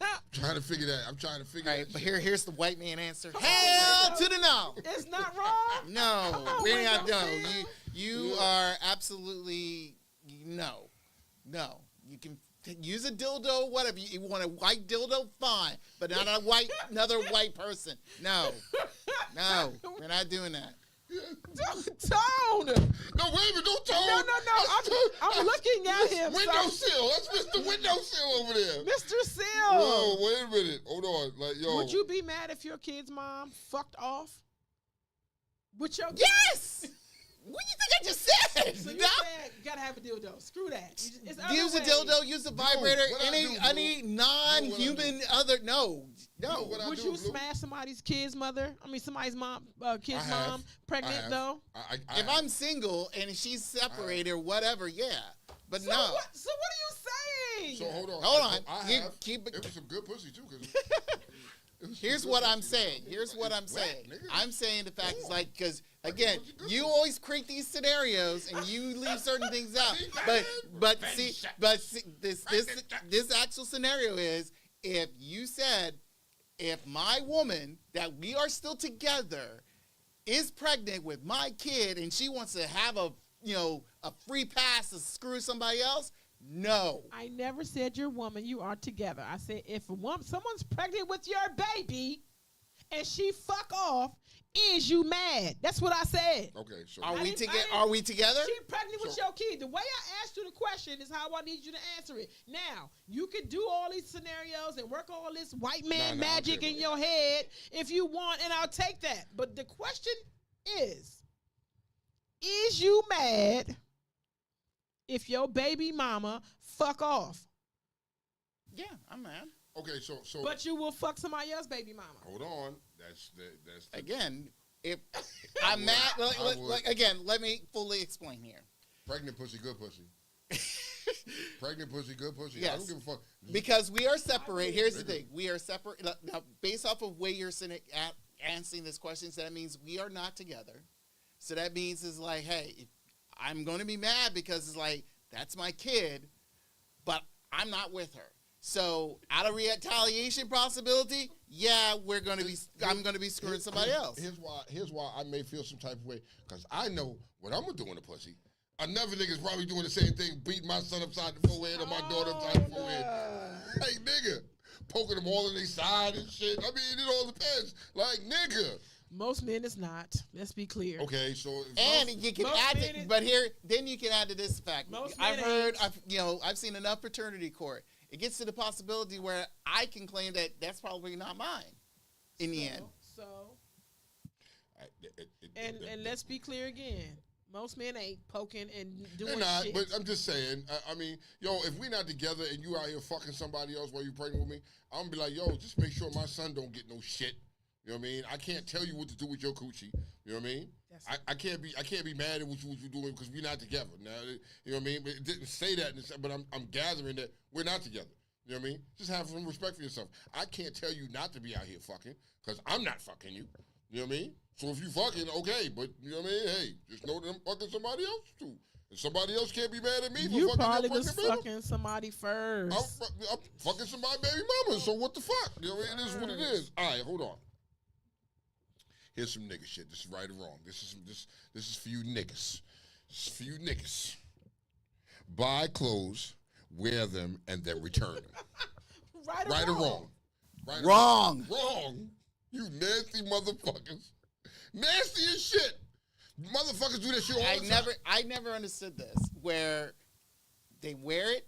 I'm trying to figure that. I'm trying to figure All right, that. but shit. here's the white man answer. Hell to the no. It's not wrong. No, Oh, we're wait, not. no, No, see? you are absolutely no. You can use a dildo, whatever. You want a white dildo, fine, but not another white person. No, we're not doing that. Tone. No, wait a minute, don't tell No. him. I'm looking at him. Windowsill. That's Mr. Windowsill over there. Mr. Seal. Whoa, wait a minute. Hold on. Like, yo. Would you be mad if your kid's mom fucked off with your kid? Yes. What do you think I just said? So you No. said you gotta have a dildo. Screw that. It's other Use a ways. dildo. Use a vibrator. what I do, Any Blue? non-human other. No. what I Would do, you Blue? smash somebody's kid's mother? I mean, somebody's mom, kid's I have. mom, pregnant I have. though. If I'm single and she's separated or whatever, yeah. But So no. what? So what are you saying? So hold on. Hold on. I You have. keep it- It was some good pussy too. Here's what I'm saying. Here's what I'm saying. nigga. I'm saying the fact is like, because again, you always create these scenarios and you leave certain things out. But see, this actual scenario is if you said, if my woman that we are still together is pregnant with my kid and she wants to have a free pass to screw somebody else, no. I never said your woman. You are together. I said if someone's pregnant with your baby and she fuck off, is you mad? That's what I said. Okay, so Are I we didn't- together? I Are we together? She pregnant with So- your kid. The way I asked you the question is how I need you to answer it. Now, you can do all these scenarios and work all this white man Nah, magic okay, in bro. your head if you want, and I'll take that. But the question is you mad if your baby mama fuck off? Yeah, I'm mad. okay, so But you will fuck somebody else's baby mama. hold on. That's the, Again, if I'm mad, I would. again, let me fully explain here. pregnant pussy, good pussy. Pregnant pussy, good pussy. I Yes. don't give a fuck. Because we are separate. Here's the thing: we are separate. Now, based off of where you're sitting at answering this question, so that means we are not together. So that means it's like, hey, I'm going to be mad because it's like that's my kid, but I'm not with her. So out of retaliation possibility, yeah, I'm going to be screwing somebody else. Here's why I may feel some type of way because I know what I'm gonna do in the pussy. Another nigga's probably doing the same thing, beating my son upside the forehead or my daughter upside the forehead. Hey, nigga, poking them all in their side and shit. I mean, it all depends. Like, nigga. Most men is not. Let's be clear. Okay, so And you can add to, but here, then you can add to this fact. Most I've men heard, ain't. I've seen enough paternity court. It gets to the possibility where I can claim that that's probably not mine in the end. So, and let's be clear again. Most men ain't poking and doing not, shit. but I'm just saying, I mean, yo, if we're not together and you out here fucking somebody else while you pregnant with me, I'm gonna be like, yo, just make sure my son don't get no shit. You know what I mean? I can't tell you what to do with your coochie. You know what I mean? I can't be mad at what you're doing because we're not together. Now, you know what I mean? But it didn't say that, but I'm gathering that we're not together. You know what I mean? Just have some respect for yourself. I can't tell you not to be out here fucking because I'm not fucking you. You know what I mean? So if you fucking, okay, but you know what I mean? Hey, just know that I'm fucking somebody else too. And somebody else can't be mad at me for you fucking probably your was fucking somebody first. I'm fucking somebody baby mama, so what the fuck? You know what I mean? It is what it is. All right, hold on. Here's some nigga shit. This is right or wrong. This is for you niggas. This is for you niggas. Buy clothes, wear them, and then return them. Right or wrong? Right Wrong. Wrong. You nasty motherfuckers. Nasty as shit. Motherfuckers do that shit all the time. I never understood this, where they wear it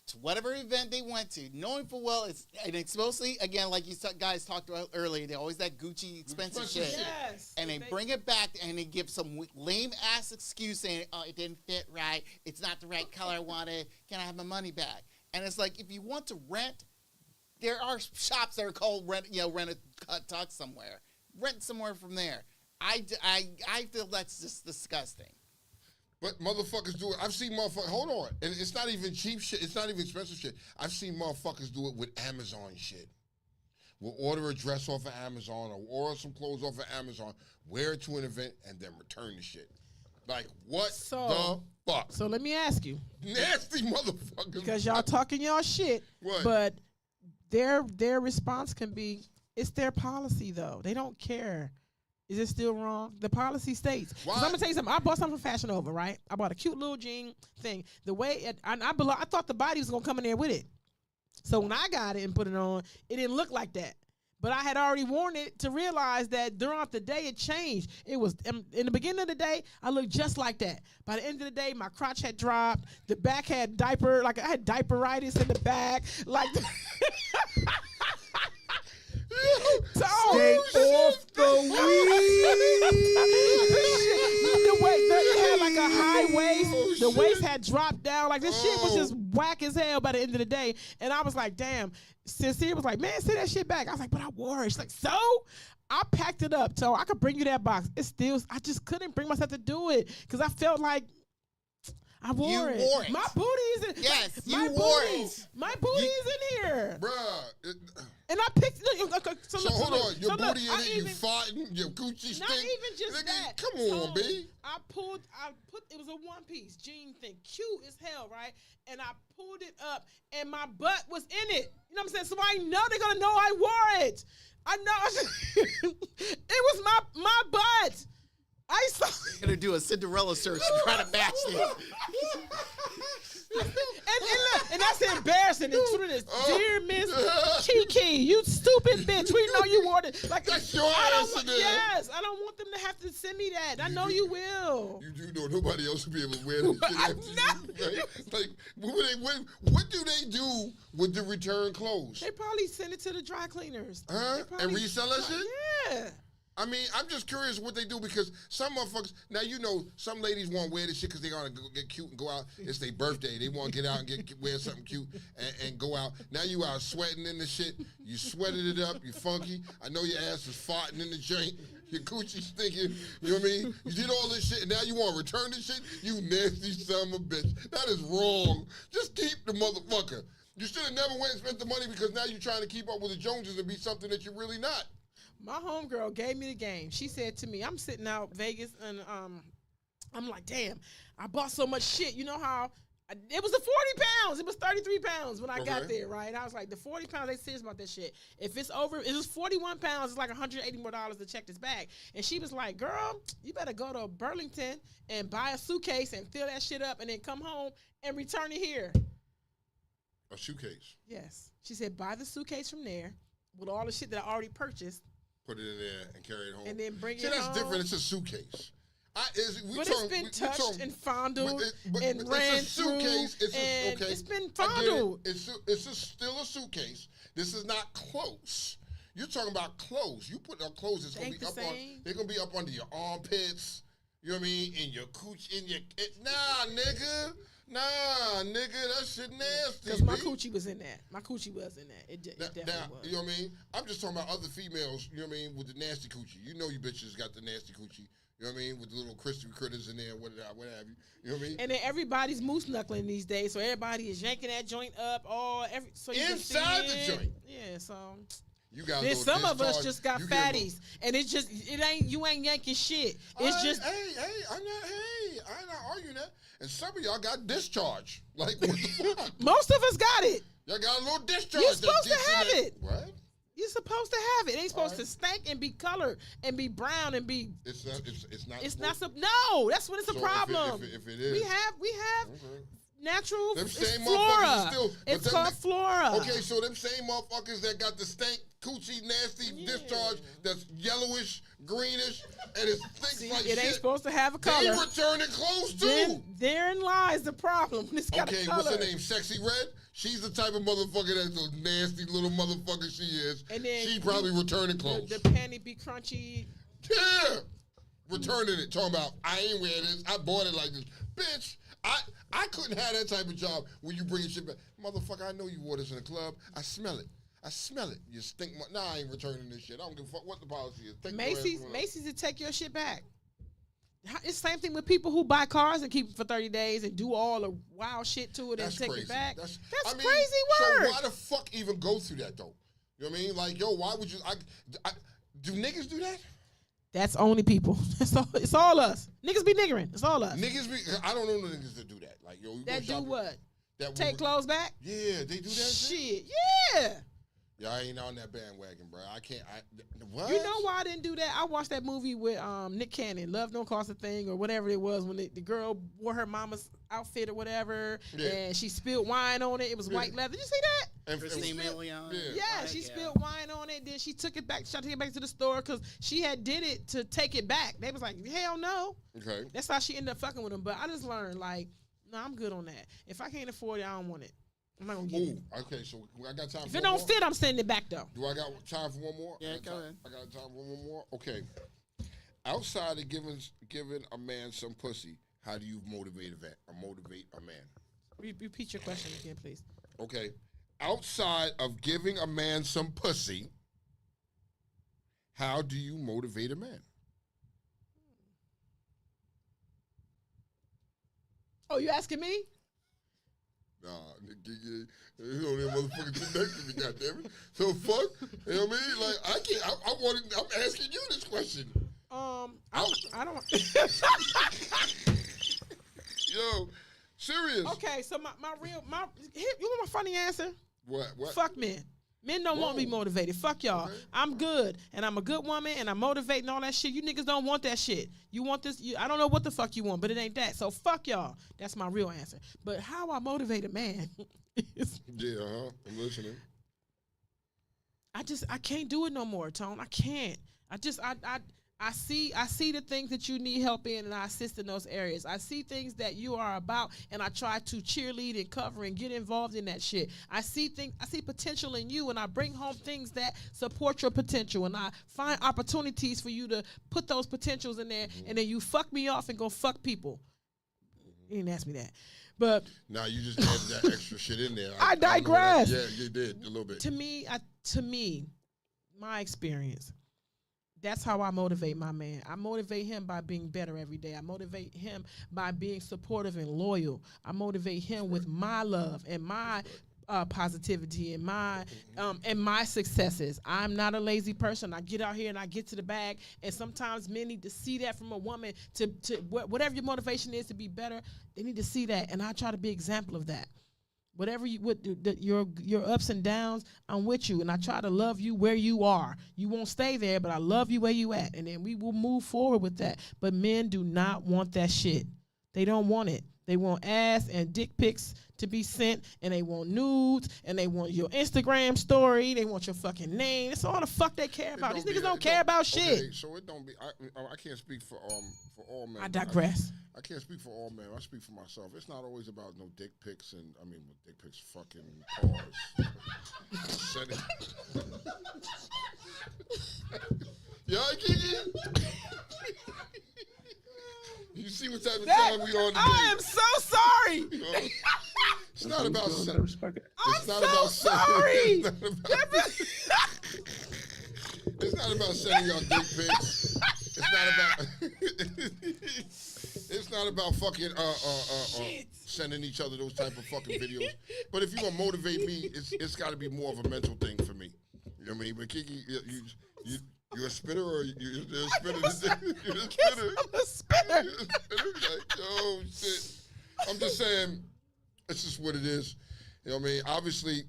to whatever event they went to, knowing full well it's mostly, again, like you guys talked about earlier, they always that Gucci expensive shit. Yes. And they bring it back and they give some lame ass excuse saying, oh, it didn't fit right. It's not the right color I wanted. Can I have my money back? And it's like, if you want to rent, there are shops that are called rent a tux somewhere. Rent somewhere from there. I feel that's just disgusting. But motherfuckers do it. I've seen motherfuckers, hold on. And it's not even cheap shit. It's not even expensive shit. I've seen motherfuckers do it with Amazon shit. We'll order a dress off of Amazon or order some clothes off of Amazon, wear it to an event, and then return the shit. Like, what the fuck? So let me ask you. Nasty motherfuckers. Because y'all talking y'all shit. What? But their response can be, it's their policy, though. They don't care. Is it still wrong? The policy states. I'm going to tell you something. I bought something from Fashion Nova, right? I bought a cute little jean thing. The way I thought the body was going to come in there with it. So when I got it and put it on, it didn't look like that. But I had already worn it to realize that throughout the day it changed. It was in the beginning of the day, I looked just like that. By the end of the day, my crotch had dropped. The back had I had diaperitis in the back. Like Stay off the weed. It had like a high waist. The waist had dropped down. Like this shit was just whack as hell by the end of the day. And I was like, damn. Sincere was like, man, send that shit back. I was like, but I wore it. She's like, so? I packed it up so I could bring you that box. I just couldn't bring myself to do it because I felt like I wore it. Wore it. My booty is in. Yes, my you wore booty, it. My booty is in here. Bruh. And I picked. So hold on, your booty in it, you farting, your Gucci stink. Not even just nigga, that. Come on, B. I put. It was a one piece jean thing, cute as hell, right? And I pulled it up, and my butt was in it. You know what I'm saying? So I know they're gonna know I wore it. I know. It was my butt. I saw. Gonna do a Cinderella search to try to match this. And look, and that's embarrassing. And true to this, dear Miss Kiki, you stupid bitch. We know you wore it. Like That's your ass in there. Yes, I don't want them to have to send me that. I know you will. You do know nobody else will be able to wear this shit after you, right? Like, what do they do with the return clothes? They probably send it to the dry cleaners. Huh? And resell that shit? Yeah. I mean, I'm just curious what they do because some motherfuckers, now you know some ladies want to wear this shit because they want to get cute and go out. It's their birthday. They want to get out and wear something cute and go out. Now you out sweating in the shit. You sweated it up. You funky. I know your ass was farting in the joint. Your coochie stinking. You know what I mean? You did all this shit and now you want to return this shit? You nasty son of a bitch. That is wrong. Just keep the motherfucker. You should have never went and spent the money because now you're trying to keep up with the Joneses and be something that you're really not. My homegirl gave me the game. She said to me, I'm sitting out Vegas and I'm like, damn, I bought so much shit. You know how It was the 40 pounds. It was 33 pounds when I got there, right? I was like, the 40 pounds, they serious about that shit. If it's over, it was 41 pounds, it's like $180 more to check this bag. And she was like, girl, you better go to Burlington and buy a suitcase and fill that shit up and then come home and return it here. A suitcase? Yes. She said, buy the suitcase from there with all the shit that I already purchased. Put it in there and carry it home. And then bring it home. See, that's different. It's a suitcase. It's been touched and fondled and ran through. It's been fondled. It's still a suitcase. This is not close. You're talking about clothes. You put up clothes. It's gonna be up on. They're gonna be up under your armpits. You know what I mean? In your cooch. Nah, nigga, that shit nasty. Because my coochie was in that. My coochie was in that. It definitely was. You know what I mean? I'm just talking about other females. You know what I mean? With the nasty coochie. You know you bitches got the nasty coochie. You know what I mean? With the little crispy critters in there, what have you. You know what I mean? And then everybody's moose knuckling these days, so everybody is yanking that joint up so you inside can see the joint. Yeah, so you got. Then some of us just got fatties, and you ain't yanking shit. It's just I'm not arguing that. And some of y'all got discharge. Like what the fuck? Most of us got it. Y'all got a little discharge. You're supposed to have it. What? You're supposed to have it. It ain't supposed to stink and be colored and be brown and be. It's not. No, that's when it's a problem. If it is, we have natural. Them same flora. Still, it's called flora. Okay, so them same motherfuckers that got the stank, coochie, nasty discharge that's yellowish, greenish, and it's thick like shit. It ain't supposed to have a color. They returning clothes too. Therein lies the problem. It's got a color. What's her name? Sexy Red. She's the type of motherfucker that's a nasty little motherfucker she is. And then she probably returning clothes. The panty be crunchy. Yeah. Returning it. Talking about, I ain't wearing this. I bought it like this. Bitch, I couldn't have that type of job when you bring shit back. Motherfucker, I know you wore this in the club. I smell it. You stink. Nah, I ain't returning this shit. I don't give a fuck what the policy is. Macy's to take your shit back. It's the same thing with people who buy cars and keep it for 30 days and do all the wild shit to it and take it back. That's crazy work. So why the fuck even go through that though? You know what I mean? Like, yo, why would you? Do niggas do that? That's only people. It's all us. Niggas be niggering. It's all us. I don't know the niggas that do that. Like, yo, that do what? Take clothes back? Yeah, they do that shit. Yeah. Yeah, I ain't on that bandwagon, bro. I can't. What? You know why I didn't do that? I watched that movie with Nick Cannon, Love Don't Cost a Thing, or whatever it was, when the girl wore her mama's outfit or whatever, and she spilled wine on it. It was white leather. Did you see that? And Christine Milian. Yeah, she spilled wine on it. Then she took it back. She tried to take it back to the store because she had did it to take it back. They was like, hell no. Okay. That's how she ended up fucking with him. But I just learned, like, no, I'm good on that. If I can't afford it, I don't want it. I'm not gonna get it. Okay, so I got time. If it don't fit, I'm sending it back though. Do I got time for one more? Yeah, go ahead. I got time for one more. Okay. Outside of giving a man some pussy, how do you motivate a man? Repeat your question again, please. Okay. Outside of giving a man some pussy, how do you motivate a man? Oh, you asking me? Nah, nigga, you don't even motherfucking sit next to me, goddammit. So fuck, you know what I mean? Like, I can't, I'm asking you this question. I don't. Yo, serious. Okay, so you want my funny answer? What? Fuck men. Men don't want me motivated. Fuck y'all. Okay. I'm good, and I'm a good woman, and I'm motivating all that shit. You niggas don't want that shit. You want this. I don't know what the fuck you want, but it ain't that. So fuck y'all. That's my real answer. But how I motivate a man is... Yeah, I'm listening. I can't do it no more, Tone. I can't. I see the things that you need help in, and I assist in those areas. I see things that you are about, and I try to cheerlead and cover and get involved in that shit. I see potential in you, and I bring home things that support your potential, and I find opportunities for you to put those potentials in there, and then you fuck me off and go fuck people. You didn't ask me that. But nah, you just added that extra shit in there. I digress. Yeah, you did a little bit. To me, my experience, that's how I motivate my man. I motivate him by being better every day. I motivate him by being supportive and loyal. I motivate him with my love and my positivity and my successes. I'm not a lazy person. I get out here and I get to the bag. And sometimes men need to see that from a woman to whatever your motivation is to be better. They need to see that, and I try to be an example of that. Whatever your ups and downs, I'm with you, and I try to love you where you are. You won't stay there, but I love you where you at, and then we will move forward with that. But men do not want that shit. They don't want it. They want ass and dick pics to be sent, and they want nudes, and they want your Instagram story. They want your fucking name. That's all the fuck they care about. These niggas don't care about shit. Okay, so it don't be. I can't speak for all men. I digress. I can't speak for all men. I speak for myself. It's not always about no dick pics and dick pics, fucking cars. Send it. Yeah, Kiki. You see what type of time we on today? I am so sorry. You know? It's not about sex. I'm so sorry. It's not about sending y'all dick pics. It's not about fucking sending each other those type of fucking videos. But if you gonna motivate me, it's got to be more of a mental thing for me. You know what I mean? But Kiki, you're a spitter or you're a spitter? You're a spitter. I'm a spitter. You're a spitter? Like, oh shit. I'm just saying, it's just what it is. You know what I mean? Obviously,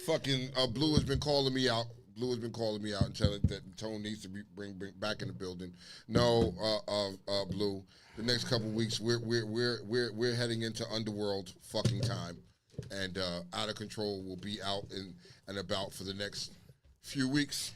fucking Blue has been calling me out. Blue has been calling me out and telling that Tone needs to be bring back in the building. No, Blue. The next couple weeks, we're heading into underworld fucking time, and Out of Control will be out and about for the next few weeks.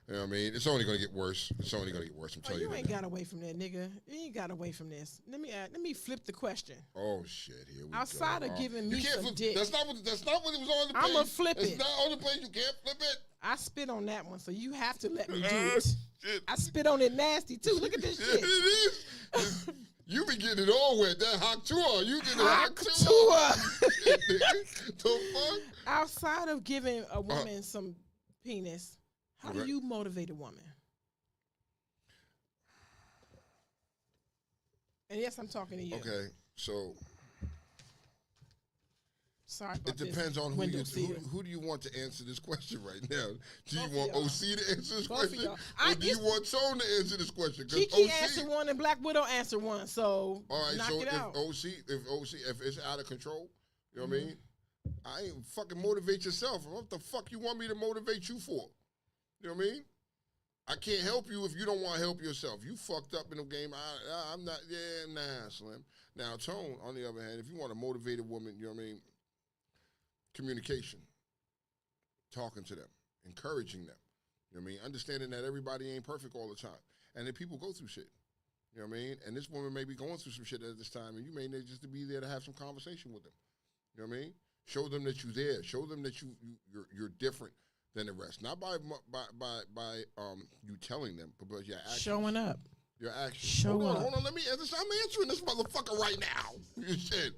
You know what I mean? It's only gonna get worse. It's only gonna get worse. I'm telling you. You ain't got away from that, nigga. You ain't got away from this. Let me flip the question. Oh shit! Here we Outside go. of giving me some flip, dick, that's not what it was on the page. I'ma flip it. It's not on the page. You can't flip it. I spit on that one, so you have to let me do it. Shit. I spit on it nasty too. Look at this shit. It is. You be getting it all wet. That hot tour. You did a hot tour. The fuck? Outside of giving a woman some penis, how do Okay. you motivate a woman? And yes, I'm talking to you. Okay, so Sorry about it depends on who do you want to answer this question right now? Do you Both of want y'all. OC to answer this Both of question? y'all. Or do you want Tone to answer this question? 'Cause Kiki OC answered one and Black Widow answered one, so all right, knock so it out. if it's out of control, you know what I mean? I ain't fucking motivate yourself. What the fuck you want me to motivate you for? You know what I mean? I can't help you if you don't want to help yourself. You fucked up in the game. I'm not. Yeah, nah, Slim. Now, Tone, on the other hand, if you want to motivate a woman, you know what I mean? Communication, talking to them, encouraging them. You know what I mean? Understanding that everybody ain't perfect all the time, and that people go through shit. You know what I mean? And this woman may be going through some shit at this time, and you may need just to be there to have some conversation with them. You know what I mean? Show them that you're there. Show them that you're different than the rest. Not by you telling them, but by your actions. Showing up. Your actions. Show up. Hold on. Let me answer. I'm answering this motherfucker right now. You shit.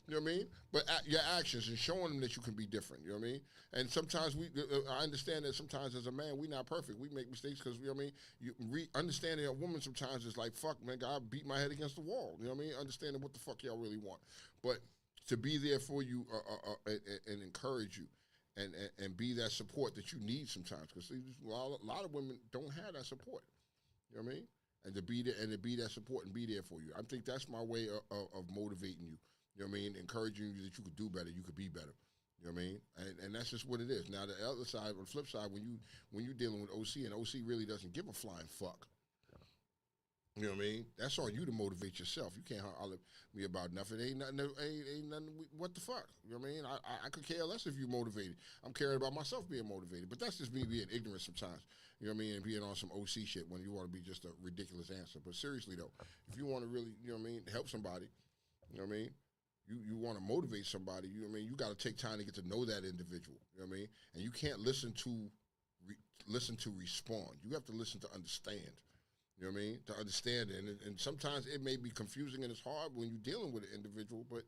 You know what I mean? But your actions and showing them that you can be different. You know what I mean? And sometimes I understand that sometimes as a man, we're not perfect. We make mistakes because, you know what I mean? Understanding a woman sometimes is like, fuck, man, God beat my head against the wall. You know what I mean? Understanding what the fuck y'all really want. But to be there for you and encourage you and be that support that you need sometimes. Because a lot of women don't have that support. You know what I mean? And to be there and to be that support and be there for you. I think that's my way of motivating you. You know what I mean? Encouraging you that you could do better, you could be better. You know what I mean? And that's just what it is. Now the other side, on the flip side, when you're dealing with OC and OC really doesn't give a flying fuck. You know what I mean? That's on you to motivate yourself. You can't holler at me about nothing. Ain't nothing. What the fuck? You know what I mean? I could care less if you're motivated. I'm caring about myself being motivated. But that's just me being ignorant sometimes. You know what I mean? And being on some OC shit when you want to be just a ridiculous answer. But seriously though, if you want to really, you know what I mean, help somebody, you know what I mean? You want to motivate somebody, you know what I mean? You got to take time to get to know that individual, you know what I mean? And you can't listen to respond. You have to listen to understand, you know what I mean? To understand it. And sometimes it may be confusing and it's hard when you're dealing with an individual, but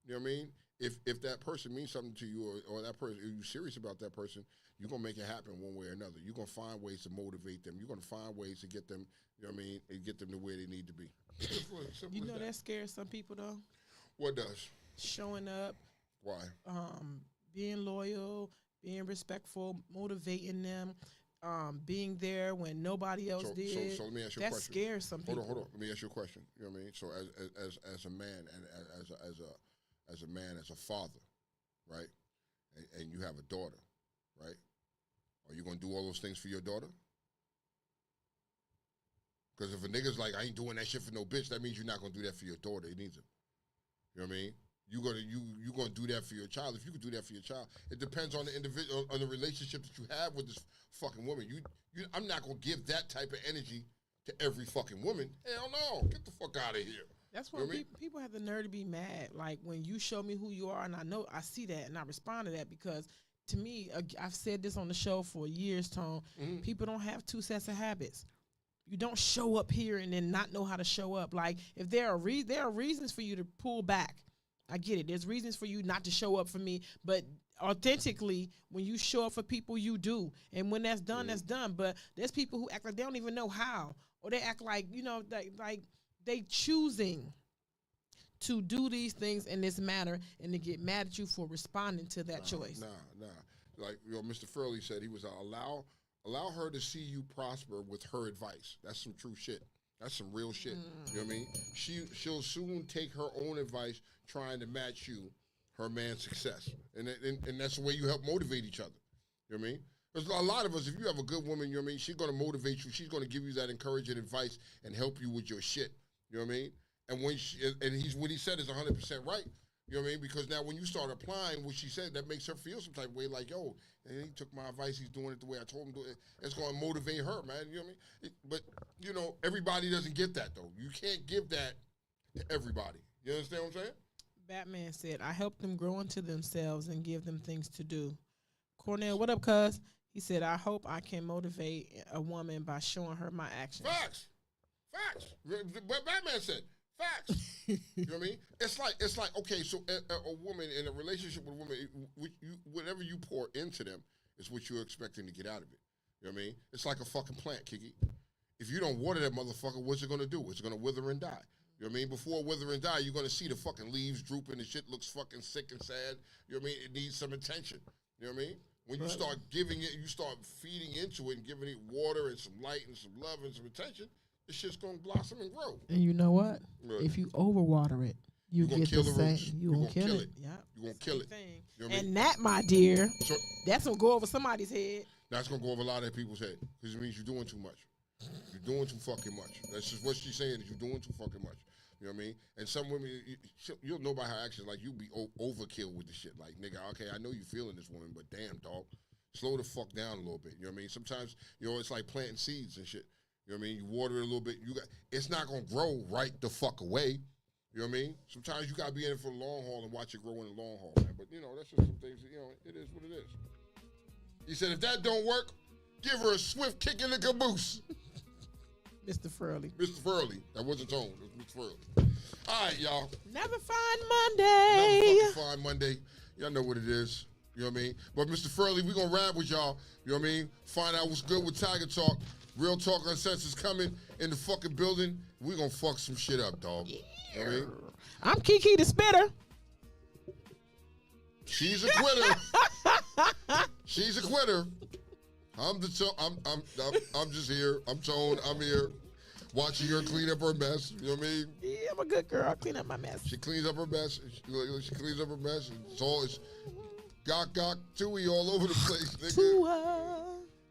you know what I mean? If that person means something to you or that person, if you're serious about that person, you're going to make it happen one way or another. You're going to find ways to motivate them. You're going to find ways to get them, you know what I mean, and get them to where they need to be. You know that scares some people though? What does? Showing up, Why? Being loyal, being respectful, motivating them, being there when nobody else did. So let me ask you a that question. scares some people. Hold on. Let me ask you a question. You know what I mean? So as a man and as a man, as a father, right? And you have a daughter, right? Are you gonna do all those things for your daughter? Because if a nigga's like, I ain't doing that shit for no bitch, that means you're not gonna do that for your daughter. It needs it. You know what I mean? You gonna do that for your child. If you could do that for your child, it depends on the individual, on the relationship that you have with this fucking woman. I'm not gonna give that type of energy to every fucking woman. Hell no, get the fuck out of here. That's why people have the nerve to be mad. Like when you show me who you are, and I see that, and I respond to that because to me, I've said this on the show for years, Tone. Mm-hmm. People don't have two sets of habits. You don't show up here and then not know how to show up. Like if there are reasons for you to pull back. I get it. There's reasons for you not to show up for me, but authentically, when you show up for people, you do. And when that's done, that's done. But there's people who act like they don't even know how, or they act like, like they choosing to do these things in this manner and to get mad at you for responding to that choice. Nah. Like Mr. Furley said, he was allow her to see you prosper with her advice. That's some true shit. That's some real shit. You know what I mean? She'll soon take her own advice trying to match you, her man's success. And that's the way you help motivate each other. You know what I mean? Because a lot of us, if you have a good woman, you know what I mean, she's going to motivate you. She's going to give you that encouraging advice and help you with your shit. You know what I mean? And what he said is 100% right. You know what I mean? Because now when you start applying what she said, that makes her feel some type of way like, yo, and he took my advice, he's doing it the way I told him to do it. It's going to motivate her, man. You know what I mean? But, everybody doesn't get that, though. You can't give that to everybody. You understand what I'm saying? Batman said, I help them grow into themselves and give them things to do. Cornell, what up, cuz? He said, I hope I can motivate a woman by showing her my actions. Facts. What Batman said. Facts. You know what I mean? It's like okay, so a woman in a relationship with a woman, whatever you pour into them is what you're expecting to get out of it. You know what I mean? It's like a fucking plant, Kiki. If you don't water that motherfucker, what's it gonna do? It's gonna wither and die. You know what I mean? Before it wither and die, you're gonna see the fucking leaves drooping, the shit looks fucking sick and sad. You know what I mean? It needs some attention. You know what I mean? When you start giving it, you start feeding into it and giving it water and some light and some love and some attention, this shit's gonna blossom and grow. And you know what? Right. If you overwater it, you get the same. You gonna kill it. Yeah. You gonna kill it. Thing. You know what I mean? And that, my dear, So that's gonna go over somebody's head. that's gonna go over a lot of people's head because it means you're doing too much. You're doing too fucking much. That's just what she's saying is you're doing too fucking much. You know what I mean? And some women, you'll know by her actions, like you be overkill with the shit. Like, nigga, okay, I know you feeling this woman, but damn, dog, slow the fuck down a little bit. You know what I mean? Sometimes, it's like planting seeds and shit. You know what I mean? You water it a little bit. It's not gonna grow right the fuck away. You know what I mean? Sometimes you gotta be in it for the long haul and watch it grow in the long haul, man. But that's just some things. It is what it is. He said, if that don't work, give her a swift kick in the caboose. Mr. Furley. Mr. Furley. That wasn't Tone. It was Mr. Furley. All right, y'all. Never find Monday. Never fucking find Monday. Y'all know what it is. You know what I mean? But Mr. Furley, we gonna rap with y'all. You know what I mean? Find out what's good with Tiger Talk. Real Talk Uncensored coming in the fucking building. We gonna fuck some shit up, dog. Yeah. You know what I mean? I'm Kiki the Spitter. She's a quitter. She's a quitter. I'm just here. I'm Tone. I'm here. Watching her clean up her mess. You know what I mean? Yeah, I'm a good girl. I clean up my mess. She cleans up her mess. She cleans up her mess. It's gok gok Tui all over the place, nigga.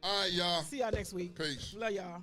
All right, y'all. See y'all next week. Peace. Love y'all.